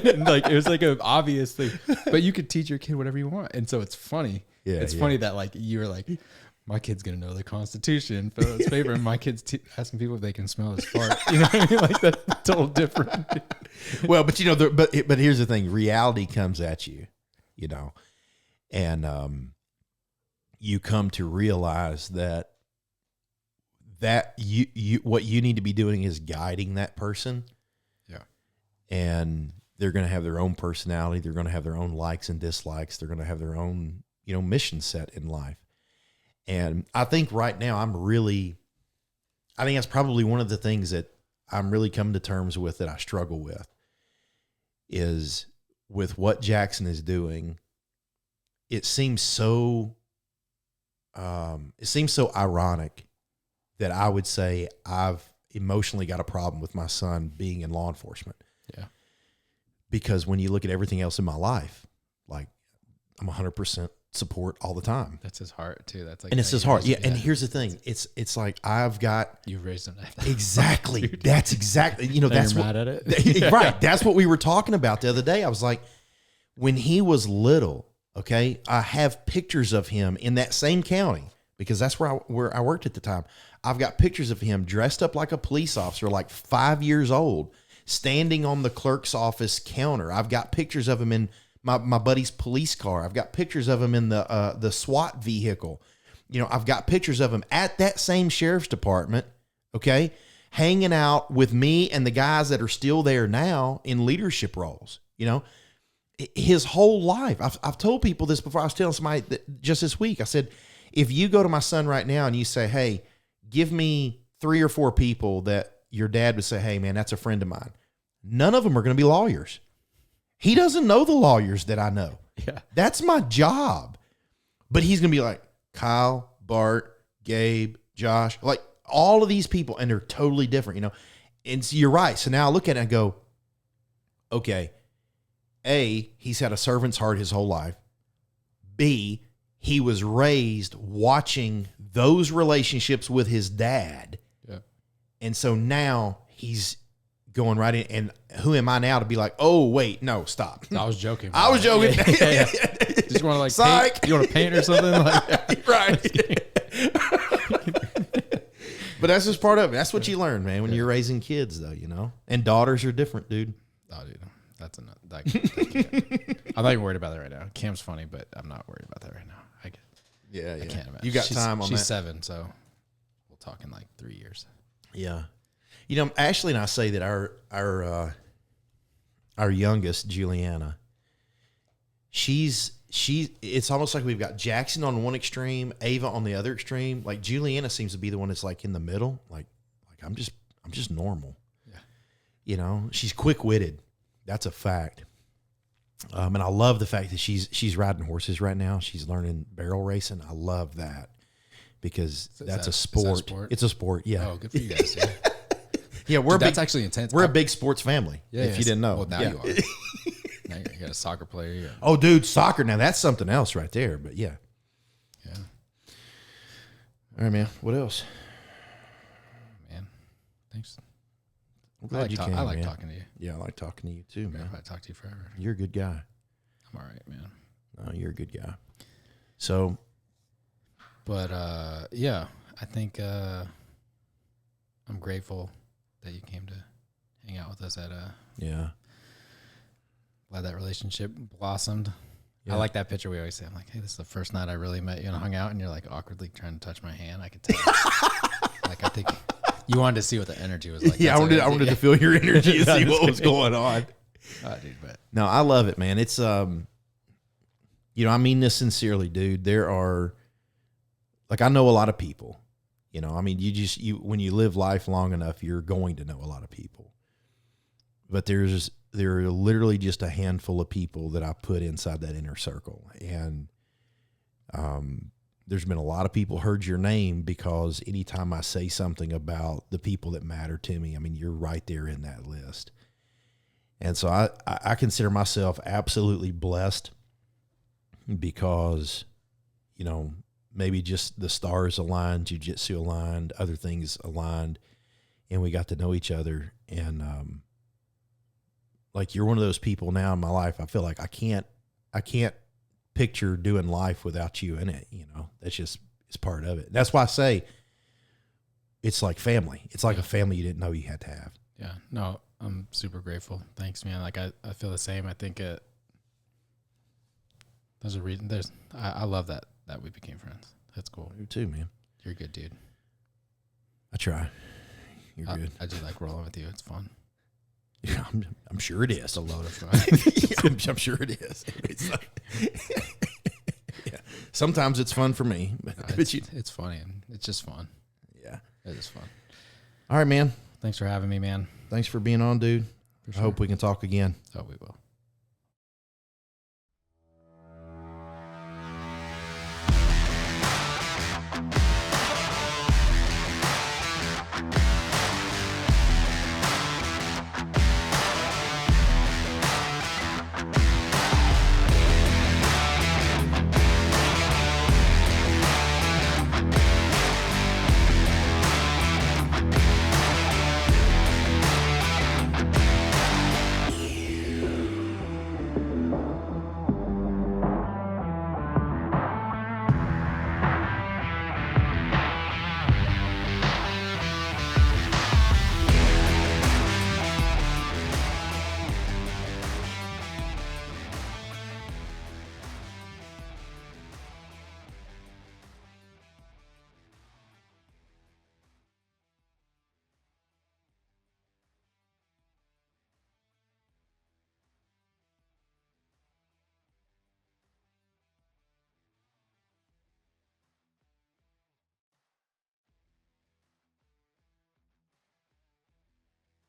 And like it was like an obvious thing. But you could teach your kid whatever you want. And so it's funny. Yeah. It's funny that like you were like, my kid's gonna know the Constitution, fill out his paper, and my kid's asking people if they can smell his fart. You know what I mean? Like that's total different. Well, but but here's the thing: reality comes at you, and you come to realize that you what you need to be doing is guiding that person. Yeah, and they're going to have their own personality. They're going to have their own likes and dislikes. They're going to have their own mission set in life. And I think right now I think that's probably one of the things that I'm really coming to terms with that I struggle with is with what Jackson is doing. It seems so ironic that I would say I've emotionally got a problem with my son being in law enforcement. Yeah. Because when you look at everything else in my life, like I'm 100% support all the time. That's his heart too. That's like, and it's his heart. Yeah. And here's the thing. It's like, I've got, you raised him. Exactly. That's exactly, that's you're what, mad at it. Right. That's what we were talking about the other day. I was like, when he was little, okay, I have pictures of him in that same county because that's where I worked at the time. I've got pictures of him dressed up like a police officer, like 5 years old, standing on the clerk's office counter. I've got pictures of him in my buddy's police car. I've got pictures of him in the SWAT vehicle. I've got pictures of him at that same sheriff's department, okay, hanging out with me and the guys that are still there now in leadership roles. His whole life. I've told people this before. I was telling somebody that just this week. I said, if you go to my son right now and you say, hey, give me 3 or 4 people that your dad would say, hey, man, that's a friend of mine. None of them are going to be lawyers. He doesn't know the lawyers that I know. Yeah. That's my job. But he's going to be like Kyle, Bart, Gabe, Josh, like all of these people, and they're totally different, And so you're right. So now I look at it and go, okay, A, he's had a servant's heart his whole life. B, he was raised watching those relationships with his dad. Yeah. And so now he's going right in. And who am I now to be like, oh, wait, no, stop. I was joking. I was joking. Yeah. Just want to like paint? You want to paint or something? Like, right. But that's just part of it. That's what you learn, man, when you're raising kids, though, And daughters are different, dude. Oh, dude. That's enough. I'm not even worried about that right now. Cam's funny, but I'm not worried about that right now. I can't imagine. You got time on that. She's 7, so we'll talk in like 3 years. Yeah. Ashley and I say that our youngest, Juliana, it's almost like we've got Jackson on one extreme, Ava on the other extreme. Like Juliana seems to be the one that's like in the middle. Like I'm just normal. Yeah. She's quick-witted. That's a fact. And I love the fact that she's riding horses right now. She's learning barrel racing. I love that because So that's a is that sport. sport? It's a sport. Yeah. Oh, good for you guys. Yeah, Yeah. We're Dude, a that's big, actually intense. we're a big sports family. If you didn't know. Well, now Yeah. you are. Now you got a soccer player. Yeah. Oh, dude, soccer. Now that's something else right there. But yeah. Yeah. All right, man. What else? Man, thanks. I'm glad you came, I like man. talking to you. Yeah, I like talking to you too, Man, man. if I talk to you forever, You're a good guy. I'm all right, man. No, you're a good guy. So, But yeah, I think I'm grateful that you came to hang out with us at yeah. glad that relationship blossomed. Yeah. I like that picture we always say. I'm like, hey, this is the first night I really met you and hung out, and you're like awkwardly trying to touch my hand. I could tell. Like, I think you wanted to see what the energy was like. Yeah, I wanted to feel your energy and see what was going on. Dude, but No, I love it, man. It's you know, I mean this sincerely, dude. There are, like, I know a lot of people. You know, I mean, you when you live life long enough, you're going to know a lot of people. But there are literally just a handful of people that I put inside that inner circle, and there's been a lot of people heard your name because anytime I say something about the people that matter to me, I mean, you're right there in that list. And so I consider myself absolutely blessed because, you know, maybe just the stars aligned, jiu-jitsu aligned, other things aligned, and we got to know each other. And like, you're one of those people now in my life. I feel like I can't picture doing life without you in it. You know, it's part of it. That's why I say it's like family. It's like a family you didn't know you had to have. yeah, no, I'm super grateful. Thanks, man. Like I feel the same. I think there's a reason. I love that we became friends. That's cool. You too, man. You're a good dude. I try. You're good. I just like rolling with you. It's fun. Yeah, I'm sure it is. It's a load of fun. I'm sure it is. It's like, yeah. Sometimes it's fun for me, but It's funny and it's just fun. Yeah, It is fun. all right, man. Thanks for having me, man. Thanks for being on, dude. For I hope we can talk again. Oh, we will.